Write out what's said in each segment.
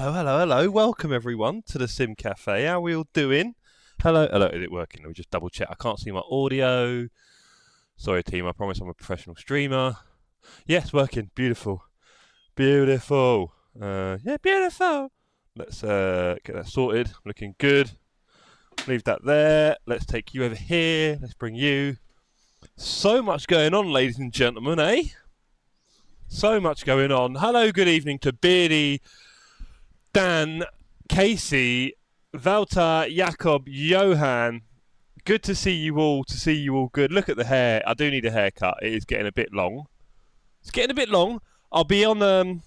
Hello. Welcome everyone to the Sim Cafe. How are we all doing? Hello. Is it working? Let me just double check. I can't see my audio. Sorry, team. I promise I'm a professional streamer. Yes, working. Beautiful. Yeah, beautiful. Let's get that sorted. Looking good. Leave that there. Let's take you over here. Let's bring you. So much going on, ladies and gentlemen, eh? So much going on. Hello, good evening to Beardy, Dan, Casey, Walter, Jakob, Johan. Good to see you all. Good. Look at the hair. I do need a haircut. It is getting a bit long. It's getting a bit long. I'll be on. I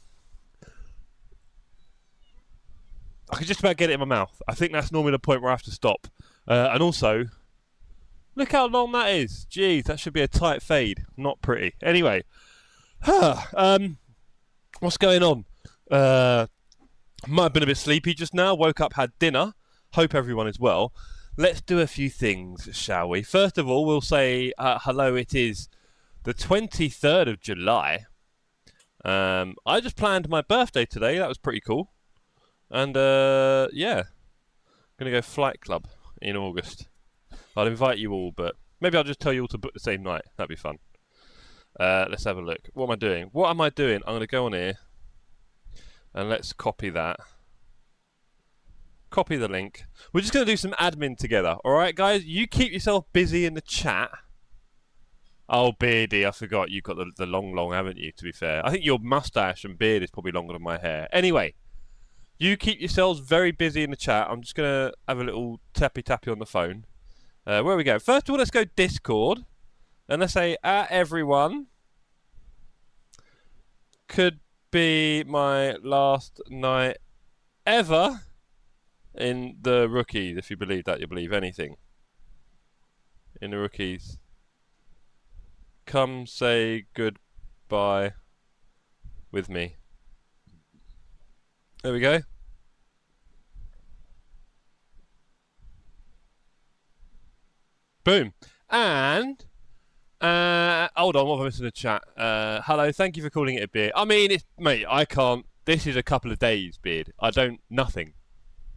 can just about get it in my mouth. I think that's normally the point where I have to stop. And also, look how long that is. Jeez, that should be a tight fade. Not pretty. Anyway, what's going on? Might have been a bit sleepy just now. Woke up, had dinner. Hope everyone is well. Let's do a few things, shall we? First of all, we'll say hello. It is the 23rd of July. I just planned my birthday today. That was pretty cool. And yeah, gonna go Flight Club in August. I'll invite you all, but maybe I'll just tell you all to book the same night. That'd be fun. Let's have a look. What am I doing? I'm gonna go on here and let's copy that. Copy the link. We're just gonna do some admin together. All right, guys. You keep yourself busy in the chat. Oh, Beardy, I forgot you've got the long, haven't you? To be fair, I think your mustache and beard is probably longer than my hair. Anyway. You keep yourselves very busy in the chat. I'm just going to have a little tappy on the phone. Where we go? First of all, let's go Discord. And let's say, everyone. Could be my last night ever in the rookies. If you believe that, you believe anything. In the rookies. Come say goodbye with me. There we go. Boom. And hold on, what have I missed in the chat? Hello, thank you for calling it a beard. I mean, mate, I can't. This is a couple of days beard. Nothing.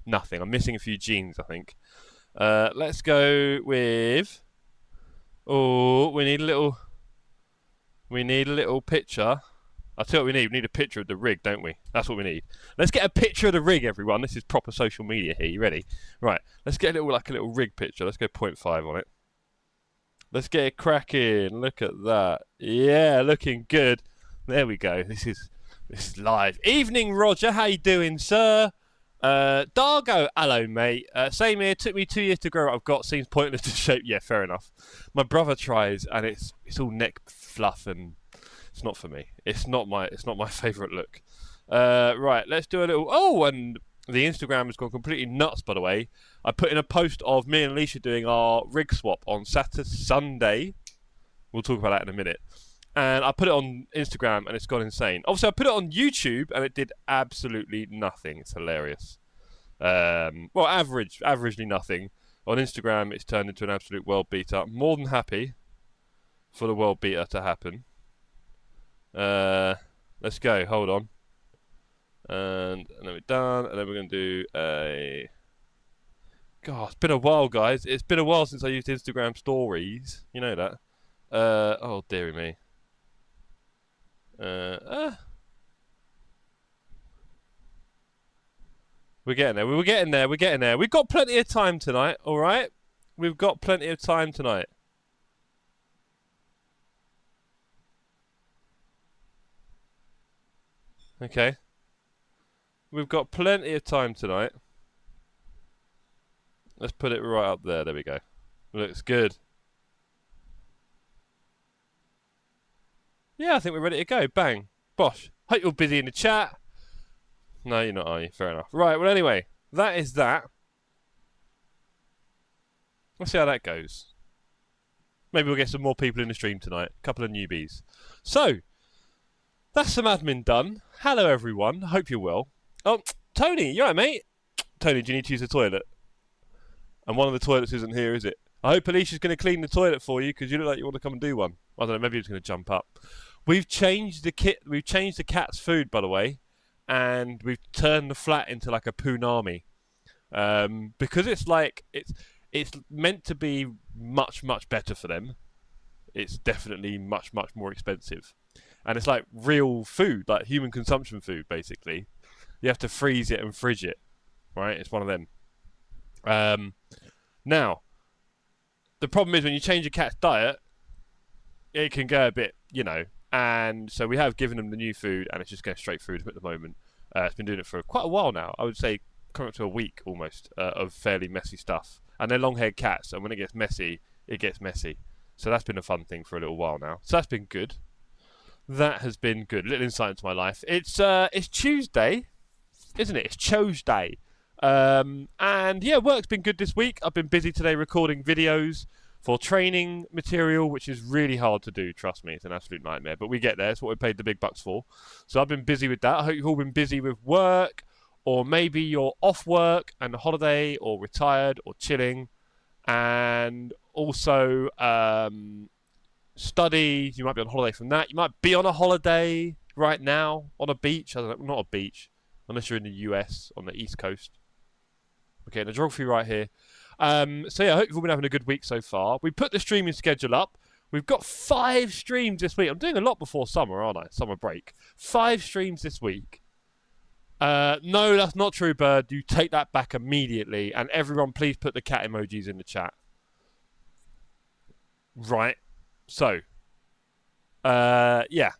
I'm missing a few genes, I think. Let's go with. Oh, we need a little picture. I'll tell you what we need. We need a picture of the rig, don't we? That's what we need. Let's get a picture of the rig, everyone. This is proper social media here. You ready? Right. Let's get a little rig picture. Let's go 0.5 on it. Let's get it cracking. Look at that. Yeah, looking good. There we go. This is live. Evening, Roger. How you doing, sir? Dargo, hello, mate. Same here. Took me 2 years to grow what I've got. Seems pointless to shape. Yeah, fair enough. My brother tries, and it's all neck fluff and. It's not for me. It's not my favourite look. Right, let's do a little. Oh, and the Instagram has gone completely nuts. By the way, I put in a post of me and Alicia doing our rig swap on Sunday. We'll talk about that in a minute. And I put it on Instagram, and it's gone insane. Obviously, I put it on YouTube, and it did absolutely nothing. It's hilarious. Well, averagely nothing. On Instagram, it's turned into an absolute world beater. More than happy for the world beater to happen. Let's go. Hold on. And then we're done. And then we're going to do a. God, it's been a while, guys. It's been a while since I used Instagram stories. You know that. Oh, dearie me. We're getting there. We're getting there. We've got plenty of time tonight. All right. We've got plenty of time tonight. Okay. We've got plenty of time tonight. Let's put it right up there. There we go. Looks good. Yeah, I think we're ready to go. Bang. Bosh. Hope you're busy in the chat. No, you're not, are you? Fair enough. Right, well, anyway. That is that. Let's see how that goes. Maybe we'll get some more people in the stream tonight. A couple of newbies. So, that's some admin done. Hello, everyone. Hope you're well. Oh, Tony, you alright, mate? Tony, do you need to use the toilet? And one of the toilets isn't here, is it? I hope Alicia's going to clean the toilet for you because you look like you want to come and do one. I don't know, maybe he's going to jump up. We've changed the kit. We've changed the cat's food, by the way. and we've turned the flat into like a punami. Because it's like it's meant to be much better for them. It's definitely much more expensive, and it's like real food, like human consumption food. Basically, you have to freeze it and fridge it, right? It's one of them. Now, the problem is when you change a cat's diet, it can go a bit, and so we have given them the new food, and it's just going straight through them at the moment. It's been doing it for quite a while now. I would say coming up to a week almost of fairly messy stuff. And they're long-haired cats, and when it gets messy, it gets messy. So that's been a fun thing for a little while now. So that's been good. That has been good. A little insight into my life. It's Tuesday, isn't it? It's Tuesday. And yeah, work's been good this week. I've been busy today recording videos for training material, which is really hard to do, trust me. It's an absolute nightmare. But we get there. It's what we paid the big bucks for. So I've been busy with that. I hope you've all been busy with work. Or maybe you're off work and a holiday, or retired, or chilling, and also studies. You might be on holiday from that. You might be on a holiday right now on a beach. I don't know, not a beach, unless you're in the US on the East Coast. Okay, the geography right here. So yeah, I hope you've all been having a good week so far. We put the streaming schedule up. We've got 5 streams this week. I'm doing a lot before summer, aren't I? Summer break. 5 streams this week. No, that's not true, Bird. You take that back immediately. And everyone, please put the cat emojis in the chat. Right. So, yeah.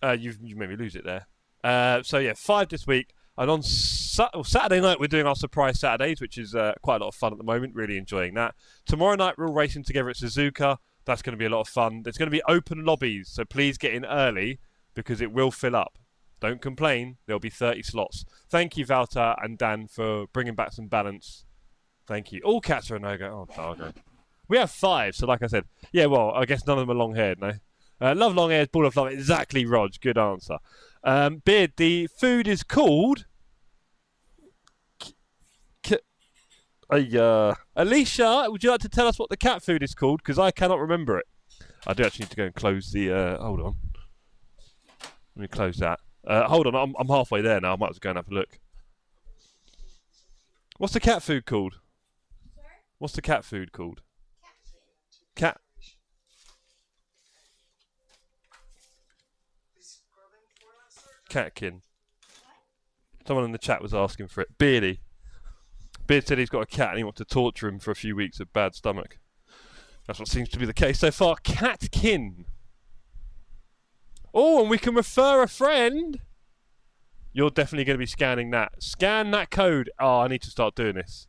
You made me lose it there. So, yeah, 5 this week. And on Saturday night, we're doing our surprise Saturdays, which is quite a lot of fun at the moment. Really enjoying that. Tomorrow night, we're all racing together at Suzuka. That's going to be a lot of fun. There's going to be open lobbies, so please get in early because it will fill up. Don't complain. There'll be 30 slots. Thank you, Valter and Dan, for bringing back some balance. Thank you. All cats are a no-go. Oh, Dargo. We have 5, so like I said. Yeah, well, I guess none of them are long-haired, no? Love long-haired, ball of love. Exactly, Rog. Good answer. Beard, the food is called... Alicia, would you like to tell us what the cat food is called? Because I cannot remember it. I do actually need to go and close the... hold on. Let me close that. Hold on, I'm halfway there now. I might as well go and have a look. What's the cat food called? Sorry? What's the cat food called? Cat. Catkin. Someone in the chat was asking for it. Beardy. Beard said he's got a cat and he wants to torture him for a few weeks of bad stomach. That's what seems to be the case so far. Catkin. Oh, and we can refer a friend. You're definitely going to be scanning that. Scan that code. Oh, I need to start doing this.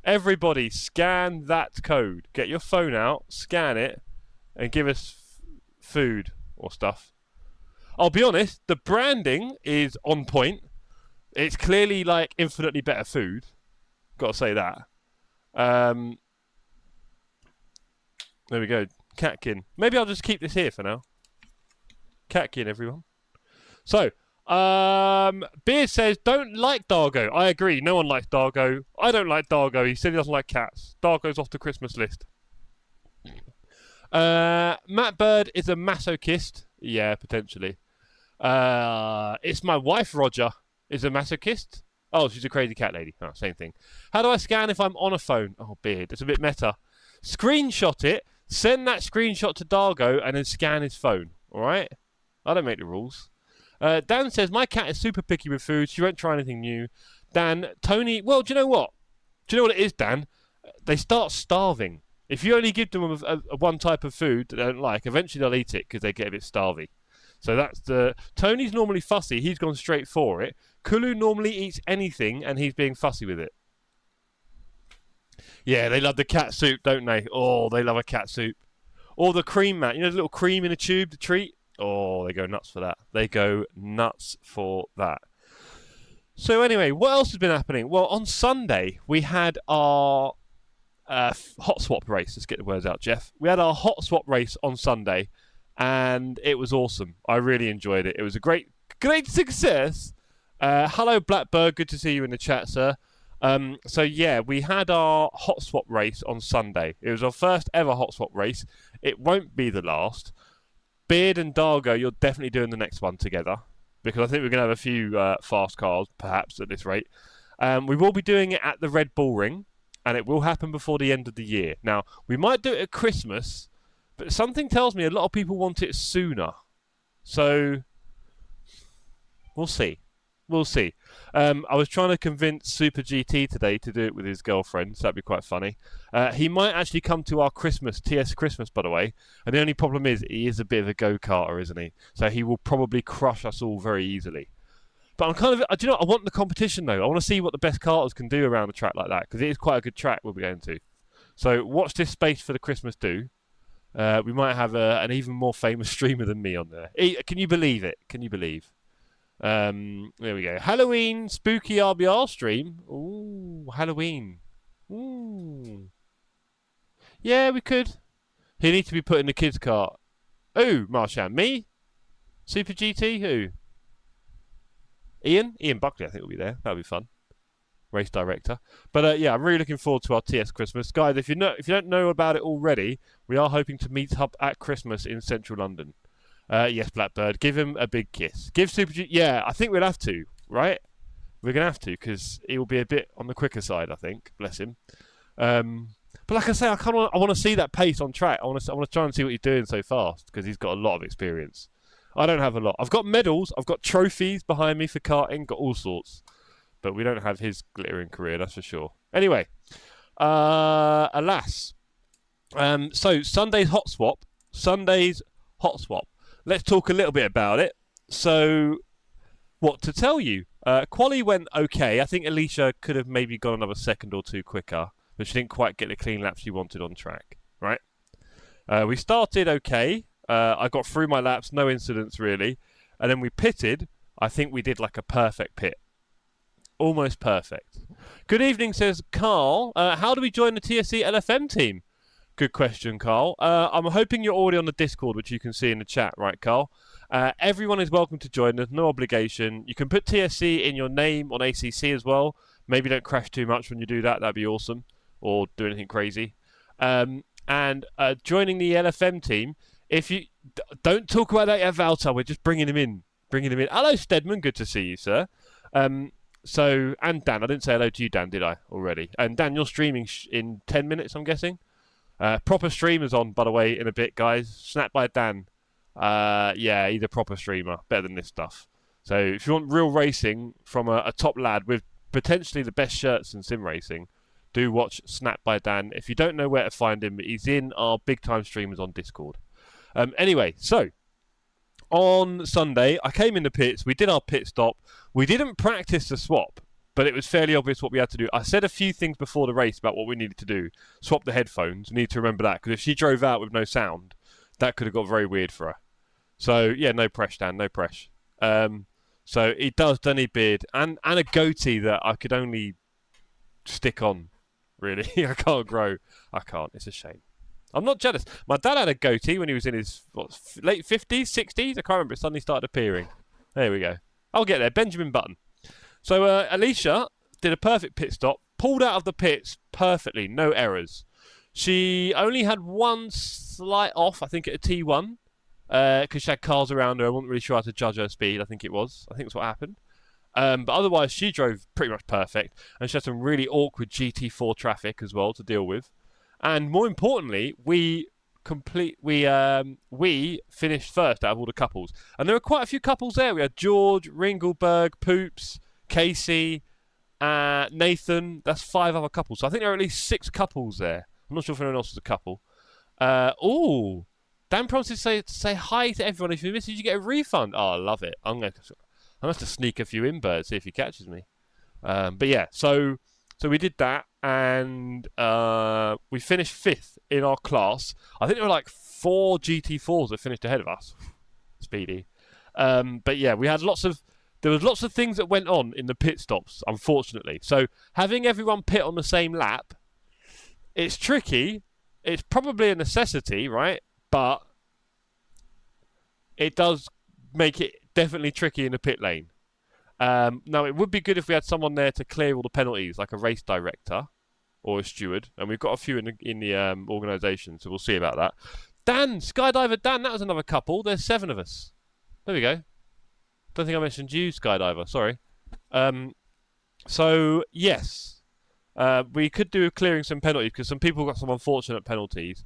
Everybody, scan that code. Get your phone out, scan it, and give us food or stuff. I'll be honest, the branding is on point. It's clearly like infinitely better food. Got to say that. There we go. Catkin. Maybe I'll just keep this here for now. Catkin, everyone. So, Beard says, don't like Dargo. I agree. No one likes Dargo. I don't like Dargo. He said he doesn't like cats. Dargo's off the Christmas list. Matt Bird is a masochist. Yeah, potentially. It's my wife, Roger, is a masochist. Oh, she's a crazy cat lady. Oh, same thing. How do I scan if I'm on a phone? Oh, Beard. It's a bit meta. Screenshot it. Send that screenshot to Dargo and then scan his phone. All right? I don't make the rules. Dan says, my cat is super picky with food. She won't try anything new. Dan, Tony, well, do you know what? Do you know what it is, Dan? They start starving. If you only give them a one type of food that they don't like, eventually they'll eat it because they get a bit starvy. So that's the... Tony's normally fussy. He's gone straight for it. Kulu normally eats anything and he's being fussy with it. Yeah, they love the cat soup, don't they? Oh, they love a cat soup. Or the cream mat. You know the little cream in a tube, the treat? Oh, they go nuts for that. They go nuts for that. So anyway, what else has been happening? Well, on Sunday, we had our hot swap race. Let's get the words out, Jeff. We had our hot swap race on Sunday, and it was awesome. I really enjoyed it. It was a great success. Hello, Blackbird. Good to see you in the chat, sir. So yeah, we had our hot swap race on Sunday. It was our first ever hot swap race. It won't be the last. Beard and Dargo, you're definitely doing the next one together. because I think we're going to have a few fast cars, perhaps, at this rate. We will be doing it at the Red Bull Ring, and it will happen before the end of the year. Now, we might do it at Christmas, but something tells me a lot of people want it sooner. So, we'll see. We'll see. I was trying to convince Super GT today to do it with his girlfriend, so that'd be quite funny. He might actually come to our Christmas, TS Christmas, by the way. And the only problem is, he is a bit of a go-karter, isn't he? So he will probably crush us all very easily. But I'm kind of, do you know what? I want the competition, though. I want to see what the best karters can do around a track like that, because it is quite a good track we'll be going to. So watch this space for the Christmas do. We might have an even more famous streamer than me on there. Can you believe it? Can you believe? There we go. Halloween spooky RBR stream. Ooh, Halloween. Ooh. Yeah, we could. He needs to be put in the kids' cart. Who, Marchand? Me? Super GT? Who? Ian Buckley, I think, will be there. That'll be fun. Race director. But yeah, I'm really looking forward to our TS Christmas, guys. If you don't know about it already, we are hoping to meet up at Christmas in central London. Yes, Blackbird. Give him a big kiss. Give Super G... Yeah, I think we'll have to, right? We're going to have to, because he will be a bit on the quicker side, I think. Bless him. But like I say, I want to see that pace on track. I want to try and see what he's doing so fast, because he's got a lot of experience. I don't have a lot. I've got medals. I've got trophies behind me for karting. Got all sorts. But we don't have his glittering career, that's for sure. Anyway. Alas. So, Sunday's hot swap. Let's talk a little bit about it. So, what to tell you? Quali went okay. I think Alicia could have maybe gone another second or two quicker, but she didn't quite get the clean lap she wanted on track, right? We started okay. I got through my laps, no incidents really. And then we pitted. I think we did like a perfect pit. Almost perfect. Good evening, says Carl. How do we join the TSC LFM team? Good question, Carl. I'm hoping you're already on the Discord, which you can see in the chat, right, Carl? Everyone is welcome to join. There's no obligation. You can put TSC in your name on ACC as well. Maybe don't crash too much when you do that. That'd be awesome. Or do anything crazy. And joining the LFM team, if you don't talk about that yet, Valta, we're just bringing him in. Hello, Stedman. Good to see you, sir. And Dan. I didn't say hello to you, Dan, did I, already? And Dan, you're streaming in 10 minutes, I'm guessing? Proper streamers on, by the way, in a bit, guys. Snap by Dan. Yeah, he's a proper streamer. Better than this stuff. So if you want real racing from a top lad with potentially the best shirts in sim racing, do watch Snap by Dan. If you don't know where to find him, he's in our big-time streamers on Discord. Anyway, so on Sunday, I came in the pits. We did our pit stop. We didn't practice the swap, but it was fairly obvious what we had to do. I said a few things before the race about what we needed to do. Swap the headphones. We need to remember that, because if she drove out with no sound, that could have got very weird for her. So, yeah, no pressure, Dan, no pressure. So he does Dunny beard and a goatee that I could only stick on, really. I can't grow. I can't. It's a shame. I'm not jealous. My dad had a goatee when he was in his late 50s, 60s. I can't remember. It suddenly started appearing. There we go. I'll get there. Benjamin Button. So Alicia did a perfect pit stop. Pulled out of the pits perfectly. No errors. She only had one slight off, I think, at a T1. Because she had cars around her. I wasn't really sure how to judge her speed, I think it was. I think that's what happened. But otherwise, she drove pretty much perfect. And she had some really awkward GT4 traffic as well to deal with. And more importantly, we finished first out of all the couples. And there were quite a few couples there. We had George, Ringleberg, Poops, Casey, Nathan. That's 5 other couples. So I think there are at least 6 couples there. I'm not sure if anyone else was a couple. Dan promises to say hi to everyone. If you miss it, you get a refund. Oh, I love it. I'm going to have to sneak a few in, Bird, see if he catches me. But yeah, so we did that, and we finished 5th in our class. I think there were like 4 GT4s that finished ahead of us. Speedy. But yeah, there was lots of things that went on in the pit stops, unfortunately. So having everyone pit on the same lap, it's tricky. It's probably a necessity, right? But it does make it definitely tricky in the pit lane. Now, it would be good if we had someone there to clear all the penalties, like a race director or a steward. And we've got a few in the organisation, so we'll see about that. Dan, Skydiver Dan, that was another couple. There's 7 of us. There we go. Don't think I mentioned you, Skydiver. Sorry. So yes, we could do clearing some penalties because some people got some unfortunate penalties.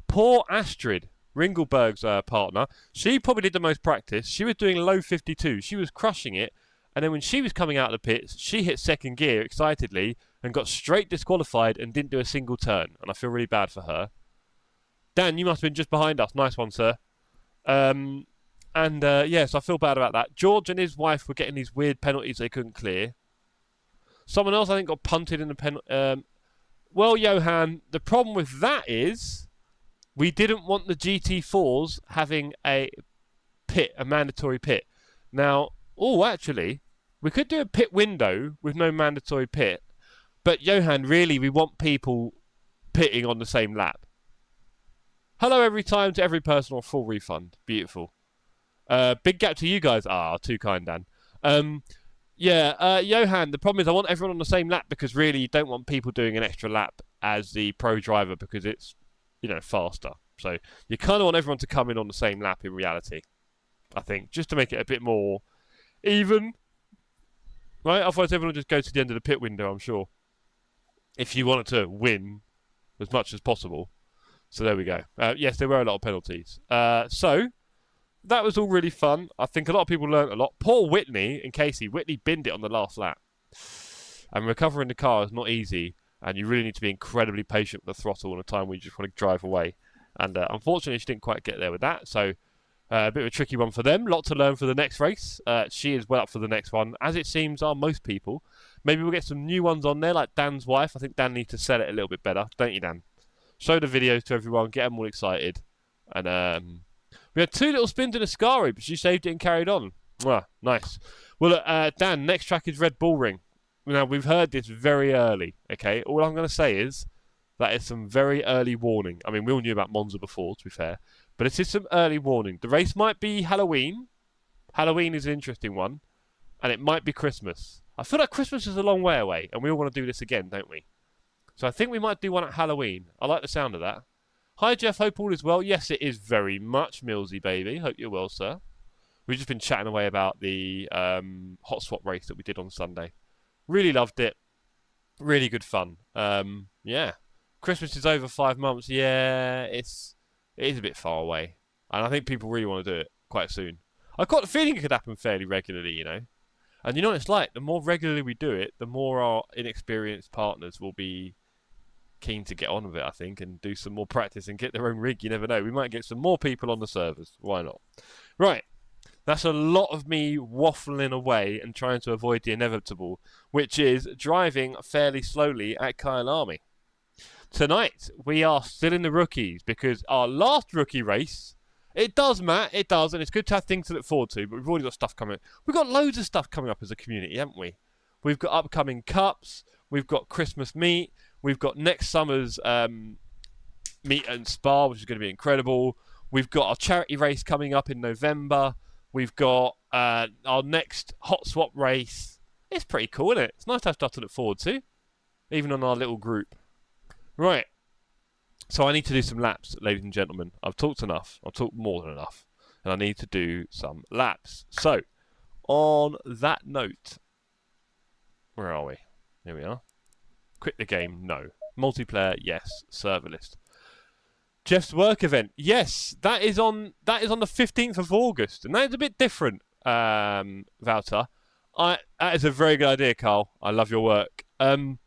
Poor Astrid, Ringelberg's partner, she probably did the most practice. She was doing low 52. She was crushing it. And then when she was coming out of the pits, she hit second gear excitedly and got straight disqualified and didn't do a single turn. And I feel really bad for her. Dan, you must have been just behind us. Nice one, sir. Yes, I feel bad about that. George and his wife were getting these weird penalties they couldn't clear. Someone else, I think, got punted in the pen. Well, Johan, the problem with that is we didn't want the GT4s having a pit, a mandatory pit. Now, actually, we could do a pit window with no mandatory pit. But, Johan, really, we want people pitting on the same lap. Hello every time to every person on full refund. Beautiful. Big gap to you guys. Too kind, Dan. Johan, the problem is I want everyone on the same lap because really you don't want people doing an extra lap as the pro driver because it's, faster. So you kind of want everyone to come in on the same lap in reality, I think, just to make it a bit more even. Right? Otherwise everyone will just go to the end of the pit window, I'm sure. If you wanted to win as much as possible. So there we go. Yes, there were a lot of penalties. So that was all really fun. I think a lot of people learned a lot. Poor Whitney and Casey. Whitney binned it on the last lap. And recovering the car is not easy. And you really need to be incredibly patient with the throttle on a time when you just want to drive away. And unfortunately, she didn't quite get there with that. So a bit of a tricky one for them. Lot to learn for the next race. She is well up for the next one, as it seems are most people. Maybe we'll get some new ones on there, like Dan's wife. I think Dan needs to sell it a little bit better. Don't you, Dan? Show the videos to everyone. Get them all excited. And we had 2 little spins in Ascari, but she saved it and carried on. Nice. Well, Dan, next track is Red Bull Ring. Now, we've heard this very early, okay? All I'm going to say is that is some very early warning. I mean, we all knew about Monza before, to be fair. But it is some early warning. The race might be Halloween. Halloween is an interesting one. And it might be Christmas. I feel like Christmas is a long way away, and we all want to do this again, don't we? So I think we might do one at Halloween. I like the sound of that. Hi, Jeff. Hope all is well. Yes, it is very much, Millsy, baby. Hope you're well, sir. We've just been chatting away about the hot swap race that we did on Sunday. Really loved it. Really good fun. Christmas is over 5 months. Yeah, it is a bit far away. And I think people really want to do it quite soon. I've got the feeling it could happen fairly regularly, And you know what it's like? The more regularly we do it, the more our inexperienced partners will be keen to get on with it, I think, and do some more practice and get their own rig. You never know. We might get some more people on the servers. Why not? Right. That's a lot of me waffling away and trying to avoid the inevitable, which is driving fairly slowly at Kyalami. Tonight, we are still in the rookies because our last rookie race, it does, Matt, it does, and it's good to have things to look forward to, but we've already got stuff coming up. We've got loads of stuff coming up as a community, haven't we? We've got upcoming cups, we've got Christmas meet, we've got next summer's meet and spa, which is going to be incredible. We've got our charity race coming up in November. We've got our next hot swap race. It's pretty cool, isn't it? It's nice to have stuff to look forward to, even on our little group. Right. So I need to do some laps, ladies and gentlemen. I've talked enough. I've talked more than enough. And I need to do some laps. So, on that note, where are we? Here we are. Quit the game, no. Multiplayer, yes. Server list. Jeff's work event, yes. That is on the 15th of August, and that is a bit different, Wouter. That is a very good idea, Carl. I love your work. I'm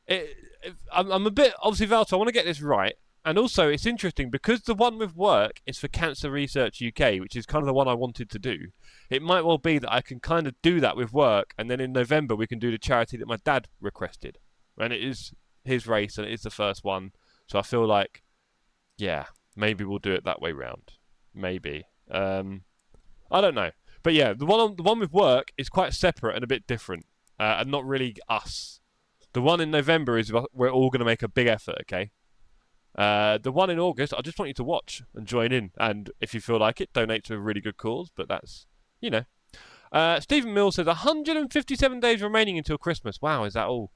a bit, obviously, Wouter, I want to get this right. And also, it's interesting, because the one with work is for Cancer Research UK, which is kind of the one I wanted to do. It might well be that I can kind of do that with work, and then in November we can do the charity that my dad requested. And it is his race, and it is the first one. So I feel like, yeah, maybe we'll do it that way round. Maybe. I don't know. But yeah, the one with work is quite separate and a bit different, and not really us. The one in November is we're all going to make a big effort, okay? The one in August, I just want you to watch and join in. And if you feel like it, donate to a really good cause. But that's, Stephen Mills says 157 days remaining until Christmas. Wow, is that all?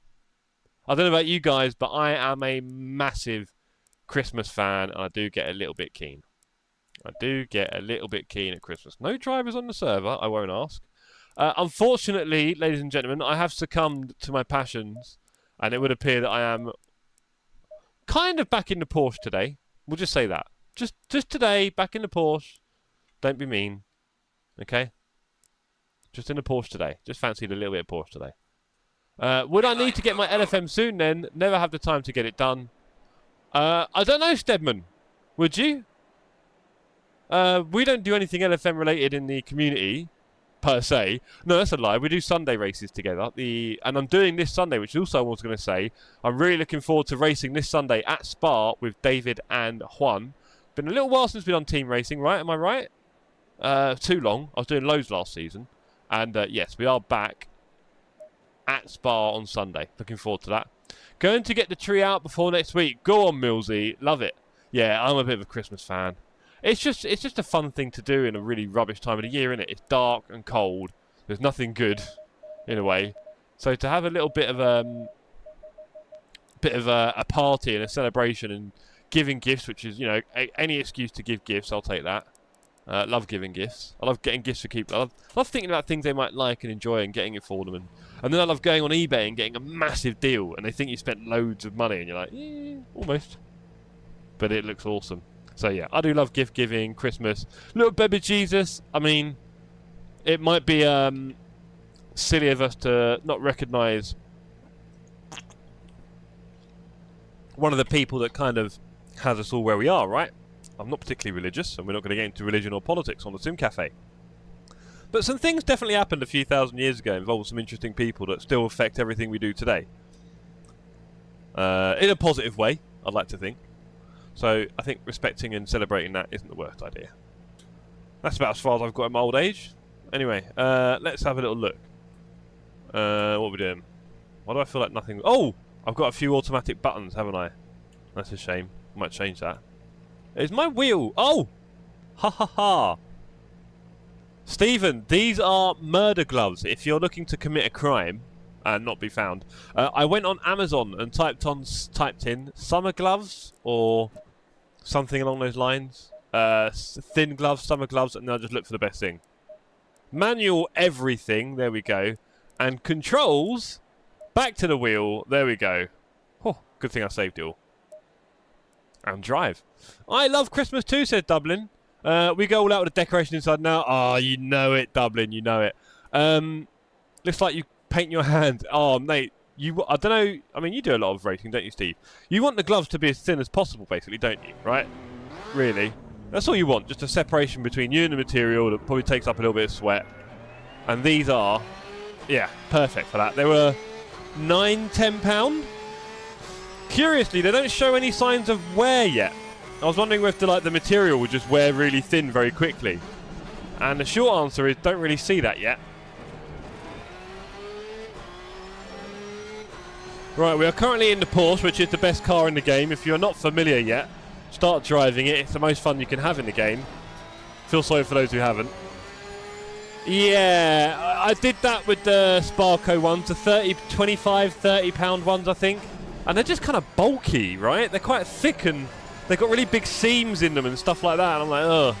I don't know about you guys, but I am a massive Christmas fan. And I do get a little bit keen. I do get a little bit keen at Christmas. No drivers on the server, I won't ask. Unfortunately, ladies and gentlemen, I have succumbed to my passions, and it would appear that I am kind of back in the Porsche today. We'll just say that. Just today, back in the Porsche. Don't be mean. Okay? Just in the Porsche today. Just fancied a little bit of Porsche today. Would I need to get my LFM soon then? Never have the time to get it done. I don't know, Stedman. Would you? We don't do anything LFM related in the community, per se. No, that's a lie. We do Sunday races together. And I'm doing this Sunday, which also I was going to say. I'm really looking forward to racing this Sunday at Spa with David and Juan. Been a little while since we've done team racing, right? Am I right? Too long. I was doing loads last season. And yes, we are back at Spa on Sunday. Looking forward to that. Going to get the tree out before next week. Go on, Millsy. Love it. Yeah, I'm a bit of a Christmas fan. It's just a fun thing to do in a really rubbish time of the year, isn't it? It's dark and cold. There's nothing good, in a way. So to have a little bit of a party and a celebration and giving gifts, which is, you know, any excuse to give gifts, I'll take that. Love giving gifts. I love getting gifts for people. I love thinking about things they might like and enjoy and getting it for them. And then I love going on eBay and getting a massive deal and they think you spent loads of money and you're like, almost. But it looks awesome. So yeah, I do love gift giving, Christmas. Little baby Jesus. I mean, it might be silly of us to not recognise one of the people that kind of has us all where we are, right? I'm not particularly religious, and we're not going to get into religion or politics on the Sim Cafe. But some things definitely happened a few thousand years ago, involving some interesting people that still affect everything we do today. In a positive way, I'd like to think. So I think respecting and celebrating that isn't the worst idea. That's about as far as I've got in my old age. Anyway, let's have a little look. What are we doing? Why do I feel like nothing... Oh! I've got a few automatic buttons, haven't I? That's a shame. I might change that. Is my wheel... Oh! Ha ha ha! Stephen, these are murder gloves. If you're looking to commit a crime and not be found. I went on Amazon and typed in summer gloves or something along those lines. Thin gloves, summer gloves, and then I just looked for the best thing. Manual everything, there we go. And controls, back to the wheel, there we go. Oh, good thing I saved it all. And drive. I love Christmas too, said Dublin. We go all out with the decoration inside now. Oh, you know it, Dublin, you know it. Looks like you paint your hand. Oh, mate, I don't know. I mean, you do a lot of racing, don't you, Steve? You want the gloves to be as thin as possible, basically, don't you? Right? Really? That's all you want. Just a separation between you and the material that probably takes up a little bit of sweat. And these are, yeah, perfect for that. They were £9, £10. Curiously, they don't show any signs of wear yet. I was wondering if the material would just wear really thin very quickly. And the short answer is don't really see that yet. Right, we are currently in the Porsche, which is the best car in the game. If you're not familiar yet, start driving it. It's the most fun you can have in the game. Feel sorry for those who haven't. Yeah, I did that with the Sparco ones, the 25, £30 ones, I think. And they're just kind of bulky, right? They're quite thick and they've got really big seams in them and stuff like that. And I'm like, ugh,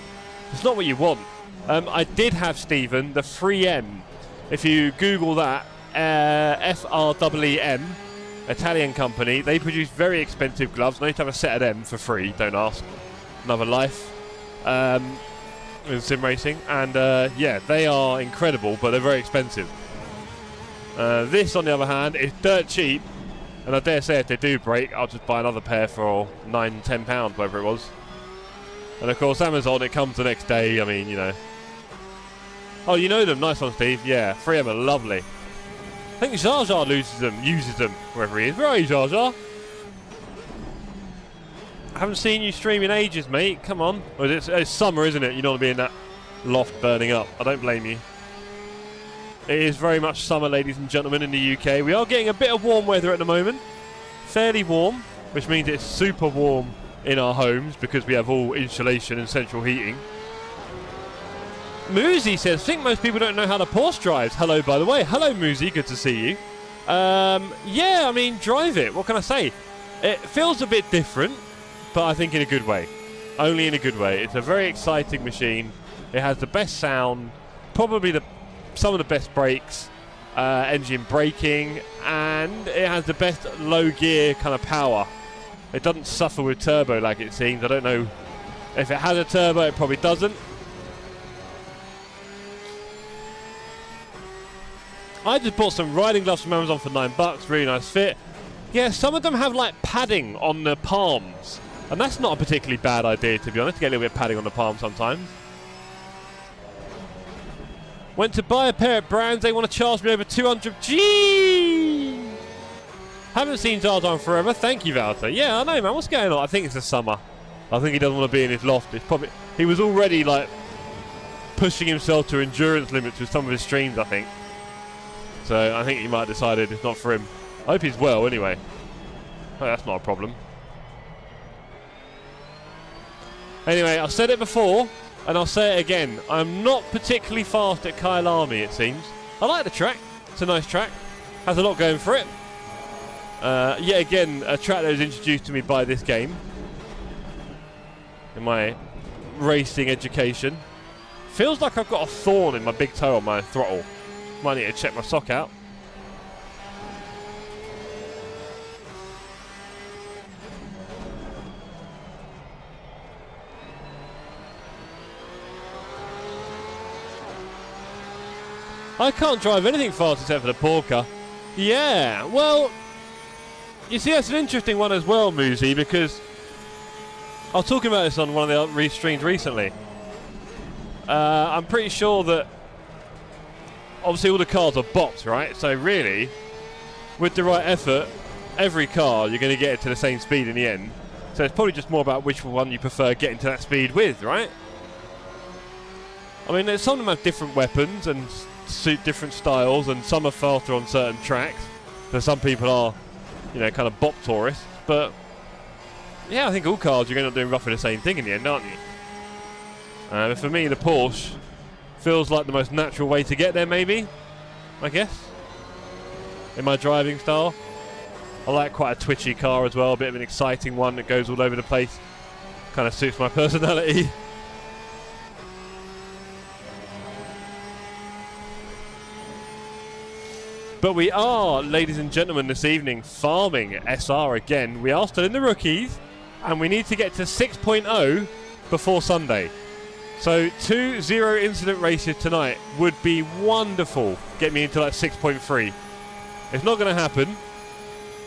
it's not what you want. I did have, Stephen, the 3M. If you Google that, FREEM, Italian company, they produce very expensive gloves. I need to have a set of them for free, don't ask. Another life in sim racing. And yeah, they are incredible, but they're very expensive. This, on the other hand, is dirt cheap. And I dare say if they do break, I'll just buy another pair for £9, £10, whatever it was. And of course, Amazon, it comes the next day. I mean, you know. Oh, you know them. Nice one, Steve. Yeah, 3M are lovely. I think Jar Jar uses them, wherever he is. Where are you, Jar Jar? I haven't seen you stream in ages, mate. Come on. Well, it's summer, isn't it? You don't want to be in that loft burning up. I don't blame you. It is very much summer, ladies and gentlemen, in the UK. We are getting a bit of warm weather at the moment. Fairly warm, which means it's super warm in our homes because we have all insulation and central heating. Moosey says, I think most people don't know how the Porsche drives. Hello, by the way. Hello, Moosey. Good to see you. Yeah, I mean, drive it. What can I say? It feels a bit different, but I think in a good way. Only in a good way. It's a very exciting machine. It has the best sound, probably the some of the best brakes, engine braking, and it has the best low gear kind of power. It doesn't suffer with turbo lag, it seems. I don't know if it has a turbo, it probably doesn't. I just bought some riding gloves from Amazon for $9, really nice fit. Yeah, some of them have like padding on the palms, and that's not a particularly bad idea, to be honest, to get a little bit of padding on the palm sometimes. Went to buy a pair of brands, they want to charge me over 200. Gee! Haven't seen Zardan forever, thank you, Walter. Yeah, I know, man, what's going on? I think it's the summer. I think he doesn't want to be in his loft. It's probably, he was already like pushing himself to endurance limits with some of his streams, I think. So I think he might have decided it's not for him. I hope he's well anyway. Oh, that's not a problem. Anyway, I've said it before, and I'll say it again. I'm not particularly fast at Kyalami, it seems. I like the track. It's a nice track. Has a lot going for it. Yet again, a track that was introduced to me by this game in my racing education. Feels like I've got a thorn in my big toe on my throttle. Might need to check my sock out. I can't drive anything fast except for the Porker. Yeah, well, you see, that's an interesting one as well, Moosey, because I was talking about this on one of the streams recently. I'm pretty sure that obviously all the cars are bots, right? So really, with the right effort, every car you're going to get it to the same speed in the end. So it's probably just more about which one you prefer getting to that speed with, right? I mean, some of them have different weapons and suit different styles, and some are faster on certain tracks. So some people are, you know, kind of bop tourists. But yeah, I think all cars you're going to end up doing roughly the same thing in the end, aren't you? But for me, the Porsche feels like the most natural way to get there, maybe, I guess, in my driving style. I like quite a twitchy car as well, a bit of an exciting one that goes all over the place. Kind of suits my personality. But we are, ladies and gentlemen, this evening farming SR again. We are still in the rookies, and we need to get to 6.0 before Sunday. So 2 0 incident races tonight would be wonderful. Get me into like 6.3. It's not going to happen.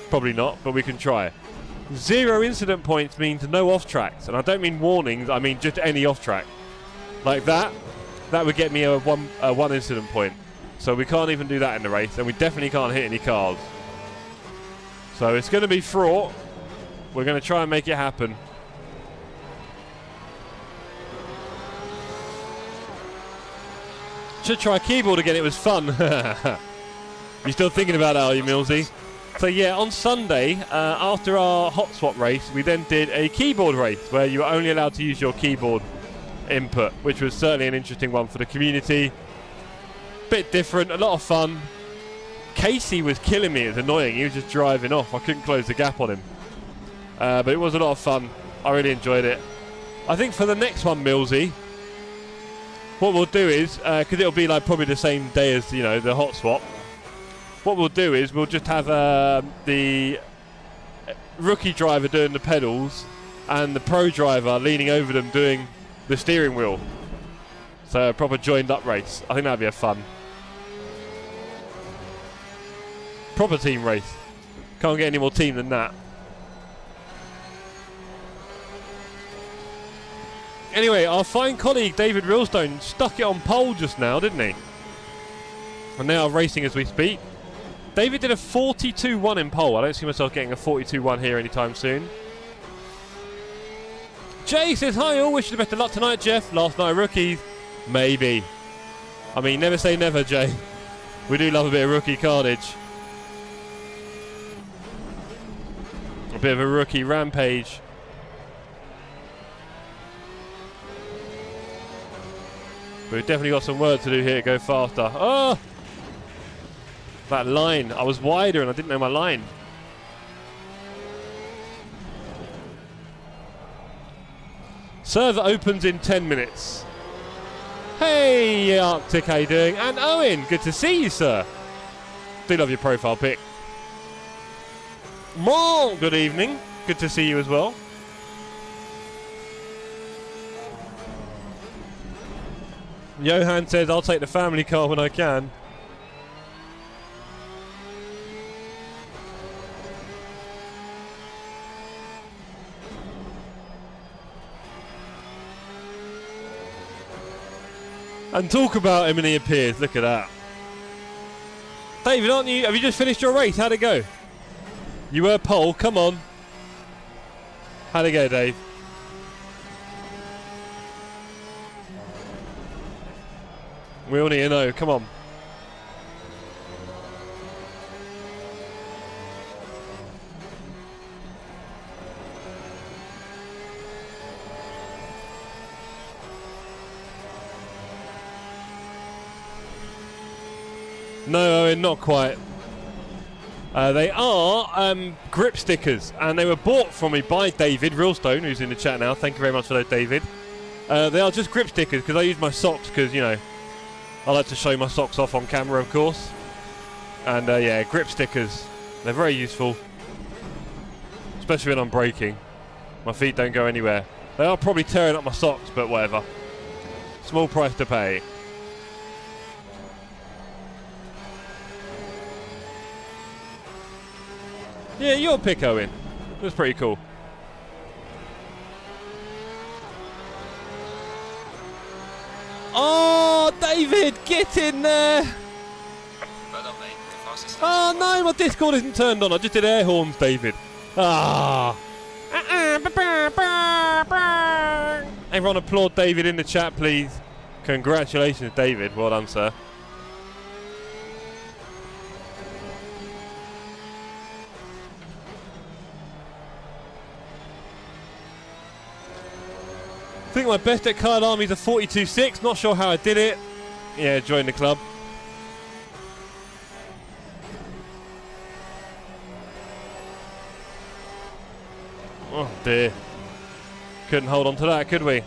Probably not, but we can try. 0 incident points means no off tracks. And I don't mean warnings, I mean just any off track. Like that would get me a one incident point. So we can't even do that in the race, and we definitely can't hit any cars. So it's going to be fraught. We're going to try and make it happen. Should try keyboard again, it was fun. You still thinking about that, are you, Millsy? So yeah, on Sunday, after our hot swap race, we then did a keyboard race where you were only allowed to use your keyboard input, which was certainly an interesting one for the community. Bit different, a lot of fun. Casey was killing me, it was annoying, he was just driving off, I couldn't close the gap on him. But it was a lot of fun, I really enjoyed it. I think for the next one, Millsy, what we'll do is, because it'll be like probably the same day as, you know, the hot swap, what we'll do is we'll just have the rookie driver doing the pedals and the pro driver leaning over them doing the steering wheel. So a proper joined up race. I think that'd be a fun. Proper team race. Can't get any more team than that. Anyway, our fine colleague David Realstone stuck it on pole just now, didn't he? And they are racing as we speak. David did a 42-1 in pole. I don't see myself getting a 42-1 here anytime soon. Jay says, hi all, wish you the best of luck tonight, Jeff. Last night rookies. Maybe. I mean, never say never, Jay. We do love a bit of rookie carnage. A bit of a rookie rampage. We've definitely got some work to do here to go faster. Oh! That line. I was wider and I didn't know my line. Server opens in 10 minutes. Hey, Arctic, how you doing? And Owen, good to see you, sir. Do love your profile pic. More, good evening. Good to see you as well. Johan says, I'll take the family car when I can. And talk about him and he appears. Look at that. David, aren't you? Have you just finished your race? How'd it go? You were pole. Come on. How'd it go, Dave? We all need to know. Come on. No, Owen, not quite. They are grip stickers, and they were bought from me by David Realstone, who's in the chat now. Thank you very much for those, David. They are just grip stickers because I use my socks because, you know, I like to show my socks off on camera, of course. And yeah, grip stickers. They're very useful, especially when I'm braking. My feet don't go anywhere. They are probably tearing up my socks, but whatever. Small price to pay. Yeah, your pick, Owen. That's pretty cool. Oh, David, get in there! Oh no, my Discord isn't turned on. I just did air horns, David. Ah. Everyone applaud David in the chat, please. Congratulations, David. Well done, sir. I think my best at Kyalami is a 42.6. Not sure how I did it. Yeah, join the club. Oh dear. Couldn't hold on to that, could we?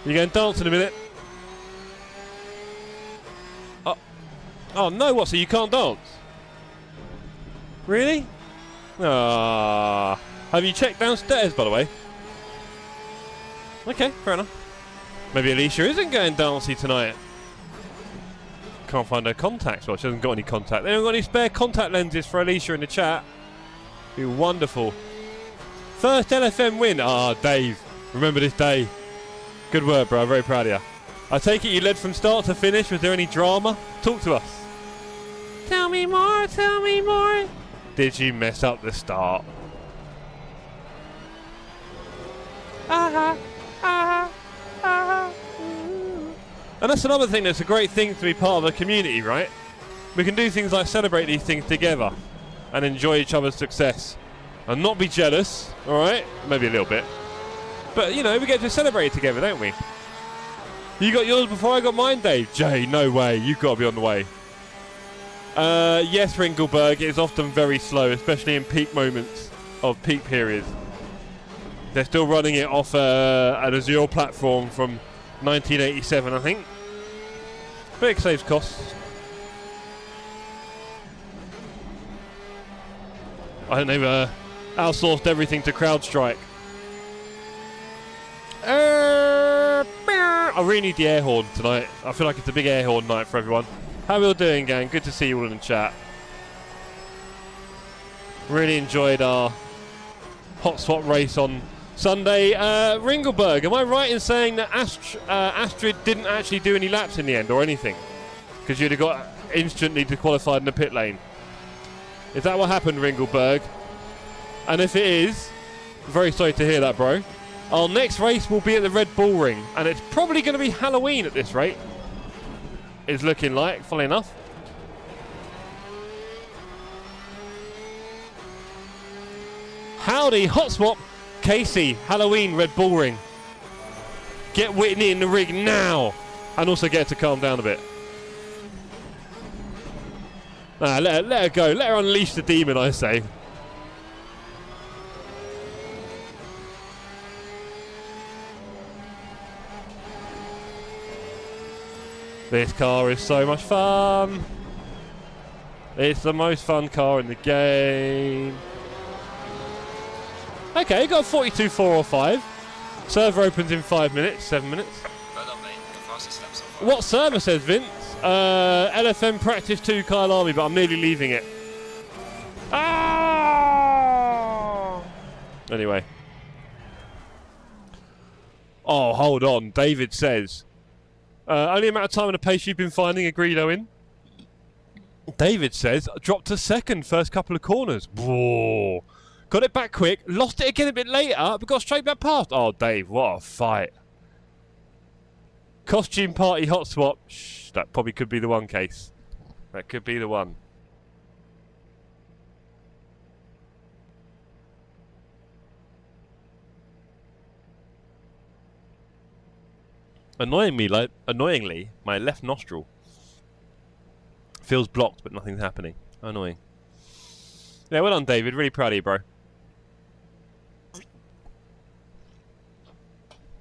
You're going to dance in a minute. Oh no, what? So you can't dance? Really? Ah. Have you checked downstairs, by the way? Okay, fair enough. Maybe Alicia isn't going dancey tonight. Can't find her contacts. Well, she hasn't got any contact. They haven't got any spare contact lenses for Alicia in the chat. Be wonderful. First LFM win. Ah, Dave. Remember this day. Good work, bro. Very proud of you. I take it you led from start to finish. Was there any drama? Talk to us. Tell me more. Tell me more. Did you mess up the start? And that's another thing that's a great thing to be part of a community, right? We can do things like celebrate these things together and enjoy each other's success and not be jealous, alright? Maybe a little bit. But, you know, we get to celebrate together, don't we? You got yours before I got mine, Dave? Jay, no way. You've got to be on the way. Yes, Ringelberg, it is often very slow, especially in peak moments of peak periods. They're still running it off an Azure platform from 1987, I think. But it saves costs. I don't know, outsourced everything to CrowdStrike. I really need the air horn tonight. I feel like it's a big air horn night for everyone. How are we all doing, gang? Good to see you all in the chat. Really enjoyed our hot swap race on Sunday. Ringelberg, am I right in saying that Astrid didn't actually do any laps in the end or anything? Because you'd have got instantly disqualified in the pit lane. Is that what happened, Ringelberg? And if it is, very sorry to hear that, bro. Our next race will be at the Red Bull Ring, and it's probably going to be Halloween at this rate. It's looking like, funnily enough. Howdy, hot swap. Casey, Halloween, Red Bull Ring. Get Whitney in the rig now. And also get her to calm down a bit. Nah, let her go. Let her unleash the demon, I say. This car is so much fun. It's the most fun car in the game. Okay, got 42.405. Server opens in 5 minutes, 7 minutes. Well done, mate. The fastest lap so far. What server says Vince? LFM Practice 2 Kyalami, but I'm nearly leaving it. Ah! Anyway. Oh, hold on. David says, only amount of time and a pace you've been finding a Greedo in? David says, dropped to second first couple of corners. Whoa. Got it back quick, lost it again a bit later, but got straight back past. Oh, Dave, what a fight. Costume party hot swap. Shh, that probably could be the one case. That could be the one. Annoyingly, my left nostril feels blocked, but nothing's happening. Annoying. Yeah, well done, David. Really proud of you, bro.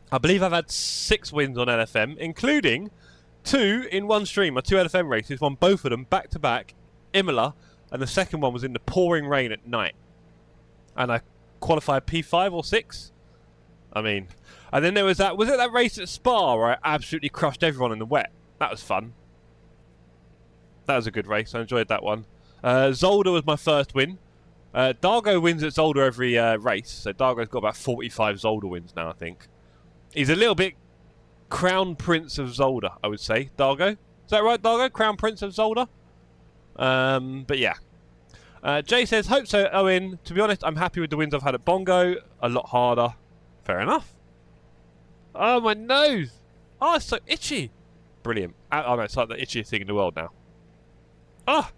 I believe I've had 6 wins on LFM, including 2 in one stream. My 2 LFM races, won both of them back to back, Imola, and the second one was in the pouring rain at night. And I qualified P5 or 6. I mean, and then there was that. Was it that race at Spa where I absolutely crushed everyone in the wet? That was fun. That was a good race. I enjoyed that one. Zolder was my first win. Dargo wins at Zolder every race, so Dargo's got about 45 Zolder wins now, I think. He's a little bit Crown Prince of Zolder, I would say. Dargo, is that right, Dargo? Crown Prince of Zolder. But yeah. Jay says, hope so, Owen. To be honest, I'm happy with the wins I've had at Bongo. A lot harder. Fair enough. Oh, my nose. Oh, it's so itchy. Brilliant. Oh, no, it's like the itchiest thing in the world now. Ah.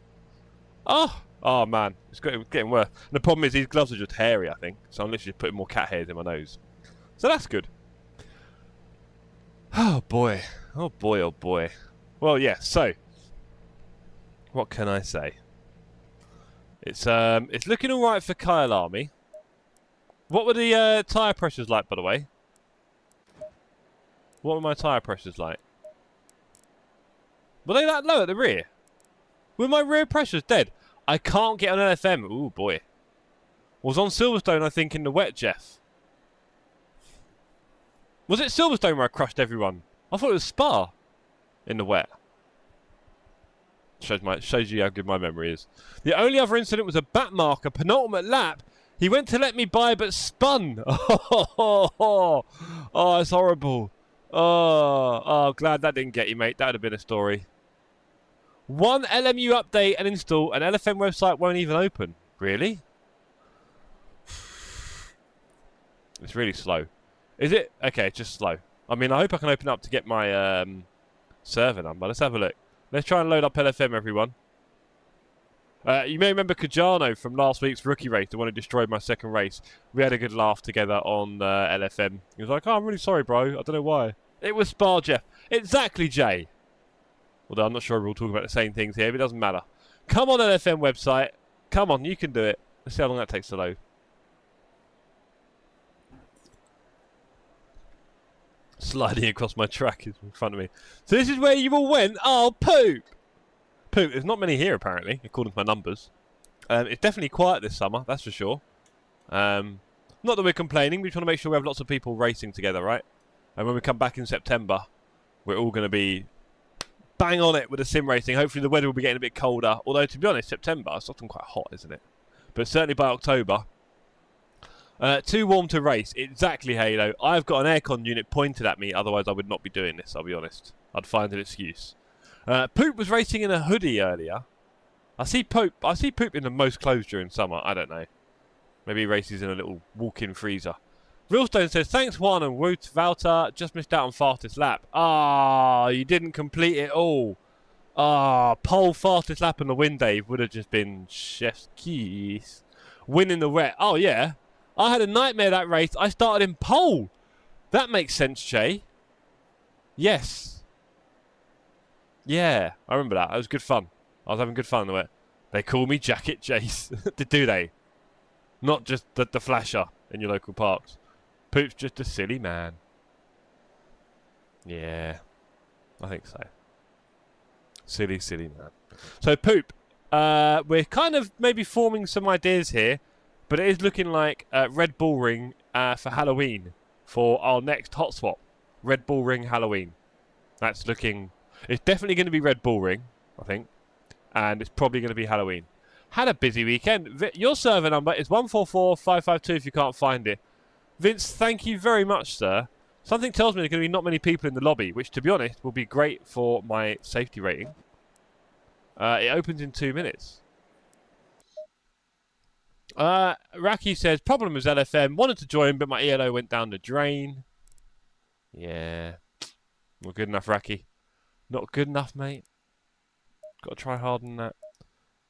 Oh. Oh, man. It's getting worse. And the problem is these gloves are just hairy, I think. So I'm literally putting more cat hairs in my nose. So that's good. Oh, boy. Oh, boy, oh, boy. Well, yeah, so. What can I say? It's looking all right for Kyalami. What were the tyre pressures like, by the way? What were my tyre pressures like? Were they that low at the rear? Were my rear pressures dead? I can't get on LFM. Ooh, boy. Was on Silverstone, I think, in the wet, Jeff. Was it Silverstone where I crushed everyone? I thought it was Spa in the wet. Shows you how good my memory is. The only other incident was a bat marker, penultimate lap. He went to let me by, but spun. Oh, it's horrible. Oh, glad that didn't get you, mate. That would have been a story. One LMU update and install, an LFM website won't even open. Really? It's really slow. Is it? Okay, it's just slow. I mean, I hope I can open up to get my server number. Let's have a look. Let's try and load up LFM, everyone. You may remember Kajano from last week's rookie race, the one who destroyed my second race. We had a good laugh together on LFM. He was like, oh, I'm really sorry, bro. I don't know why. It was Spa, Jeff. Exactly, Jay. Although I'm not sure we're all talking about the same things here, but it doesn't matter. Come on, LFM website. Come on, you can do it. Let's see how long that takes to load. Sliding across my track is in front of me. So this is where you all went? Oh, poop! Poop. There's not many here, apparently, according to my numbers. It's definitely quiet this summer, that's for sure. Not that we're complaining, we just want to make sure we have lots of people racing together, right? And when we come back in September, we're all going to be bang on it with the sim racing. Hopefully the weather will be getting a bit colder. Although, to be honest, September, it's often quite hot, isn't it? But certainly by October, too warm to race. Exactly, Halo. I've got an aircon unit pointed at me, otherwise I would not be doing this, I'll be honest. I'd find an excuse. Poop was racing in a hoodie earlier. I see Poop in the most clothes during summer. I don't know. Maybe he races in a little walk-in freezer. Realstone says, thanks Juan and Wout Valter. Just missed out on fastest lap. Ah, you didn't complete it all. Ah, pole fastest lap on the win, Dave. Would have just been chef's keys. Win in the wet. Oh, yeah. I had a nightmare that race. I started in pole. That makes sense, Jay. Yes. Yeah, I remember that. It was good fun. I was having good fun in the wet. They call me Jacket Jace. Do they? Not just the flasher in your local parks. Poop's just a silly man. Yeah, I think so. Silly, silly man. So, Poop, we're kind of maybe forming some ideas here, but it is looking like Red Bull Ring for Halloween for our next hot swap. Red Bull Ring Halloween. That's looking... It's definitely going to be Red Bull Ring, I think. And it's probably going to be Halloween. Had a busy weekend. Your server number is 144552 if you can't find it. Vince, thank you very much, sir. Something tells me there's going to be not many people in the lobby, which, to be honest, will be great for my safety rating. It opens in 2 minutes. Raki says, problem is LFM. Wanted to join, but my ELO went down the drain. Yeah. Not good enough, Raki. Not good enough, mate. Got to try harder than that.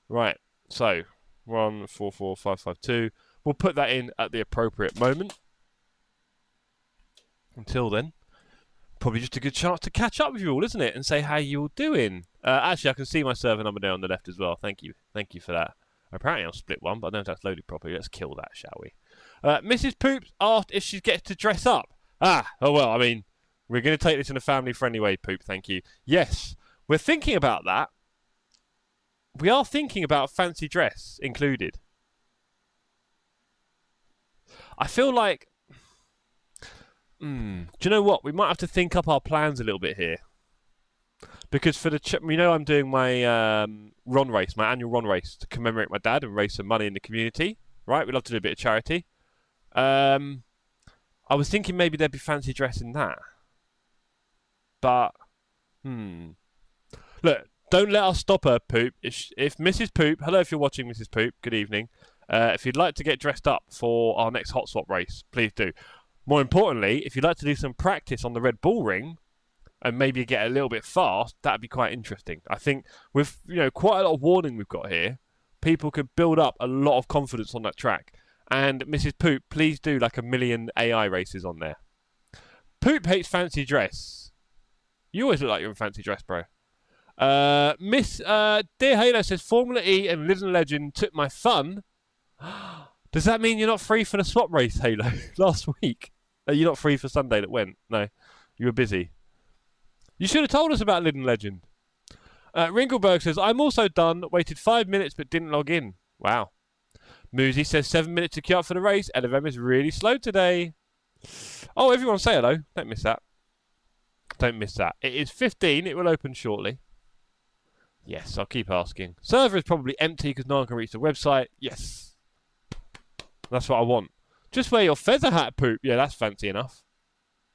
Right. So, 144552. We'll put that in at the appropriate moment. Until then, probably just a good chance to catch up with you all, isn't it? And say how you all doing. Actually, I can see my server number there on the left as well. Thank you. Thank you for that. Apparently I'll split one, but I don't know if that's loaded properly. Let's kill that, shall we? Mrs. Poops asked if she gets to dress up. Oh well, I mean, we're going to take this in a family-friendly way, Poop, thank you. Yes, we're thinking about that. We are thinking about fancy dress included. I feel like... do you know what? We might have to think up our plans a little bit here. Because for the... you know I'm doing my Ron race, my annual Ron race to commemorate my dad and raise some money in the community. Right? We'd love to do a bit of charity. I was thinking maybe there'd be fancy dress in that. But... Look, don't let us stop her, Poop. If Mrs. Poop... Hello if you're watching, Mrs. Poop. Good evening. If you'd like to get dressed up for our next hot swap race, please do. More importantly, if you'd like to do some practice on the Red Bull Ring and maybe get a little bit fast, that'd be quite interesting. I think with quite a lot of warning we've got here, people could build up a lot of confidence on that track. And Mrs. Poop, please do like 1 million AI races on there. Poop hates fancy dress. You always look like you're in fancy dress, bro. Dear Halo says Formula E and Living Legend took my fun. Does that mean you're not free for the swap race, Halo? Last week? You're not free for Sunday that went? No, you were busy. You should have told us about Living Legend. Ringelberg says, I'm also done. Waited 5 minutes but didn't log in. Wow. Moosey says 7 minutes to queue up for the race. LFM is really slow today. Oh, everyone say hello. Don't miss that. Don't miss that. It is 15. It will open shortly. Yes, I'll keep asking. Server is probably empty because no one can reach the website. Yes. That's what I want. Just wear your feather hat, Poop. Yeah, that's fancy enough.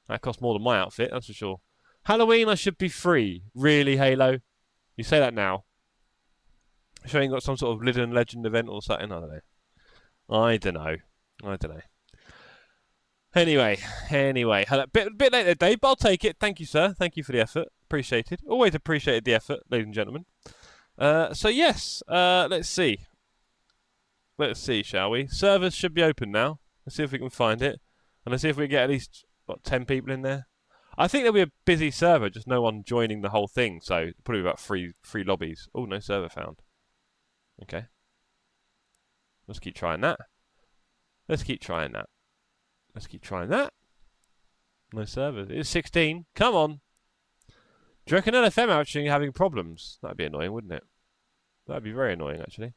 That costs more than my outfit, that's for sure. Halloween, I should be free. Really, Halo? You say that now. Sure you ain't got some sort of Living Legend event or something? I don't know. I don't know. Anyway. Bit late today, but I'll take it. Thank you, sir. Thank you for the effort. Appreciated. Always appreciated the effort, ladies and gentlemen. So, yes. Let's see. Let's see, shall we? Servers should be open now. Let's see if we can find it. And let's see if we get at least, 10 people in there. I think there'll be a busy server, just no one joining the whole thing. So, probably about three lobbies. Oh, no server found. Okay. Let's keep trying that. No servers. It's 16. Come on. Do you reckon LFM are actually having problems? That'd be annoying, wouldn't it? That'd be very annoying, actually.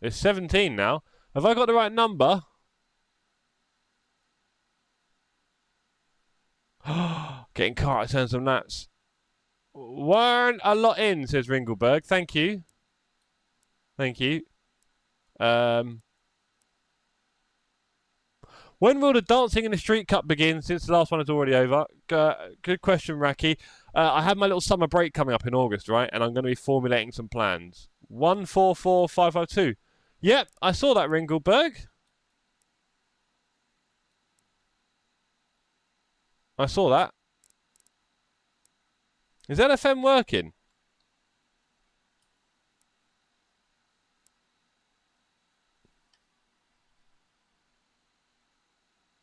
It's 17 now. Have I got the right number? Getting car turns some nuts. Weren't a lot in, says Ringelberg. Thank you. When will the Dancing in the Street Cup begin, since the last one is already over? Good question, Raki. I have my little summer break coming up in August, right? And I'm going to be formulating some plans. 144552. Yep, I saw that, Ringelberg. I saw that. Is LFM working?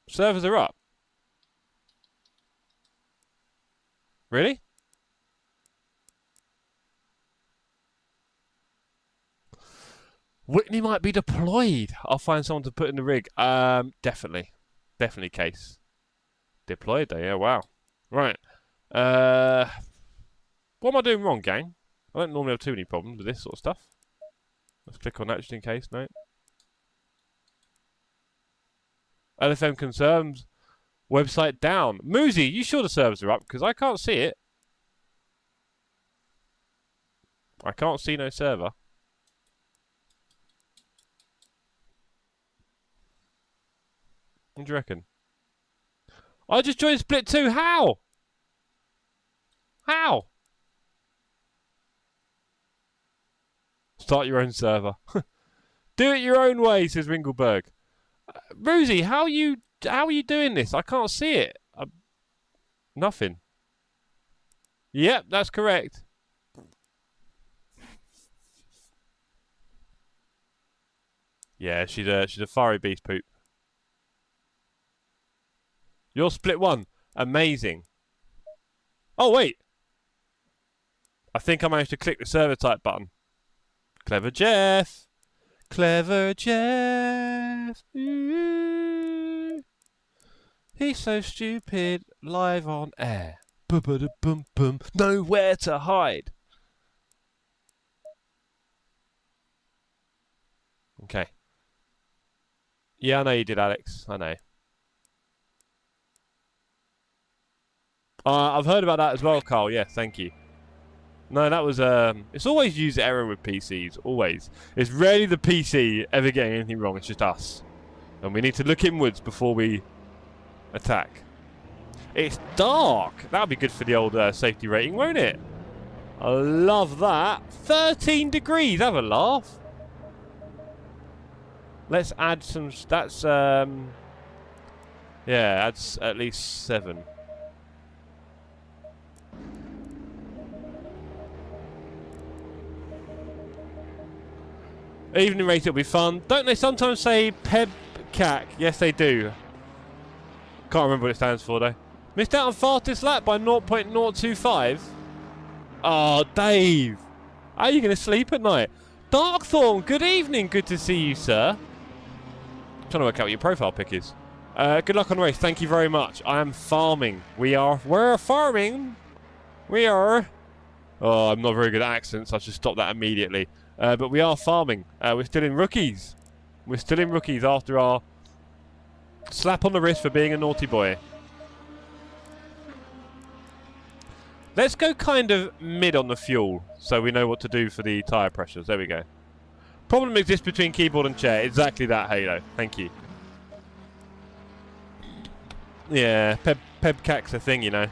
Servers are up. Really? Whitney might be deployed. I'll find someone to put in the rig. Definitely. Definitely case. Deployed though, yeah, wow. Right. What am I doing wrong, gang? I don't normally have too many problems with this sort of stuff. Let's click on that just in case, no. LFM concerns website down. Moosey, you sure the servers are up? Because I can't see it. I can't see no server. What do you reckon? I just joined Split 2. How? How? Start your own server. Do it your own way, says Ringleberg. Rosie, how are you doing this? I can't see it. Nothing. Yep, that's correct. Yeah, she's a fiery beast poop. You're Split 1. Amazing. Oh, wait. I think I managed to click the server type button. Clever Jeff. Clever Jeff. Ooh. He's so stupid. Live on air. Bum. Nowhere to hide. Okay. Yeah, I know you did, Alex. I know. I've heard about that as well, Carl. Yeah, thank you. No, that was it's always user error with PCs. Always. It's rarely the PC ever getting anything wrong. It's just us, and we need to look inwards before we attack. It's dark. That'll be good for the old safety rating, won't it? I love that. 13 degrees. Have a laugh. Let's add some. That's yeah, adds at least 7. Evening race will be fun. Don't they sometimes say PEBCAC? Yes, they do. Can't remember what it stands for, though. Missed out on fastest lap by 0.025. Oh, Dave. How are you going to sleep at night? Darkthorn, good evening. Good to see you, sir. I'm trying to work out what your profile pic is. Good luck on the race. Thank you very much. I am farming. We're farming. We are. Oh, I'm not very good at accents. I should stop that immediately. But we are farming. We're still in rookies. We're still in rookies after our slap on the wrist for being a naughty boy. Let's go kind of mid on the fuel so we know what to do for the tyre pressures. There we go. Problem exists between keyboard and chair. Exactly that, Halo. Thank you. Yeah, PEBCAC's a thing, you know.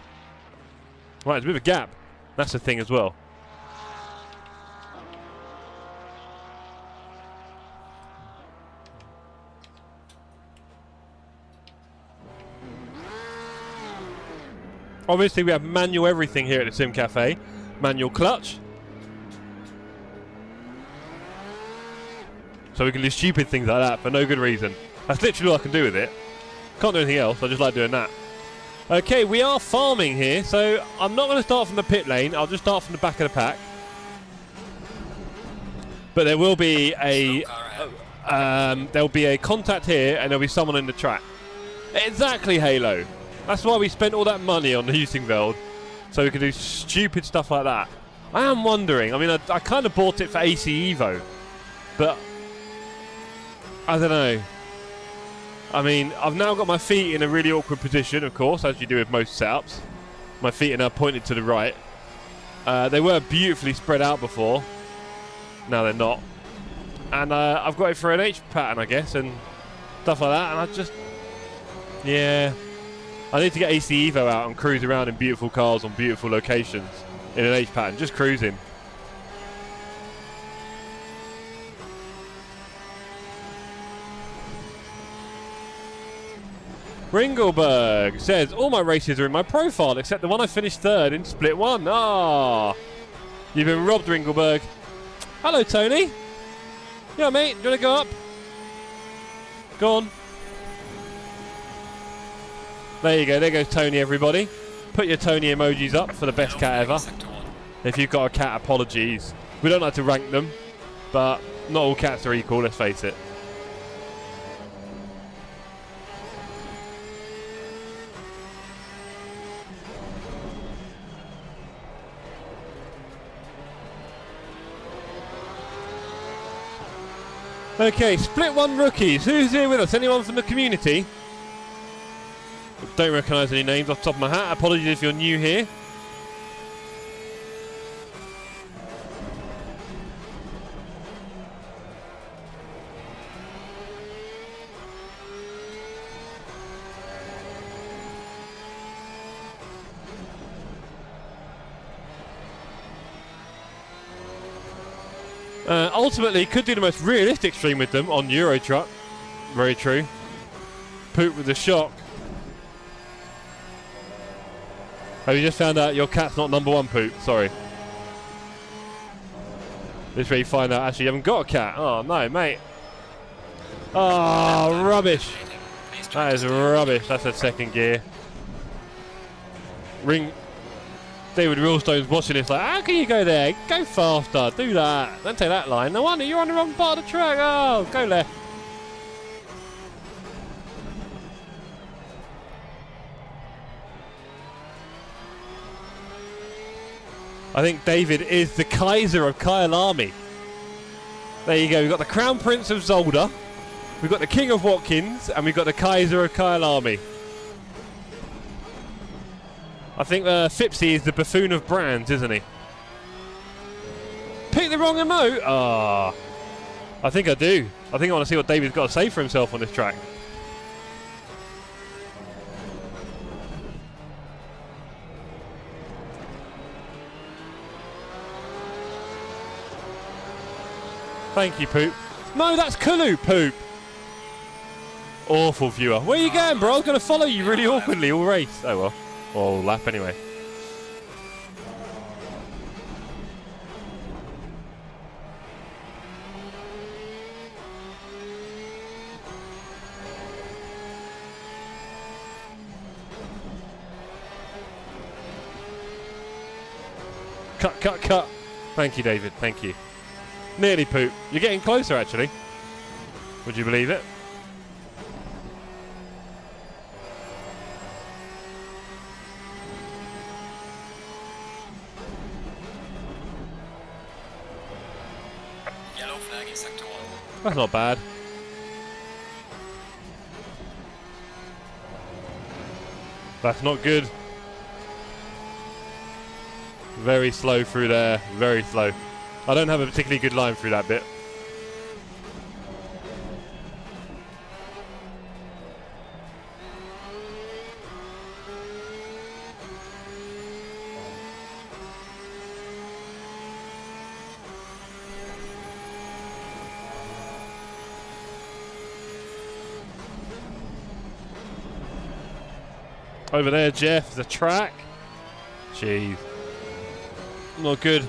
Right, there's a bit of a gap. That's a thing as well. Obviously, we have manual everything here at the Sim Cafe. Manual clutch. So we can do stupid things like that for no good reason. That's literally all I can do with it. Can't do anything else. I just like doing that. Okay, we are farming here. So I'm not going to start from the pit lane. I'll just start from the back of the pack. But there will be a contact here, and there'll be someone in the track. Exactly, Halo. That's why we spent all that money on the Heusinkveld, so we could do stupid stuff like that. I am wondering, I mean, I kind of bought it for AC Evo, but I don't know. I mean, I've now got my feet in a really awkward position, of course, as you do with most setups. My feet are now pointed to the right. They were beautifully spread out before. Now they're not. And I've got it for an H pattern, I guess, and stuff like that, and I just... Yeah... I need to get AC Evo out and cruise around in beautiful cars on beautiful locations in an H pattern, just cruising. Ringleberg says, all my races are in my profile except the one I finished 3rd in Split 1. Ah, you've been robbed, Ringleberg. Hello, Tony. Yeah, mate, do you want to go up? Go on. There you go, there goes Tony, everybody. Put your Tony emojis up for the best cat ever. If you've got a cat, apologies. We don't like to rank them, but not all cats are equal, let's face it. Okay, split one rookies. Who's here with us? Anyone from the community? Don't recognise any names off the top of my hat. Apologies if you're new here. Ultimately, could do the most realistic stream with them on Euro Truck. Very true. Poop with the shock. Have you just found out your cat's not number one, Poop? Sorry. This way you find out actually you haven't got a cat. Oh, no, mate. Oh, rubbish. That is rubbish. That's a second gear. David Realstone's watching this like, how can you go there? Go faster. Do that. Don't take that line. No wonder you're on the wrong part of the track. Oh, go left. I think David is the Kaiser of Kyalami. There you go. We've got the Crown Prince of Zolder. We've got the King of Watkins. And we've got the Kaiser of Kyalami. I think Fipsy is the buffoon of brands, isn't he? Pick the wrong emote? Ah, I think I do. I think I want to see what David's got to say for himself on this track. Thank you, Poop. No, that's Kulu, Poop. Awful viewer. Where are you going, bro? I was going to follow you really awkwardly all race. Oh, well. Or lap anyway. Cut, cut, cut. Thank you, David. Thank you. Nearly, Poop. You're getting closer, actually. Would you believe it? Yellow flag in sector 1. That's not bad. That's not good. Very slow through there. Very slow. I don't have a particularly good line through that bit. Over there, Jeff, the track. Jeez. Not good.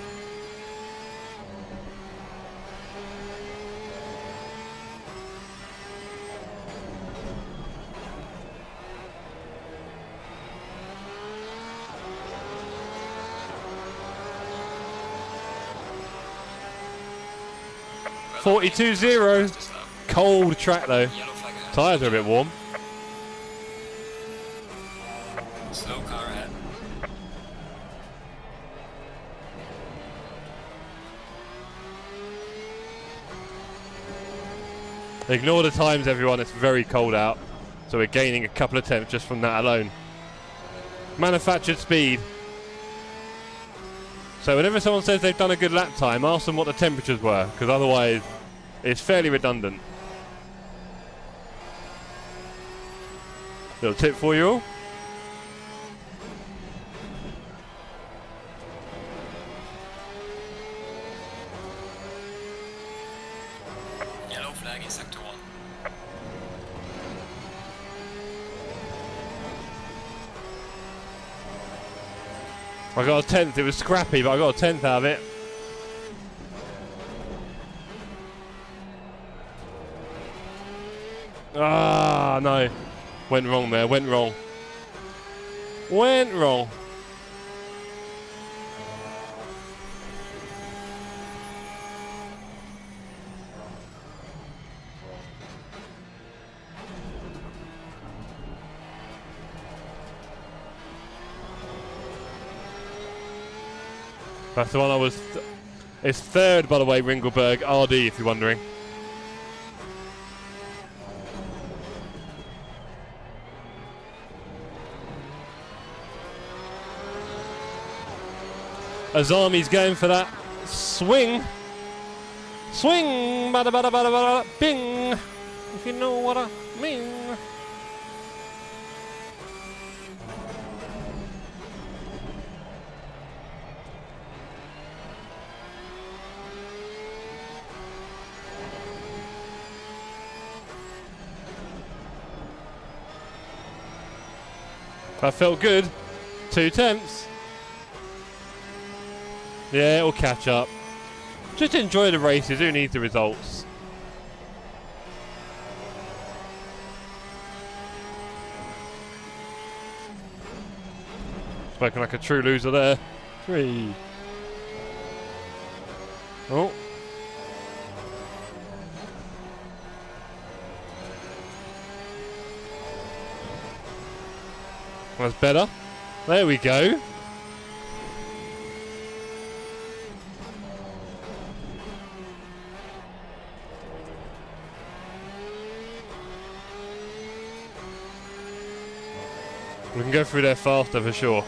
Well, 42.0. Cold track though. Tyres are a bit warm. Slow car ahead. Ignore the times, everyone. It's very cold out. So we're gaining a couple of tenths just from that alone. Manufactured speed. So whenever someone says they've done a good lap time, ask them what the temperatures were, because otherwise it's fairly redundant. Little tip for you all. Yellow flag in sector 1. I got a 10th. It was scrappy, but I got a 10th out of it. Ah, no. Went wrong there. Went wrong. Went wrong. That's the one I was... It's third, by the way, Ringleberg. RD, if you're wondering. Azami's going for that swing. Swing, bada bada bada bada, bing. If you know what I mean. That felt good. 2 tenths. Yeah, it'll catch up. Just enjoy the races. Who needs the results? Spoken like a true loser there. 3. Oh. That's better. There we go. We can go through there faster for sure.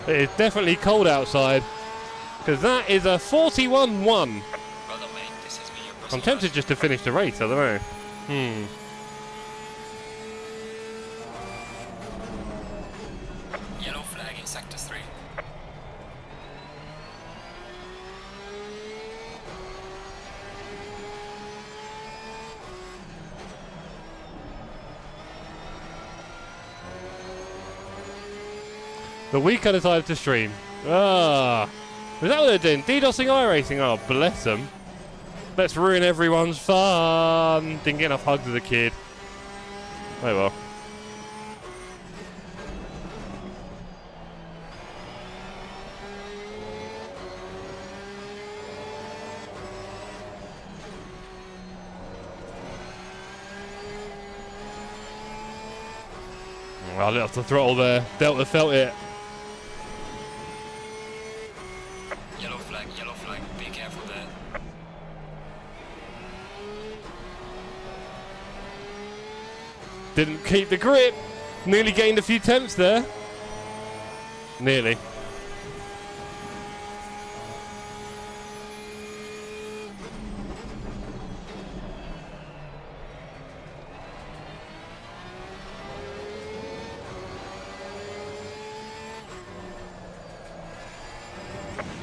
It is definitely cold outside, because that is a 41-1. Well done, mate. This has been your I'm tempted just to finish the race, I don't know. Yellow flag in sector 3. The week I decided to stream. Ah, is that what they're doing? DDoSing iRacing? Oh, bless them. Let's ruin everyone's fun. Didn't get enough hugs as a kid. Oh well. I lit off the throttle there. Delta felt it. Yellow flag. Be careful there. Didn't keep the grip. Nearly gained a few tenths there. Nearly.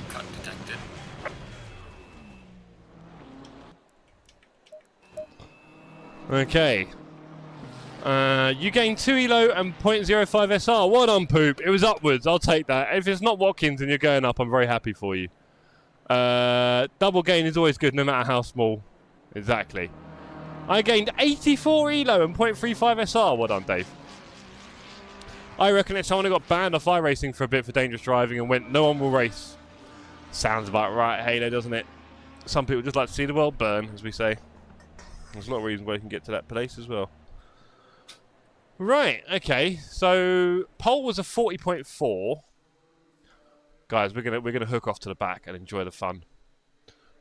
Cut detected. Okay. You gained 2 elo and 0.05 SR. Well done, Poop. It was upwards. I'll take that. If it's not Watkins and you're going up, I'm very happy for you. Double gain is always good, no matter how small. Exactly. I gained 84 elo and 0.35 SR. Well done, Dave. I reckon it's someone who got banned off iRacing for a bit for dangerous driving and went, no one will race. Sounds about right, Halo, doesn't it? Some people just like to see the world burn, as we say. There's a lot of reasons why you can get to that place as well. Right, okay. So pole was a 40.4. Guys, we're gonna hook off to the back and enjoy the fun.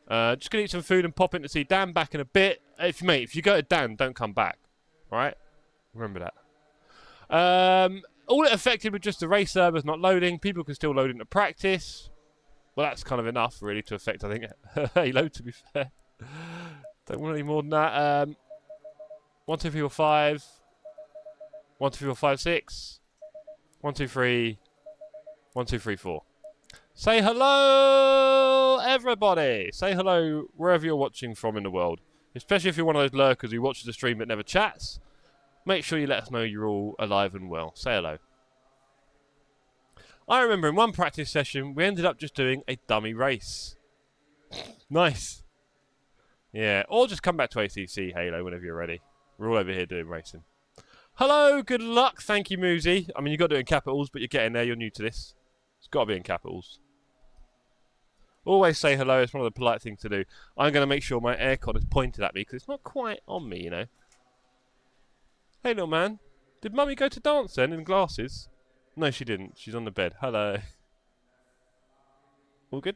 Just gonna eat some food and pop in to see Dan back in a bit. If you go to Dan, don't come back. Alright? Remember that. All it affected was just the race servers not loading. People can still load into practice. Well, that's kind of enough, really, to affect, I think, Halo, to be fair. Don't want any more than that. 1, 2, 3, 4, 5. 1, 2, 3, 4, 5, 6. 1, 2, 3. 1, 2, 3, 4. Say hello, everybody. Say hello wherever you're watching from in the world. Especially if you're one of those lurkers who watches the stream but never chats. Make sure you let us know you're all alive and well. Say hello. I remember in one practice session, we ended up just doing a dummy race. Nice. Yeah, or just come back to ACC, Halo, whenever you're ready. We're all over here doing racing. Hello, good luck. Thank you, Moosey. I mean, you've got to do it in capitals, but you're getting there. You're new to this. It's got to be in capitals. Always say hello. It's one of the polite things to do. I'm going to make sure my aircon is pointed at me because it's not quite on me, you know. Hey, little man. Did Mummy go to dance then in glasses? No, she didn't. She's on the bed. Hello. All good?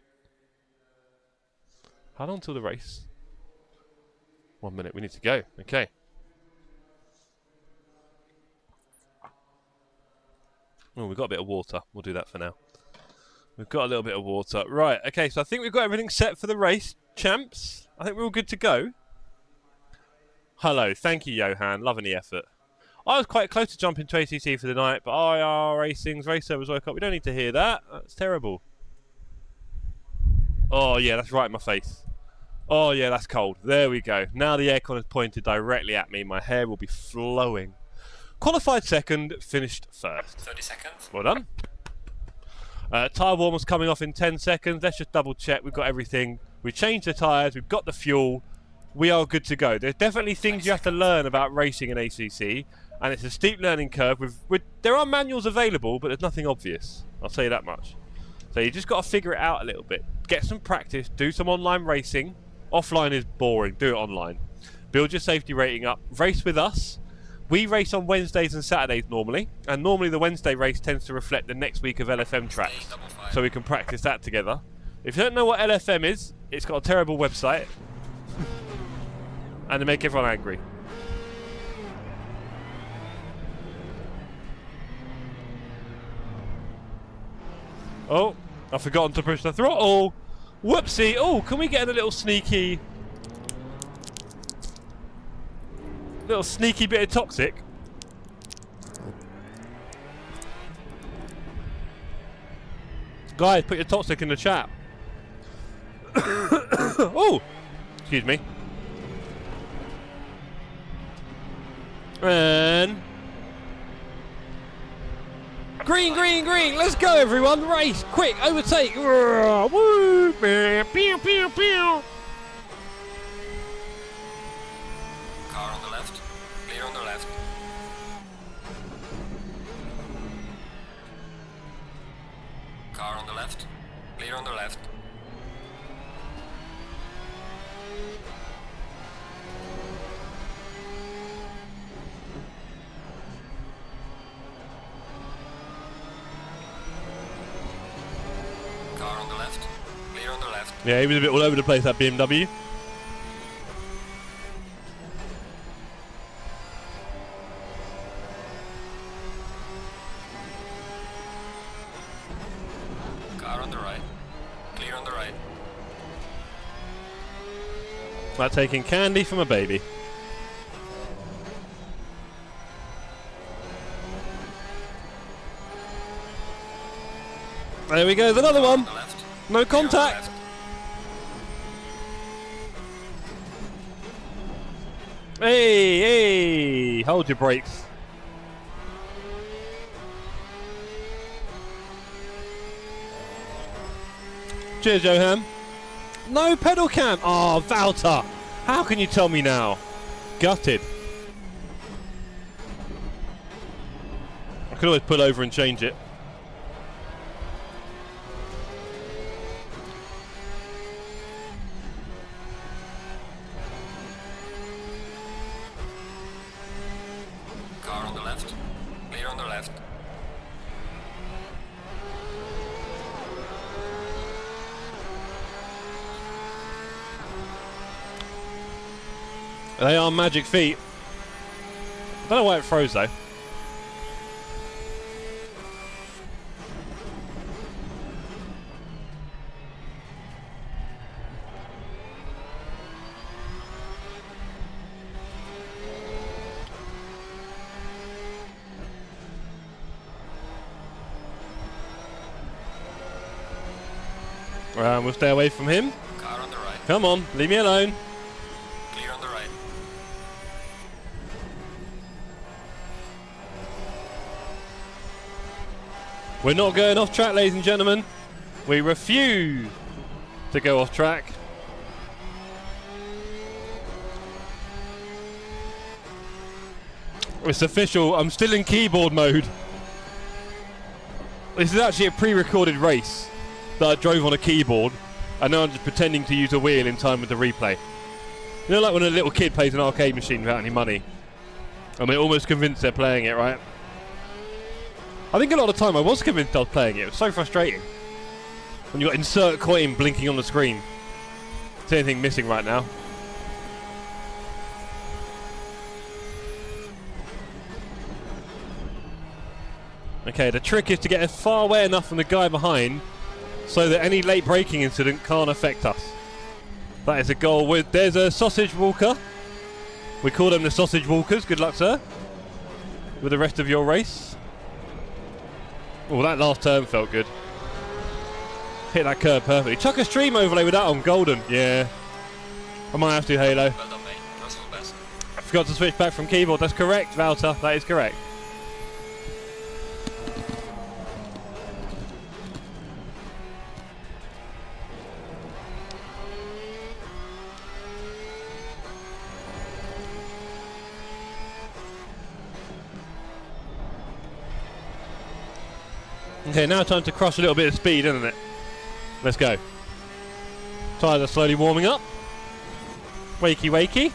How long till the race? 1 minute. We need to go. Okay. Oh, we've got a bit of water. We'll do that for now. We've got a little bit of water. Right, okay, so I think we've got everything set for the race, champs. I think we're all good to go. Hello, thank you, Johan. Loving the effort. I was quite close to jumping to ACC for the night, but IR Racing's race servers woke up. We don't need to hear that. That's terrible. Oh, yeah, that's right in my face. Oh, yeah, that's cold. There we go. Now the aircon is pointed directly at me. My hair will be flowing. Qualified second, finished first. 30 seconds. Well done. Tyre warmer's coming off in 10 seconds. Let's just double check. We've got everything. We've changed the tyres. We've got the fuel. We are good to go. There's definitely things you have to learn about racing in ACC, and it's a steep learning curve. There are manuals available, but there's nothing obvious. I'll tell you that much. So you just got to figure it out a little bit. Get some practice. Do some online racing. Offline is boring. Do it online. Build your safety rating up. Race with us. We race on Wednesdays and Saturdays normally, and normally the Wednesday race tends to reflect the next week of LFM tracks, so we can practice that together. If you don't know what LFM is, it's got a terrible website, and they make everyone angry. Oh, I've forgotten to push the throttle. Whoopsie. Oh, can we get in a little sneaky bit of toxic? Guys, put your toxic in the chat. Oh, excuse me. And green, green, green. Let's go, everyone. Race, quick, overtake. Woo! Pew, pew, pew. Car on the left. Clear on the left. Car on the left. Clear on the left. Car on the left. Clear on the left. Yeah, he was a bit all over the place, that BMW. Car on the right. Clear on the right. Like taking candy from a baby. There we go, there's another one. No contact. Hey, hey, hold your brakes. Cheers, Johan. No pedal cam. Oh, Valter. How can you tell me now? Gutted. I could always pull over and change it. Car on the left. Clear on the left. They are magic feet. I don't know why it froze though. We'll stay away from him. Car on the right. Come on, leave me alone. Clear on the right. We're not going off track, ladies and gentlemen. We refuse to go off track. It's official, I'm still in keyboard mode. This is actually a pre-recorded race that I drove on a keyboard. and now I'm just pretending to use a wheel in time with the replay. You know, like when a little kid plays an arcade machine without any money, and they're almost convinced they're playing it, right? I think a lot of the time I was convinced I was playing it. It was so frustrating. When you got insert coin blinking on the screen. Is there anything missing right now? Okay, the trick is to get as far away enough from the guy behind so that any late braking incident can't affect us. That is a goal. There's a sausage walker. We call them the sausage walkers. Good luck, sir, with the rest of your race. Oh, that last turn felt good. Hit that curve perfectly. Chuck a stream overlay with that on golden. Yeah. I might have to, Halo. Well done, mate. Personal best. I forgot to switch back from keyboard. That's correct, Walter. That is correct. Okay, now time to crush a little bit of speed, isn't it? Let's go. Tyres are slowly warming up. Wakey, wakey.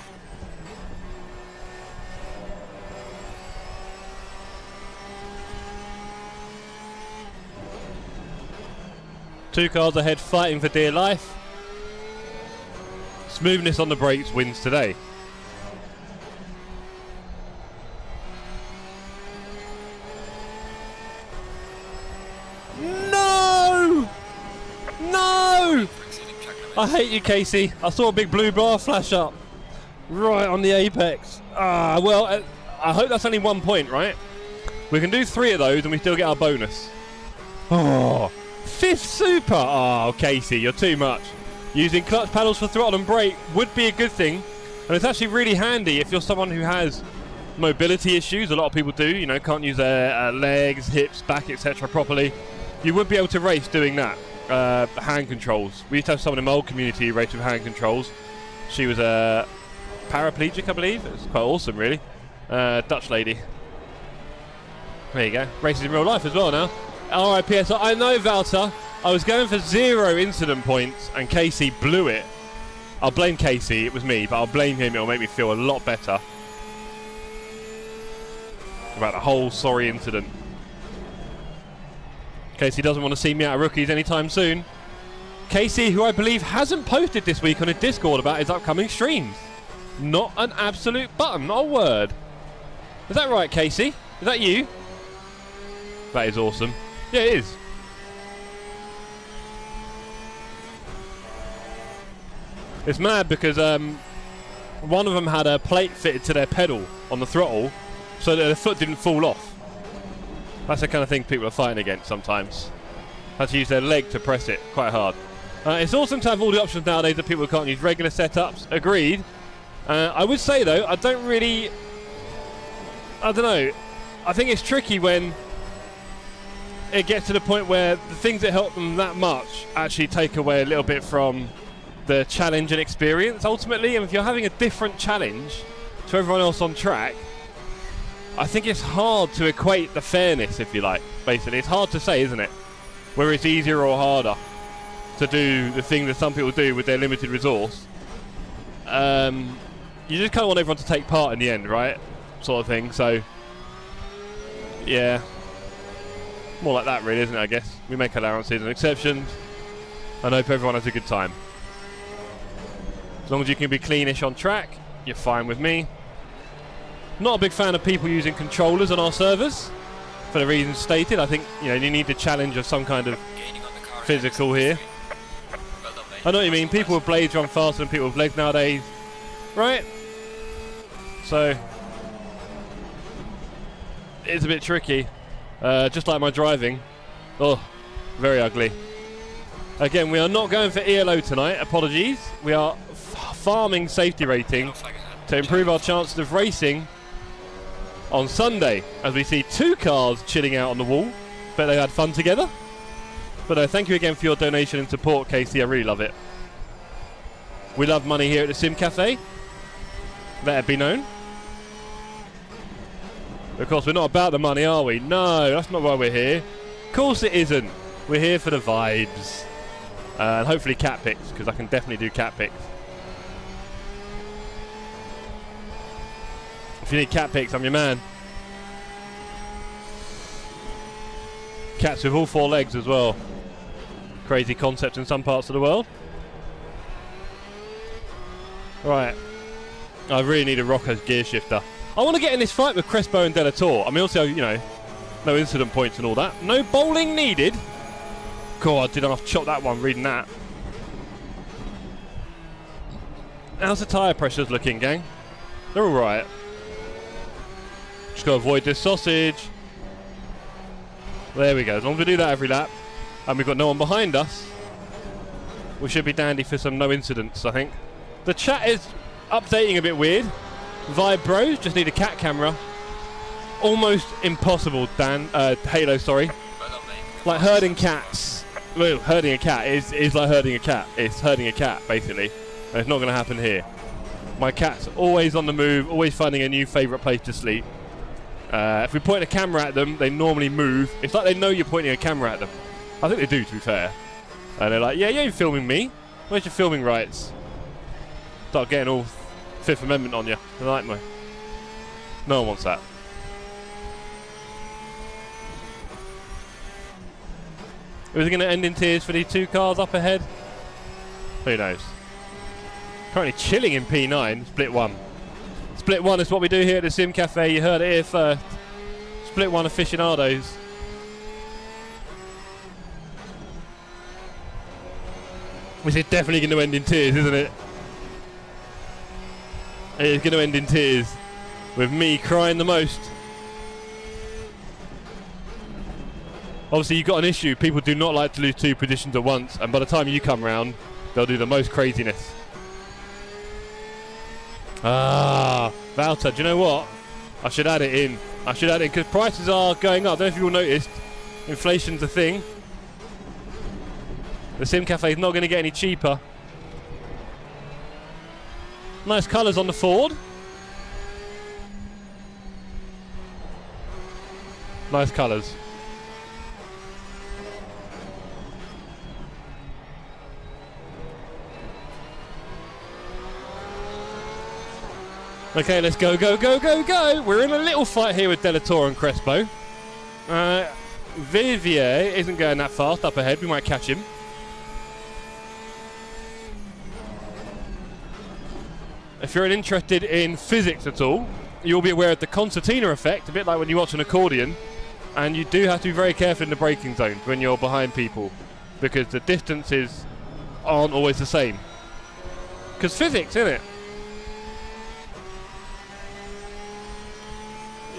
Two cars ahead fighting for dear life. Smoothness on the brakes wins today. No! No! I hate you, Casey. I saw a big blue bar flash up right on the apex. Well, I hope that's only 1 point, right? We can do 3 of those and we still get our bonus. Oh, 5th super. Oh, Casey, you're too much. Using clutch paddles for throttle and brake would be a good thing, and it's actually really handy if you're someone who has mobility issues. A lot of people do, you know, can't use their legs, hips, back, etc. properly. You would be able to race doing that. Hand controls. We used to have someone in my old community who raced with hand controls. She was a paraplegic, I believe. It was quite awesome, really. Dutch lady. There you go. Races in real life as well now. RIPS. I know, Walter. I was going for 0 incident points and Casey blew it. I'll blame Casey. It was me, but I'll blame him. It'll make me feel a lot better about the whole sorry incident. Casey doesn't want to see me out of rookies anytime soon. Casey, who I believe hasn't posted this week on his Discord about his upcoming streams. Not an absolute button, not a word. Is that right, Casey? Is that you? That is awesome. Yeah, it is. It's mad because one of them had a plate fitted to their pedal on the throttle so that their foot didn't fall off. That's the kind of thing people are fighting against sometimes. Had to use their leg to press it quite hard. It's awesome to have all the options nowadays that people can't use regular setups. Agreed. I would say though, I don't know. I think it's tricky when it gets to the point where the things that help them that much actually take away a little bit from the challenge and experience ultimately. And if you're having a different challenge to everyone else on track, I think it's hard to equate the fairness, if you like, basically. It's hard to say, isn't it? Whether it's easier or harder to do the thing that some people do with their limited resource. You just kind of want everyone to take part in the end, right? Sort of thing, so... yeah. More like that, really, isn't it, I guess? We make allowances and exceptions, and hope everyone has a good time. As long as you can be cleanish on track, you're fine with me. Not a big fan of people using controllers on our servers, for the reasons stated. I think, you know, you need the challenge of some kind of physical here. I know what you mean. People with blades run faster than people with legs nowadays, right? So it's a bit tricky. Just like my driving. Oh, very ugly. Again, we are not going for ELO tonight. Apologies. We are farming safety rating to improve our chances of racing on Sunday, as we see 2 cars chilling out on the wall. Bet they had fun together. But thank you again for your donation and support, Casey. I really love it. We love money here at the Sim Cafe. Let it be known. Of course, we're not about the money, are we? No, that's not why we're here. Of course it isn't. We're here for the vibes. And hopefully cat picks, because I can definitely do cat picks. If you need cat picks, I'm your man. Cats with all 4 legs as well. Crazy concept in some parts of the world. Right. I really need a Rocco's gear shifter. I want to get in this fight with Crespo and Delator. I mean, also, you know, no incident points and all that. No bowling needed. God, did I have to chop that one reading that. How's the tyre pressures looking, gang? They're alright. Just got to avoid this sausage. There we go. As long as we do that every lap, and we've got no one behind us, we should be dandy for some no incidents, I think. The chat is updating a bit weird. Vibe Bros just need a cat camera. Almost impossible, Dan. Halo, sorry. Like herding cats. Well, herding a cat is like herding a cat. It's herding a cat, basically. And it's not going to happen here. My cat's always on the move, always finding a new favourite place to sleep. If we point a camera at them, they normally move. It's like they know you're pointing a camera at them. I think they do, to be fair. And they're like, yeah, you're filming me. Where's your filming rights? Start getting all Fifth Amendment on you. They like me. No one wants that. Is it going to end in tears for these 2 cars up ahead? Who knows? Currently chilling in P9, split 1. Split 1 is what we do here at the Sim Cafe. You heard it here first. Split 1 aficionados. This is definitely going to end in tears, isn't it? It is going to end in tears. With me crying the most. Obviously, you've got an issue. People do not like to lose 2 positions at once. And by the time you come round, they'll do the most craziness. Ah, Valta, do you know what? I should add it in. I should add it in because prices are going up. I don't know if you all noticed. Inflation's a thing. The Sim Cafe is not going to get any cheaper. Nice colours on the Ford. Nice colours. Okay, let's go, go, go, go, go. We're in a little fight here with Delator and Crespo. Vivier isn't going that fast up ahead. We might catch him. If you're interested in physics at all, you'll be aware of the concertina effect, a bit like when you watch an accordion. And you do have to be very careful in the braking zones when you're behind people, because the distances aren't always the same. Because physics, isn't it?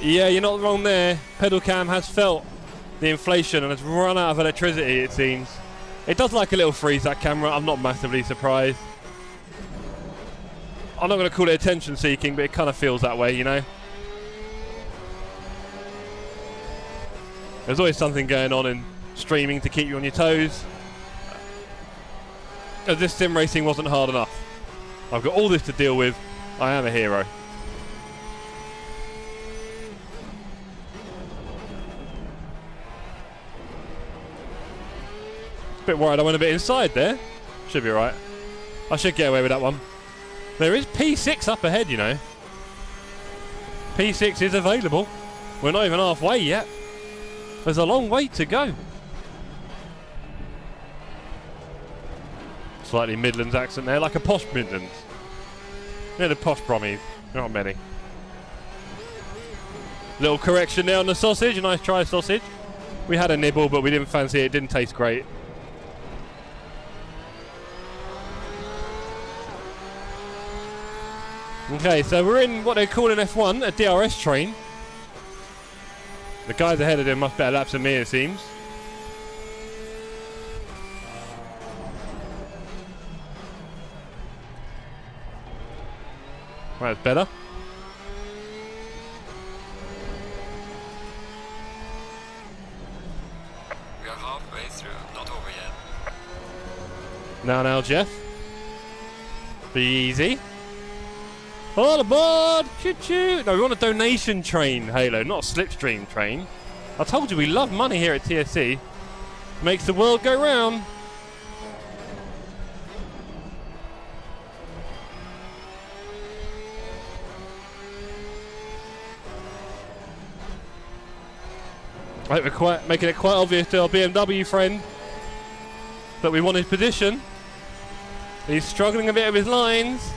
Yeah, you're not wrong there. Pedal cam has felt the inflation and has run out of electricity, it seems. It does like a little freeze, that camera. I'm not massively surprised. I'm not going to call it attention seeking, but it kind of feels that way, you know. There's always something going on in streaming to keep you on your toes. As this sim racing wasn't hard enough. I've got all this to deal with. I am a hero. Bit worried I went a bit inside there. Should be alright. I should get away with that one. There is P6 up ahead, you know. P6 is available. We're not even halfway yet. There's a long way to go. Slightly Midlands accent there, like a posh Midlands. Yeah, the posh Brummies. Not many. Little correction there on the sausage. A nice try sausage. We had a nibble, but we didn't fancy it. It didn't taste great. Okay, so we're in what they call in F1 a DRS train. The guys ahead of them must better laps than me, it seems. Right, that's better. We are halfway through, not over yet. Now, Jeff. Be easy. All aboard! Choo-choo! No, we want a donation train, Halo, not a slipstream train. I told you we love money here at TSC. Makes the world go round. Right, we're making it quite obvious to our BMW friend that we want his position. He's struggling a bit with his lines.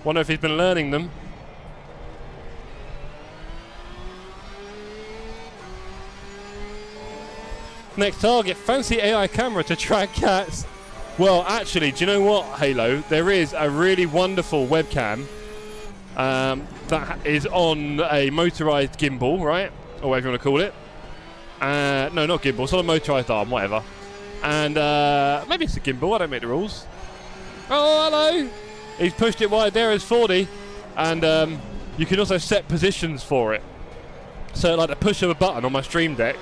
Wonder if he's been learning them. Next target, fancy AI camera to track cats. Well, actually, do you know what, Halo? There is a really wonderful webcam that is on a motorized gimbal, right? Or whatever you want to call it. No, not gimbal. It's on a motorized arm, whatever. And maybe it's a gimbal. I don't make the rules. Oh, hello. He's pushed it wide there as 40. And you can also set positions for it. So like the push of a button on my Stream Deck,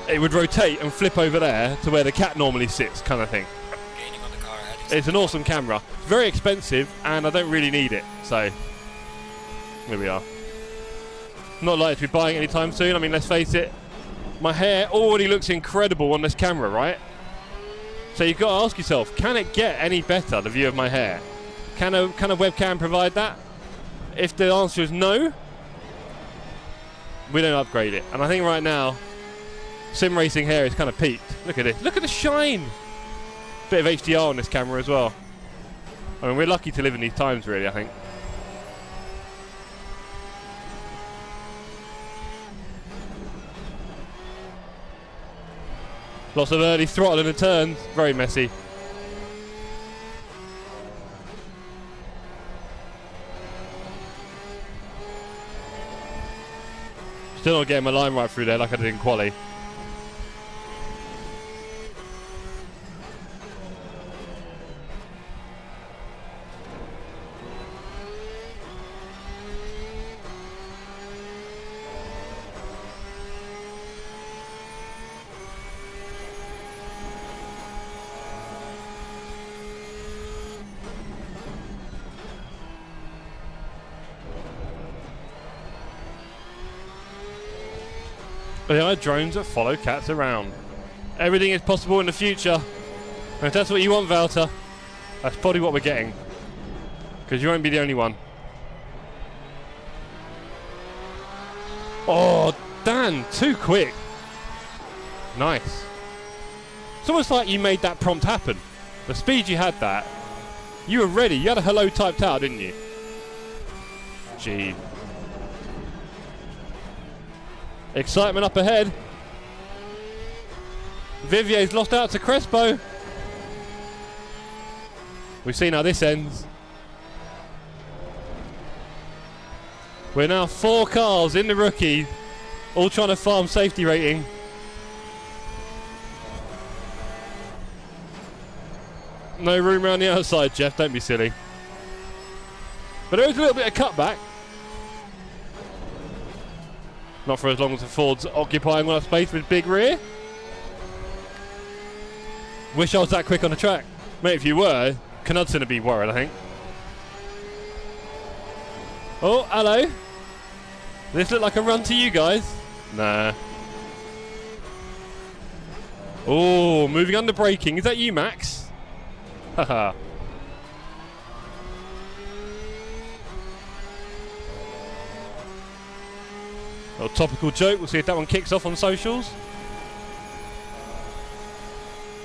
it would rotate and flip over there to where the cat normally sits, kind of thing. Gaining on the car ahead. It's an awesome camera. It's very expensive, and I don't really need it. So, here we are. Not likely to be buying it anytime soon. I mean, let's face it, my hair already looks incredible on this camera, right? So you've got to ask yourself, can it get any better, the view of my hair? Can a webcam provide that? If the answer is no, we don't upgrade it. And I think right now, sim racing hair is kind of peaked. Look at this. Look at the shine. Bit of HDR on this camera as well. I mean, we're lucky to live in these times, really, I think. Lots of early throttle in the turns. Very messy. Still not getting my line right through there like I did in quali. They are drones that follow cats around. Everything is possible in the future. And if that's what you want, Valter, that's probably what we're getting. Because you won't be the only one. Oh, Dan, too quick. Nice. It's almost like you made that prompt happen. The speed you had that, you were ready. You had a hello typed out, didn't you? Gee. Excitement up ahead. Vivier's lost out to Crespo. We've seen how this ends. We're now 4 cars in the rookie, all trying to farm safety rating. No room around the outside, Jeff, don't be silly. But there is a little bit of cutback. Not for as long as the Ford's occupying all that space with big rear. Wish I was that quick on the track. Mate, if you were, Knudsen would be worried, I think. Oh, hello. Does this look like a run to you guys? Nah. Oh, moving under braking. Is that you, Max? Haha. Little topical joke. We'll see if that one kicks off on socials.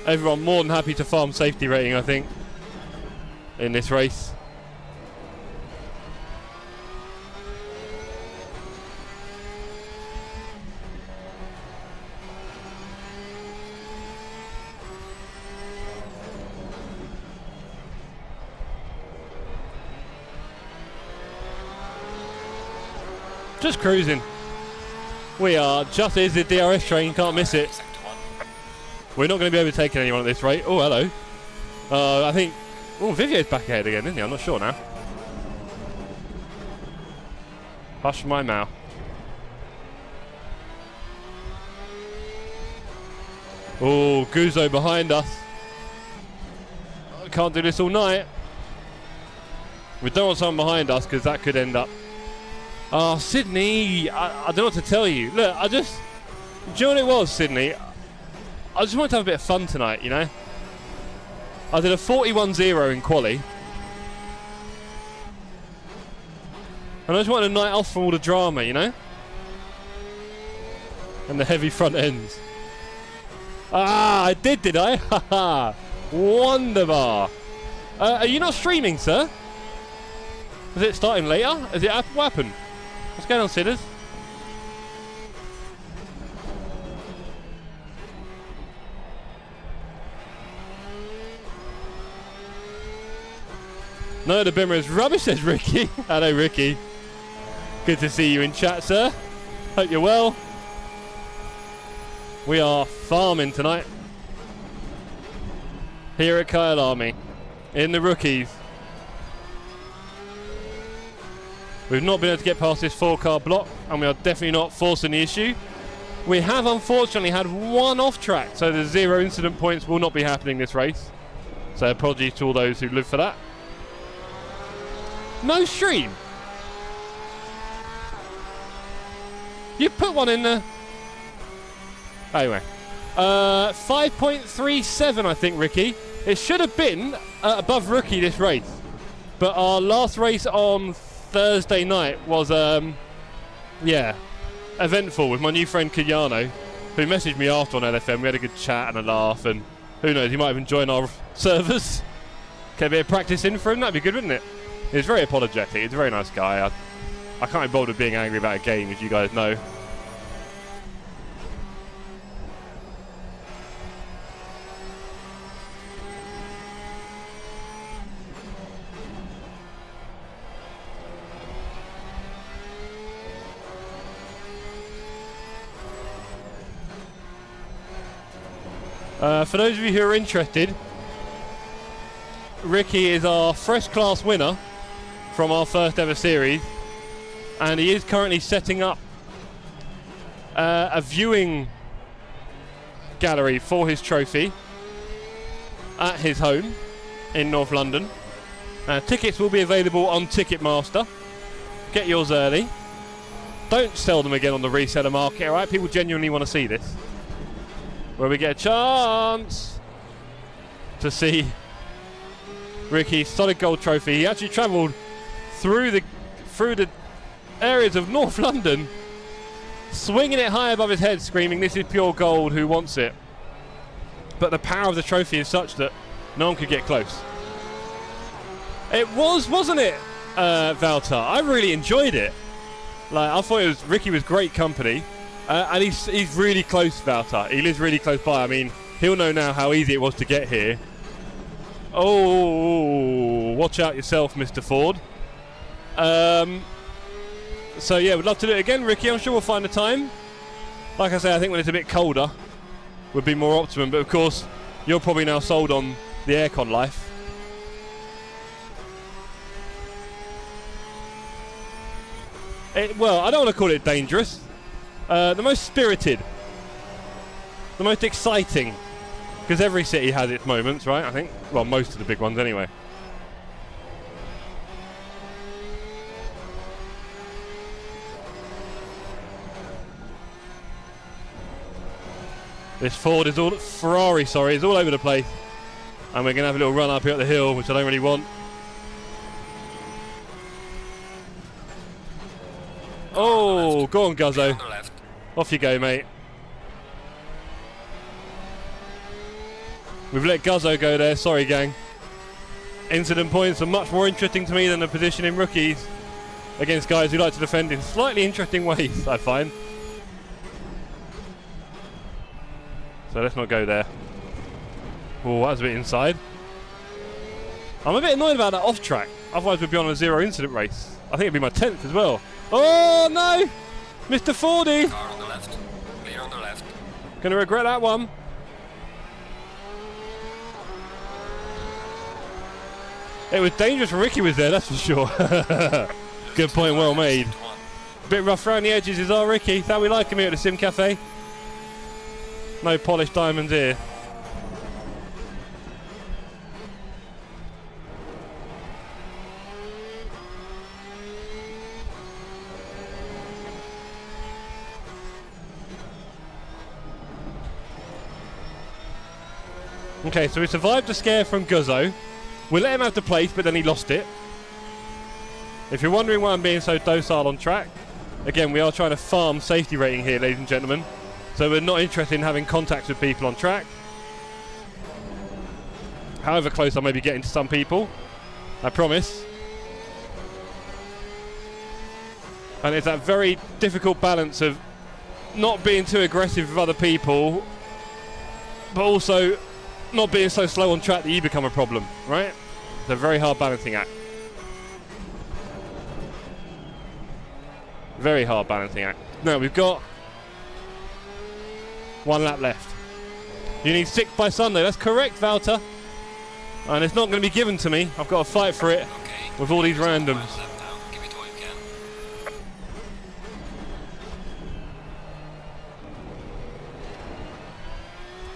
Everyone more than happy to farm safety rating, I think, in this race. Just cruising. We are just as the DRS train, can't miss it. We're not going to be overtaking anyone at this rate. Oh, hello. I think... Oh, Vivier's back ahead again, isn't he? I'm not sure now. Hush my mouth. Oh, Guzzo behind us. I can't do this all night. We don't want someone behind us because that could end up... Oh, Sydney, I don't know what to tell you. Look, do you know what it was, Sydney? I just wanted to have a bit of fun tonight, you know? I did a 41-0 in quali. And I just wanted a night off from all the drama, you know? And the heavy front ends. Ah, I did I? Haha. Wonderbar. Are you not streaming, sir? Is it starting later? Is it what happened? What's going on, Sidders? No, the Bimmer is rubbish, says Ricky. Hello, Ricky. Good to see you in chat, sir. Hope you're well. We are farming tonight. Here at Kyalami. In the rookies. We've not been able to get past this 4-car block, and we are definitely not forcing the issue. We have unfortunately had one off track, so the 0 incident points will not be happening this race. So apologies to all those who live for that. No stream. You put one in there. Anyway. 5.37, I think, Ricky. It should have been above rookie this race. But our last race on Thursday night was, yeah, eventful with my new friend Kyalami, who messaged me after on LFM. We had a good chat and a laugh, and who knows, he might even join our servers. Get a bit of practice in for him, that'd be good, wouldn't it? He's very apologetic, he's a very nice guy. I can't be bothered with being angry about a game, as you guys know. For those of you who are interested, Ricky is our fresh class winner from our first ever series, and he is currently setting up a viewing gallery for his trophy at his home in North London. Tickets will be available on Ticketmaster. Get yours early. Don't sell them again on the reseller market, alright? People genuinely want to see this. Where we get a chance to see Ricky's solid gold trophy. He actually travelled through the areas of North London, swinging it high above his head, screaming, "This is pure gold, who wants it?" But the power of the trophy is such that no one could get close. It was, wasn't it, Valter? I really enjoyed it. Like, I thought Ricky was great company. And he's really close, Valter. He lives really close by. I mean, he'll know now how easy it was to get here. Oh, watch out yourself, Mr. Ford. So yeah, we'd love to do it again, Ricky. I'm sure we'll find the time. Like I say, I think when it's a bit colder would be more optimum. But of course, you're probably now sold on the aircon life. Well, I don't want to call it dangerous. The most spirited, the most exciting, because every city has its moments, right? I think, well, most of the big ones anyway. This Ford is Ferrari, sorry, is all over the place, and we're gonna have a little run up here at the hill, which I don't really want. Oh, go on, Guzzo. Off you go, mate. We've let Guzzo go there. Sorry, gang. Incident points are much more interesting to me than the position in rookies against guys who like to defend in slightly interesting ways, I find. So let's not go there. Oh, that was a bit inside. I'm a bit annoyed about that off track. Otherwise we'd be on a 0 incident race. I think it'd be my 10th as well. Oh, no! Mr. Fordy! Car on the left. Clear on the left. Gonna regret that one. It was dangerous when Ricky was there, that's for sure. Good point, well made. Bit rough around the edges is our Ricky. That we like him here at the Sim Cafe. No polished diamonds here. Okay, so we survived a scare from Guzzo. We let him have the place, but then he lost it. If you're wondering why I'm being so docile on track, again, we are trying to farm safety rating here, ladies and gentlemen. So we're not interested in having contacts with people on track. However close I may be getting to some people, I promise. And it's that very difficult balance of not being too aggressive with other people, but also not being so slow on track that you become a problem, right? It's a very hard balancing act. Very hard balancing act. Now we've got 1 lap left. You need 6 by Sunday. That's correct, Walter. And it's not going to be given to me. I've got to fight for it with all these randoms. Give it all you can.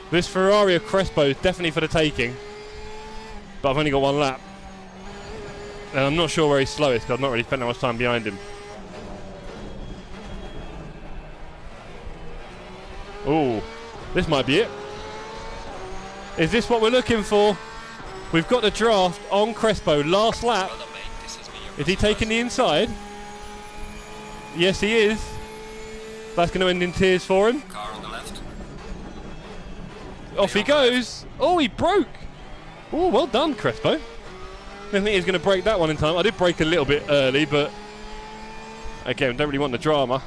This Ferrari of Crespo is definitely for the taking. But I've only got 1 lap. And I'm not sure where he's slowest because I've not really spent that much time behind him. Oh, this might be it. Is this what we're looking for? We've got the draft on Crespo, last lap. Is he taking the inside? Yes, he is. That's going to end in tears for him. Car on the left. Off he goes. Oh, he broke. Oh, well done, Crespo. I didn't think he was going to break that one in time. I did break a little bit early, but again, don't really want the drama.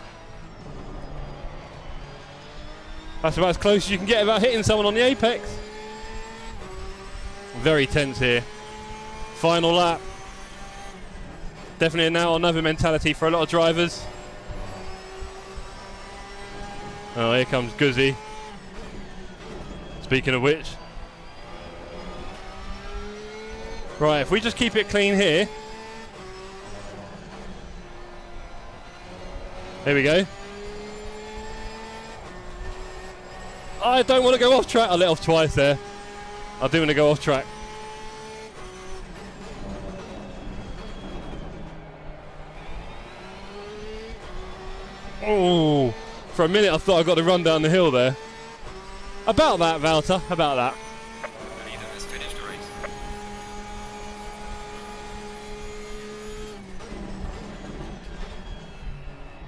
That's about as close as you can get without hitting someone on the apex. Very tense here. Final lap. Definitely a now or never mentality for a lot of drivers. Oh, here comes Guzzi. Speaking of which. Right, if we just keep it clean here. Here we go. I don't want to go off track. I let off twice there. I do want to go off track. Oh, for a minute I thought I got to run down the hill there. About that, Walter. About that. The leader has finished the race.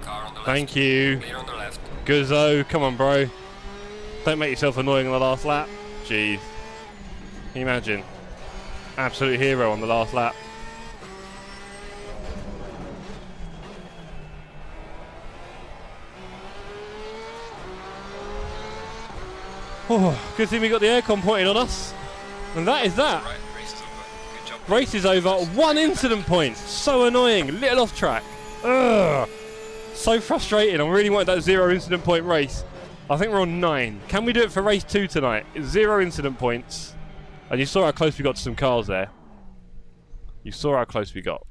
Car on the left. Thank you. Clear on the left. Guzzo, come on, bro. Don't make yourself annoying on the last lap. Jeez. Can you imagine? Absolute hero on the last lap. Oh, good thing we got the aircon pointing on us. And that is that. Right, race is over. Good job. Race is over. 1 incident point. So annoying. Little off track. Ugh. So frustrating. I really wanted that 0 incident point race. I think we're on 9. Can we do it for race 2 tonight? 0 incident points. And you saw how close we got to some cars there. You saw how close we got.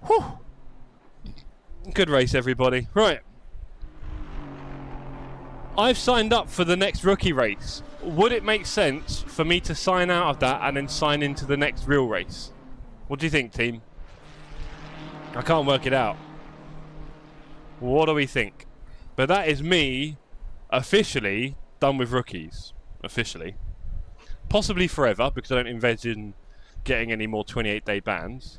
Whew. Good race, everybody. Right. I've signed up for the next rookie race. Would it make sense for me to sign out of that and then sign into the next real race? What do you think, team? I can't work it out. What do we think? But that is me officially done with rookies. Officially. Possibly forever, because I don't envision getting any more 28-day bans.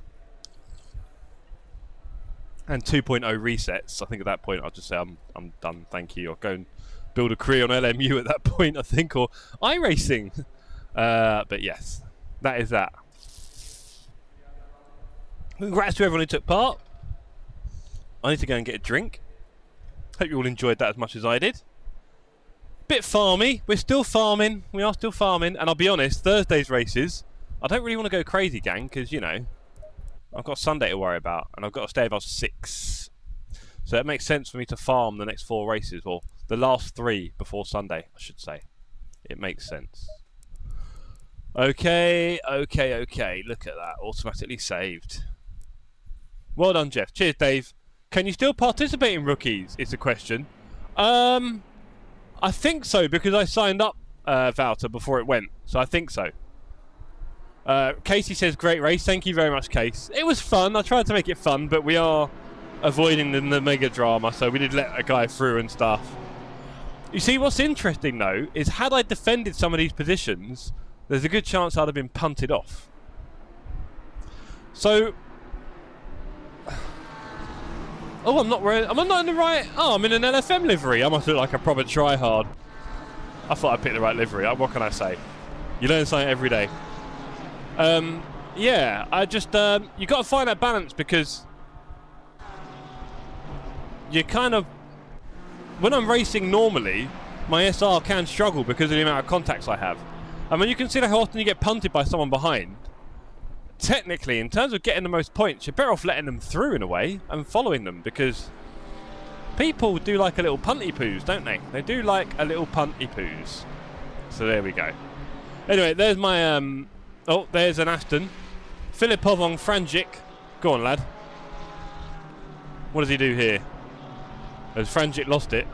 And 2.0 resets. I think at that point I'll just say I'm done, thank you. I'll go and build a career on LMU at that point, I think, or iRacing. But yes, that is that. Congrats to everyone who took part. I need to go and get a drink. Hope you all enjoyed that as much as I did. Bit farmy. We're still farming. We are still farming. And I'll be honest, Thursday's races, I don't really want to go crazy, gang, because, you know, I've got Sunday to worry about, and I've got to stay about 6. So it makes sense for me to farm the next 4 races, or the last 3 before Sunday, I should say. It makes sense. Okay. Look at that. Automatically saved. Well done, Jeff. Cheers, Dave. Can you still participate in rookies, is the question. I think so, because I signed up, Walter, before it went. So I think so. Casey says, great race. Thank you very much, Case. It was fun. I tried to make it fun, but we are avoiding the mega drama, so we did let a guy through and stuff. You see, what's interesting, though, is had I defended some of these positions, there's a good chance I'd have been punted off. So, oh, I'm not wearing. Am I not in the right? Oh, I'm in an LFM livery. I must look like a proper tryhard. I thought I picked the right livery. What can I say? You learn something every day. Yeah, I just you got to find that balance, because you kind of, when I'm racing normally, my SR can struggle because of the amount of contacts I have. And when you consider how often you get punted by someone behind, technically, in terms of getting the most points, you're better off letting them through in a way and following them, because people do like a little punty poos, don't they? They do like a little punty poos. So there we go. Anyway, there's my oh, there's an Aston. Filipov on Frangic. Go on, lad. What does he do here? Has Frangic lost it?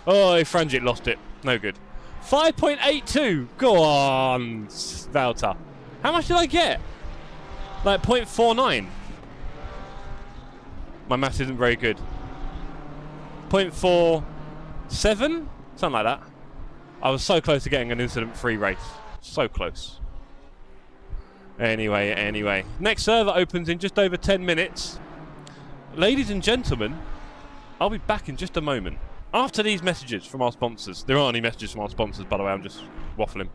Oh, Frangic lost it. No good. 5.82. Go on, Valter. How much did I get? Like 0.49. My maths isn't very good. 0.47? Something like that. I was so close to getting an incident-free race. So close. Anyway. Next server opens in just over 10 minutes. Ladies and gentlemen, I'll be back in just a moment. After these messages from our sponsors. There aren't any messages from our sponsors, by the way. I'm just waffling.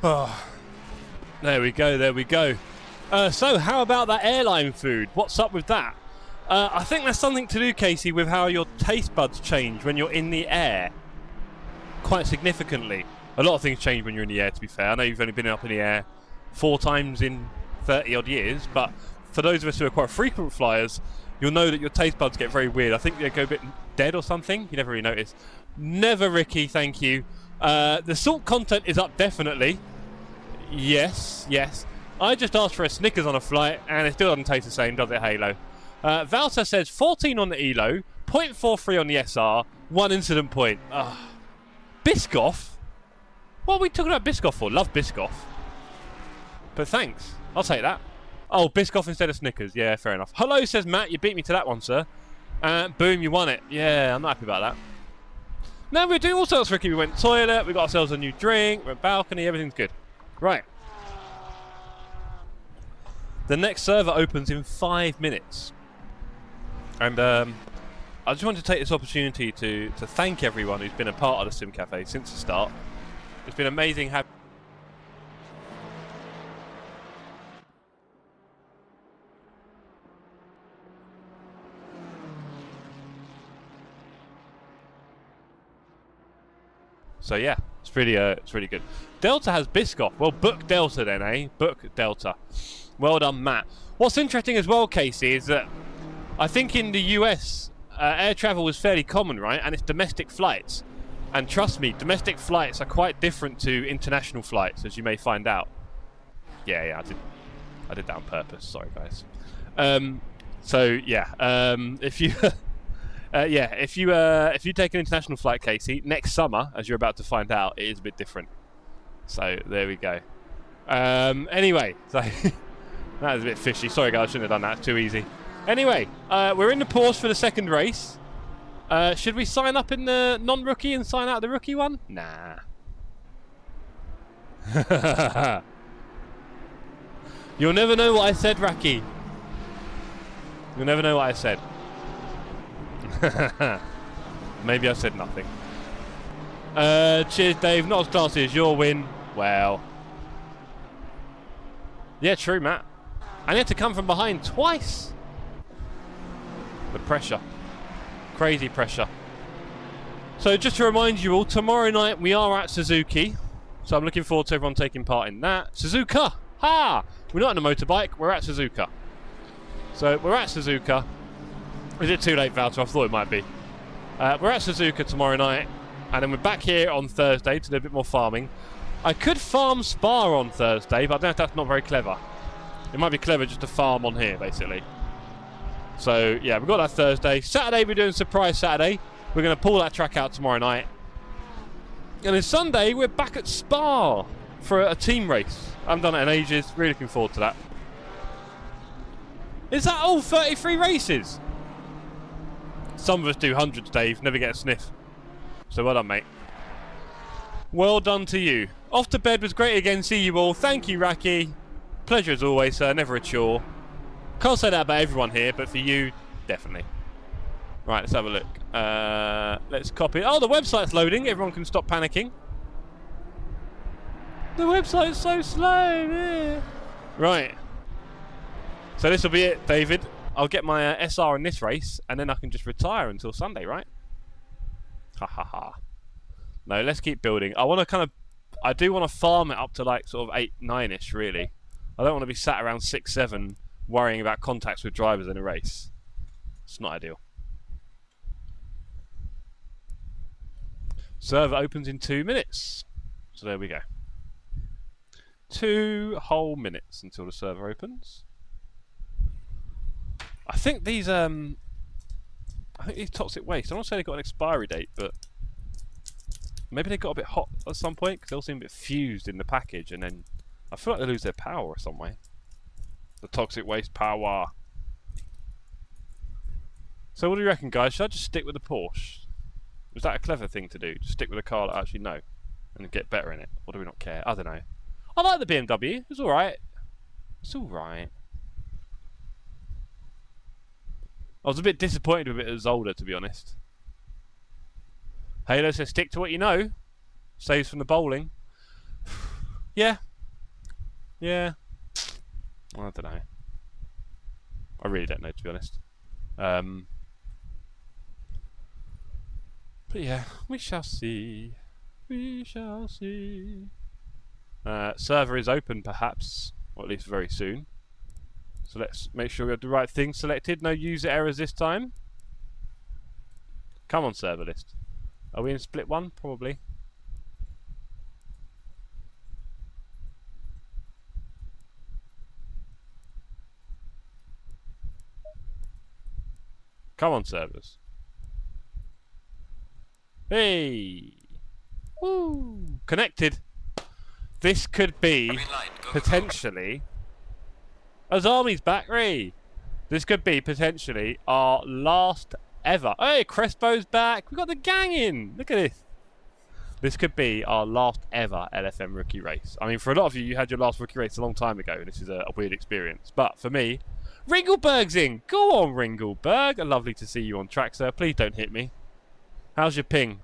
Oh, there we go, there we go. So how about that airline food? What's up with that? I think there's something to do, Casey, with how your taste buds change when you're in the air. Quite significantly. A lot of things change when you're in the air, to be fair. I know you've only been up in the air 4 times in 30 odd years, but for those of us who are quite frequent flyers, you'll know that your taste buds get very weird. I think they go a bit dead or something. You never really notice. Never, Ricky, thank you. The salt content is up, definitely. Yes, yes. I just asked for a Snickers on a flight, and it still doesn't taste the same, does it, Halo? Valter says 14 on the ELO, 0.43 on the SR, 1 incident point. Biscoff? What are we talking about Biscoff for? Love Biscoff. But thanks. I'll take that. Oh, Biscoff instead of Snickers. Yeah, fair enough. Hello, says Matt. You beat me to that one, sir. Boom, you won it. Yeah, I'm not happy about that. Now we're doing all sorts, Ricky. We went toilet, we got ourselves a new drink, we're at balcony, everything's good. Right. The next server opens in 5 minutes. And I just wanted to take this opportunity to thank everyone who's been a part of the Sim Cafe since the start. It's been amazing having... So yeah, it's really good. Delta has Biscoff. Well, book Delta then, eh? Book Delta. Well done, Matt. What's interesting as well, Casey, is that I think in the US, air travel is fairly common, right? And it's domestic flights. And trust me, domestic flights are quite different to international flights, as you may find out. Yeah, I did that on purpose. Sorry, guys. So yeah, if you if you take an international flight, Casey, next summer, as you're about to find out, it is a bit different. So there we go. Anyway, so that was a bit fishy. Sorry, guys, I shouldn't have done that. It's too easy. Anyway, we're in the Porsche for the second race. Should we sign up in the non-rookie and sign out the rookie one? Nah. You'll never know what I said, Raki. You'll never know what I said. Maybe I said nothing. Cheers, Dave. Not as classy as your win. Well. Yeah, true, Matt. And you had to come from behind twice. The pressure. Crazy pressure. So just to remind you all, tomorrow night we are at Suzuki. So I'm looking forward to everyone taking part in that. Suzuka! Ha! We're not on a motorbike, we're at Suzuka. So we're at Suzuka. Is it too late, Valter? I thought it might be. We're at Suzuka tomorrow night. And then we're back here on Thursday to do a bit more farming. I could farm Spa on Thursday, but I don't know if that's not very clever. It might be clever just to farm on here, basically. So, yeah, we've got that Thursday. Saturday, we're doing Surprise Saturday. We're going to pull that track out tomorrow night. And then Sunday, we're back at Spa for a team race. I haven't done it in ages. Really looking forward to that. Is that all 33 races? Some of us do hundreds, Dave. Never get a sniff. So well done, mate. Well done to you. Off to bed was great again. See you all. Thank you, Raki. Pleasure as always, sir. Never a chore. Can't say that about everyone here, but for you, definitely. Right, let's have a look. Let's copy. Oh, the website's loading. Everyone can stop panicking. The website's so slow. Yeah. Right. So this will be it, David. I'll get my SR in this race, and then I can just retire until Sunday, right? Ha ha ha. No, let's keep building. I do want to farm it up to like sort of 8, 9-ish, really. I don't want to be sat around 6, 7 worrying about contacts with drivers in a race. It's not ideal. Server opens in 2 minutes. So there we go. 2 whole minutes until the server opens. I think these toxic waste, I don't want to say they've got an expiry date, but maybe they got a bit hot at some point because they all seem a bit fused in the package, and then I feel like they lose their power or some way. The toxic waste power. So what do you reckon, guys? Should I just stick with the Porsche? Was that a clever thing to do? Just stick with a car that I actually know and get better in it? Or do we not care? I don't know. I like the BMW. It's alright. It's alright. I was a bit disappointed with it as older, to be honest. Halo says stick to what you know. Saves from the bowling. Yeah. Yeah. I don't know. I really don't know, to be honest. But yeah, we shall see. We shall see. Server is open, perhaps, or at least very soon. So let's make sure we have the right thing selected. No user errors this time. Come on, server list. Are we in split 1? Probably. Come on, servers. Hey! Woo! Connected. This could be potentially. Azami's back, Ree. This could be potentially our last ever. Hey, Crespo's back. We got the gang in. Look at this. This could be our last ever LFM rookie race. I mean, for a lot of you, you had your last rookie race a long time ago, and this is a weird experience. But for me, Ringleberg's in. Go on, Ringleberg. Lovely to see you on track, sir. Please don't hit me. How's your ping?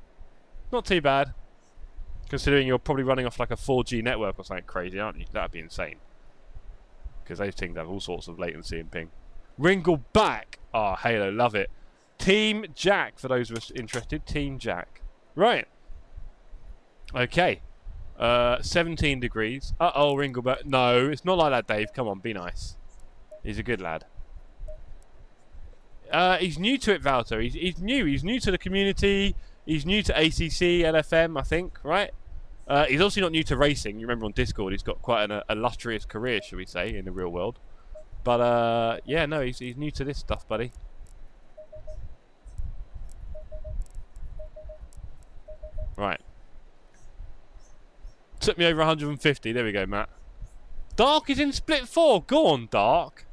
Not too bad. Considering you're probably running off like a 4G network or something crazy, aren't you? That'd be insane. Because those things have all sorts of latency and ping. Ringle back. Oh, Halo, love it. Team Jack, for those of us interested. Team Jack. Right. Okay. 17 degrees. Uh-oh, Ringle back. No, it's not like that, Dave. Come on, be nice. He's a good lad. He's new to it, Valter. He's new. He's new to the community. He's new to ACC, LFM, I think, right? He's obviously not new to racing. You remember on Discord, he's got quite an illustrious career, shall we say, in the real world. But, yeah, no, he's new to this stuff, buddy. Right. Took me over 150. There we go, Matt. Dark is in split 4. Go on, Dark.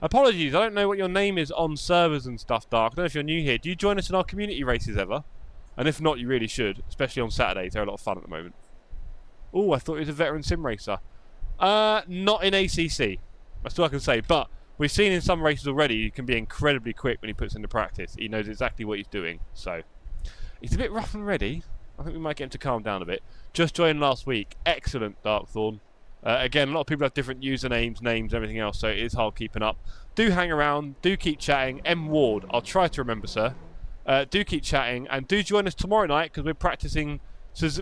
Apologies, I don't know what your name is on servers and stuff, Dark. I don't know if you're new here. Do you join us in our community races ever? And if not, you really should, especially on Saturdays. They're a lot of fun at the moment. Oh, I thought he was a veteran sim racer. Not in ACC. That's all I can say. But we've seen in some races already, he can be incredibly quick when he puts into practice. He knows exactly what he's doing. So, he's a bit rough and ready. I think we might get him to calm down a bit. Just joined last week. Excellent, Darkthorn. Again, a lot of people have different usernames, names, everything else, so it is hard keeping up. Do hang around, do keep chatting. M. Ward, I'll try to remember, sir. Do keep chatting, and do join us tomorrow night, because we're practicing,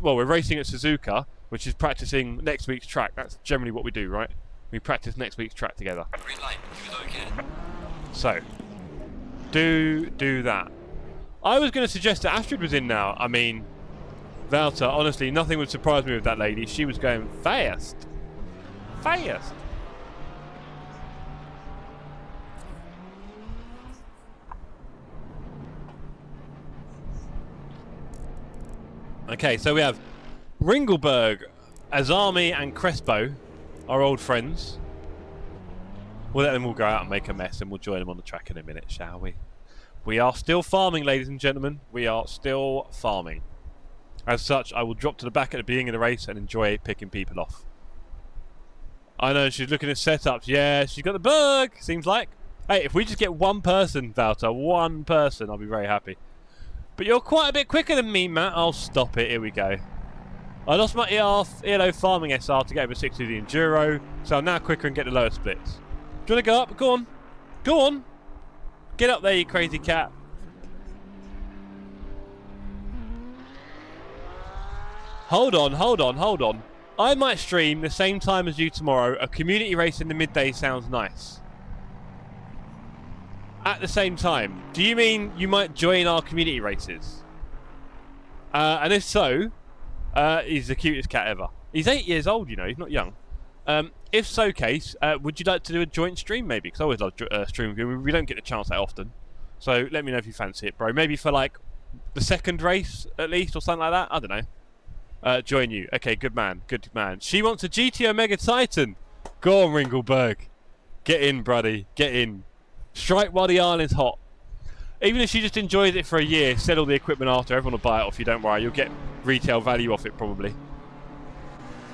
well, we're racing at Suzuka, which is practicing next week's track. That's generally what we do, right? We practice next week's track together. Green light, okay. So, do that. I was going to suggest that Astrid was in now. I mean, Valter, honestly, nothing would surprise me with that lady. She was going fast. Fast. Okay, so we have Ringleberg, Azami, and Crespo, our old friends. We'll let them all go out and make a mess, and we'll join them on the track in a minute, shall we? We are still farming, ladies and gentlemen. We are still farming. As such, I will drop to the back at the beginning of the race and enjoy picking people off. I know, she's looking at setups. Yeah, she's got the bug, seems like. Hey, if we just get one person, Valter, one person, I'll be very happy. But you're quite a bit quicker than me, Matt. I'll stop it. Here we go. I lost my ELO farming SR to get over 60 the Enduro, so I'm now quicker and get the lower splits. Do you want to go up? Go on. Go on. Get up there, you crazy cat. Hold on, hold on, hold on. I might stream the same time as you tomorrow. A community race in the midday sounds nice. At the same time, do you mean you might join our community races? And if so, he's the cutest cat ever. He's 8 years old, you know, he's not young. If so case, would you like to do a joint stream maybe? Because I always love streaming with you. We don't get the chance that often. So let me know if you fancy it, bro. Maybe for like the second race at least or something like that. I don't know. Join you. Okay, good man. Good man. She wants a GT Omega Titan. Go on, Ringleberg. Get in, buddy. Get in. Strike while the iron is hot. Even if she just enjoys it for a year, sell all the equipment after, everyone will buy it off you, don't worry. You'll get retail value off it probably.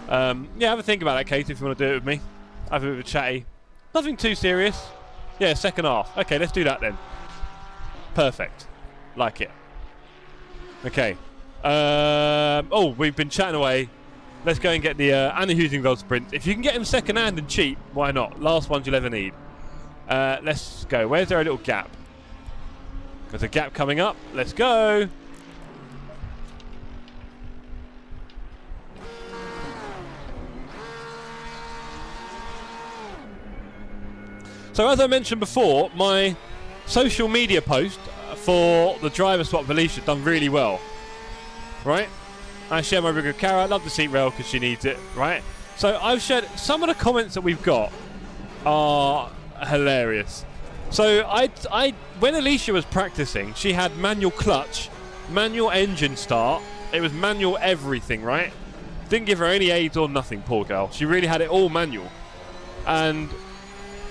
Yeah, have a think about that, Kate, if you want to do it with me. Have a bit of a chatty. Nothing too serious. Yeah, second half. Okay, let's do that then. Perfect. Like it. Okay. Oh, we've been chatting away. Let's go and get the Heusinkveld sprint. If you can get them second hand and cheap, why not? Last ones you'll ever need. Let's go. Where's there a little gap? There's a gap coming up. Let's go. So as I mentioned before, my social media post for the driver swap for Alicia done really well, right? I share my rig with Cara. I love the seat rail because she needs it, right? So I've shared some of the comments that we've got are hilarious. So when Alicia was practicing, she had manual clutch, manual engine start. It was manual everything, right? Didn't give her any aids or nothing, poor girl. She really had it all manual. And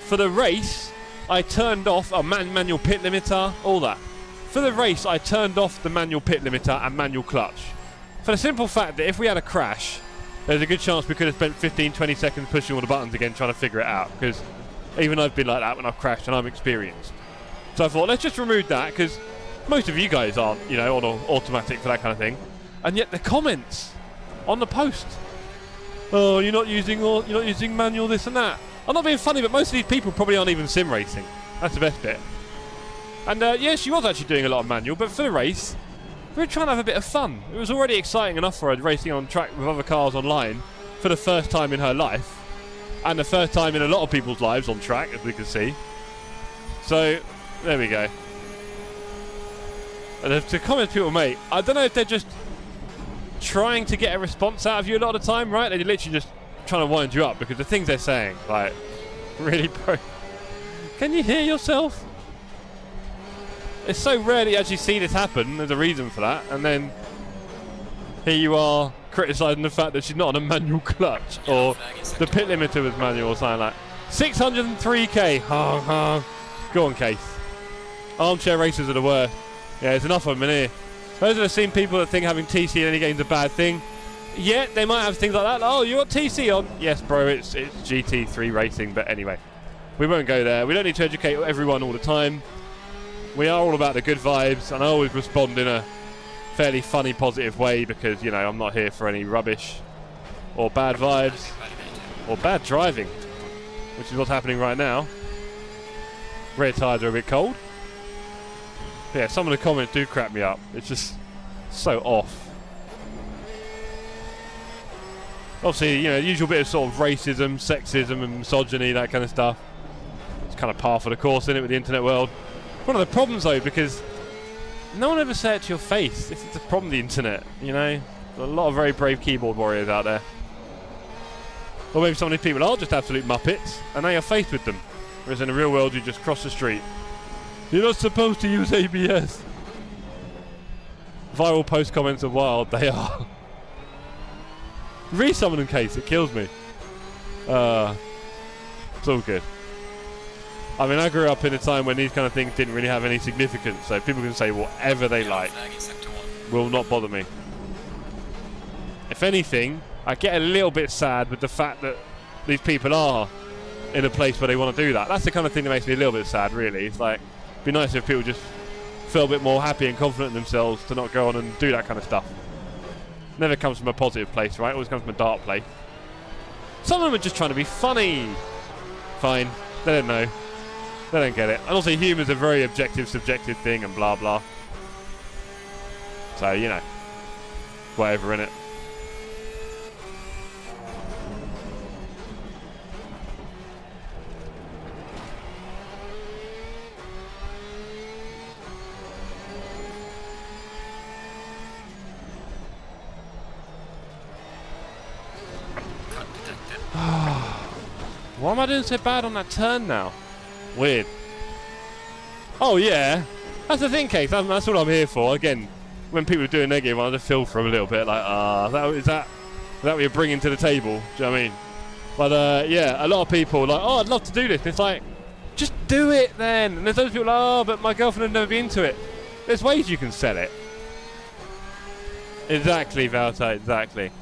for the race, I turned off a manual pit limiter, all that. For the race, I turned off the manual pit limiter and manual clutch. For the simple fact that if we had a crash, there's a good chance we could have spent 15-20 seconds pushing all the buttons again trying to figure it out, because even I've been like that when I've crashed and I'm experienced. So I thought, let's just remove that, because most of you guys aren't, you know, on automatic for that kind of thing. And yet the comments on the post, oh, you're not using manual this and that. I'm not being funny, but most of these people probably aren't even sim racing. That's the best bit. And yeah, she was actually doing a lot of manual, but for the race, we were trying to have a bit of fun. It was already exciting enough for her racing on track with other cars online for the first time in her life, and the first time in a lot of people's lives on track, as we can see. So, there we go. And the comments people make, I don't know if they're just trying to get a response out of you a lot of the time, right? They're literally just trying to wind you up, because the things they're saying, like, really pro. Can you hear yourself? It's so rare that you actually see this happen. There's a reason for that. And then here you are criticising the fact that she's not on a manual clutch, or the pit limiter was manual or something like that. 603k. Go on, Case. Armchair racers are the worst. Yeah, there's enough of them in here. Those are the same people that think having TC in any game is a bad thing. Yeah, they might have things like that. Oh, you got TC on? Yes, bro, it's GT3 racing. But anyway, we won't go there. We don't need to educate everyone all the time. We are all about the good vibes, and I always respond in a fairly funny, positive way, because, you know, I'm not here for any rubbish or bad vibes or bad driving, which is what's happening right now. Rear tyres are a bit cold. But yeah, some of the comments do crap me up. It's just so off. Obviously, you know, the usual bit of sort of racism, sexism and misogyny, that kind of stuff. It's kind of par for the course, isn't it, with the internet world? One of the problems, though, because no one ever say it to your face. This is the problem with the internet, you know? There's a lot of very brave keyboard warriors out there. Or maybe some of these people are just absolute muppets, and now you're faced with them. Whereas in the real world, you just cross the street. You're not supposed to use ABS. Viral post comments are wild. They are. Read some of them, Case. It kills me. It's all good. I mean, I grew up in a time when these kind of things didn't really have any significance, so people can say whatever they like. Will not bother me. If anything, I get a little bit sad with the fact that these people are in a place where they want to do that. That's the kind of thing that makes me a little bit sad, really. It's like, it'd be nice if people just feel a bit more happy and confident in themselves to not go on and do that kind of stuff. Never comes from a positive place, right? Always comes from a dark place. Some of them are just trying to be funny. Fine. They don't know. They don't get it. And also, humour's a very objective, subjective thing, and blah, blah. So, you know, whatever, innit? Why am I doing so bad on that turn now? Weird. Oh yeah, that's the thing, Case. That's what I'm here for. Again, when people are doing negative, I just feel for them a little bit. Like, is that what you're bringing to the table? Do you know what I mean? But yeah, a lot of people are like, oh, I'd love to do this. And it's like, just do it then. And there's those people like, oh, but my girlfriend would never be into it. There's ways you can sell it. Exactly, Valta. Exactly.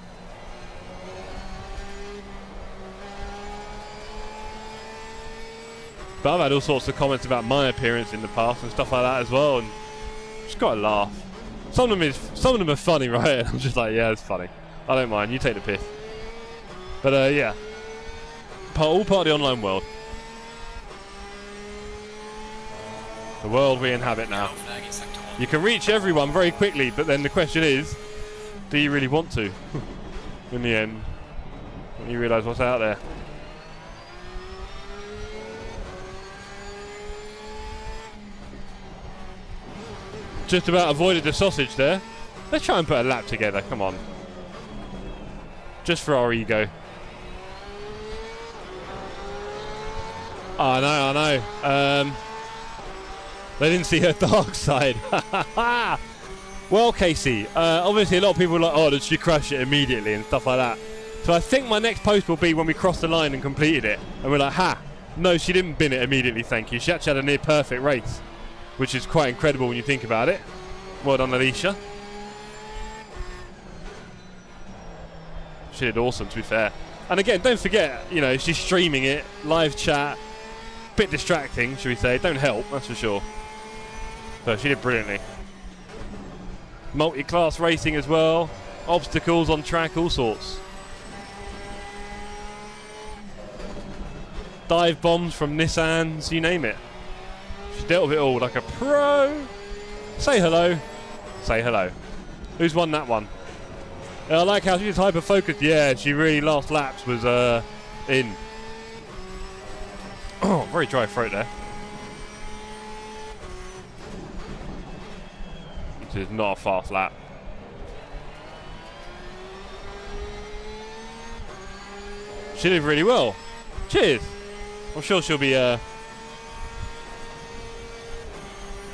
But I've had all sorts of comments about my appearance in the past and stuff like that as well, and just got to laugh. Some of them are funny, right? And I'm just like, yeah, it's funny. I don't mind. You take the piss. But yeah, all part of the online world. The world we inhabit now. Yellow flag in sector 1. You can reach everyone very quickly, but then the question is, do you really want to? In the end, when you realise what's out there. Just about avoided the sausage there. Let's try and put a lap together, come on. Just for our ego. Oh, I know. They didn't see her dark side. Well, Casey, obviously a lot of people are like, oh, did she crash it immediately and stuff like that. So I think my next post will be when we crossed the line and completed it. And we're like, ha, no, she didn't bin it immediately, thank you. She actually had a near perfect race, which is quite incredible when you think about it. Well done, Alicia. She did awesome, to be fair. And again, don't forget, you know, she's streaming it, live chat. Bit distracting, should we say. Don't help, that's for sure. So she did brilliantly. Multi-class racing as well. Obstacles on track, all sorts. Dive bombs from Nissans, you name it. She dealt with it all like a pro. Say hello. Say hello. Who's won that one? I like how she's hyper-focused. Yeah, she really, last laps was in. Oh, very dry throat there. This is not a fast lap. She did really well. Cheers. I'm sure she'll be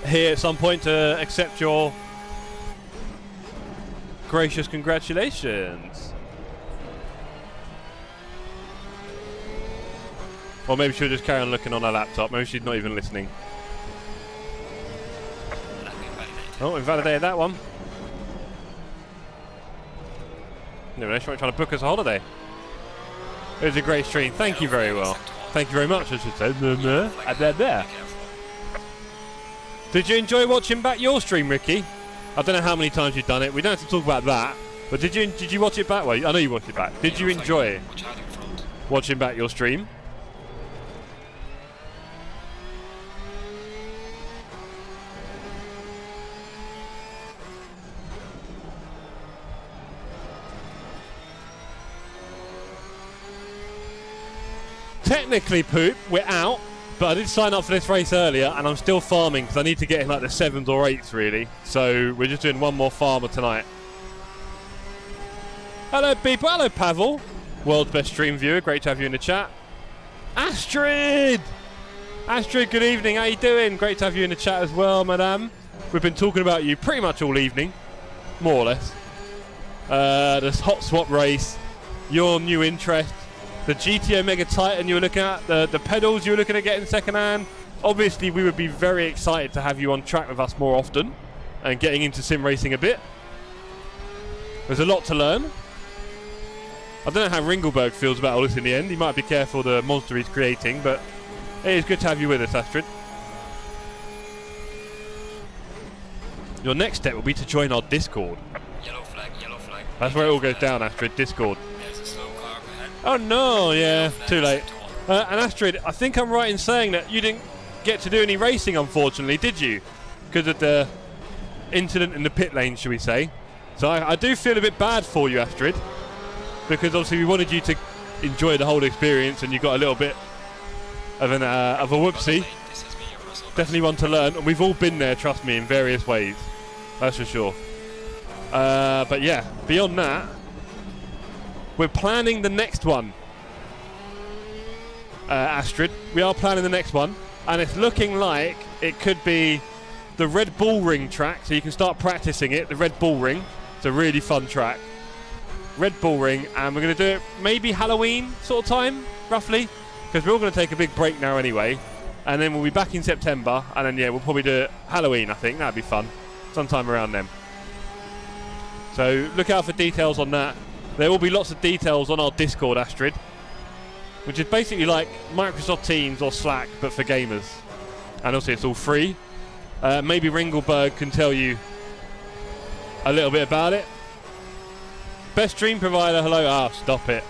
here at some point to accept your gracious congratulations. Or maybe she'll just carry on looking on her laptop. Maybe she's not even listening. Oh, invalidated that one. No, she might try to book us a holiday. It was a great stream. Thank you very well. Thank you very much, I should say. Did you enjoy watching back your stream, Ricky? I don't know how many times you've done it. We don't have to talk about that. But did you watch it back? Well, I know you watched it back. Did you enjoy watching back your stream? Technically, Poop, we're out, but I did sign up for this race earlier, and I'm still farming because I need to get in like the 7s or 8s, really. So we're just doing one more farmer tonight. Hello, people. Hello, Pavel. World's best stream viewer. Great to have you in the chat. Astrid! Astrid, good evening. How you doing? Great to have you in the chat as well, madame. We've been talking about you pretty much all evening, more or less. This hot swap race, your new interest. The GT Omega Titan you were looking at, the pedals you were looking at getting second hand. Obviously, we would be very excited to have you on track with us more often and getting into sim racing a bit. There's a lot to learn. I don't know how Ringelberg feels about all this in the end. He might be careful of the monster he's creating, but it is good to have you with us, Astrid. Your next step will be to join our Discord. Yellow flag, yellow flag. That's where it all goes down, Astrid, Discord. There's a slow car ahead. Oh no, yeah, too late. And Astrid, I think I'm right in saying that you didn't get to do any racing, unfortunately, did you? Because of the incident in the pit lane, shall we say. So I do feel a bit bad for you, Astrid, because obviously we wanted you to enjoy the whole experience and you got a little bit of a whoopsie. Definitely one to learn, and we've all been there, trust me, in various ways. That's for sure. But yeah, beyond that, we're planning the next one. Astrid, we are planning the next one, and it's looking like it could be the Red Bull Ring track, so you can start practicing it. The Red Bull Ring, it's a really fun track. Red Bull Ring, and we're going to do it maybe Halloween sort of time, roughly, because we're all going to take a big break now anyway, and then we'll be back in September, and then yeah, we'll probably do it Halloween, I think. That'd be fun, sometime around then. So look out for details on that. There will be lots of details on our Discord, Astrid, which is basically like Microsoft Teams or Slack, but for gamers. And also it's all free. Maybe Ringelberg can tell you a little bit about it. Best stream provider, hello. Ah, stop it.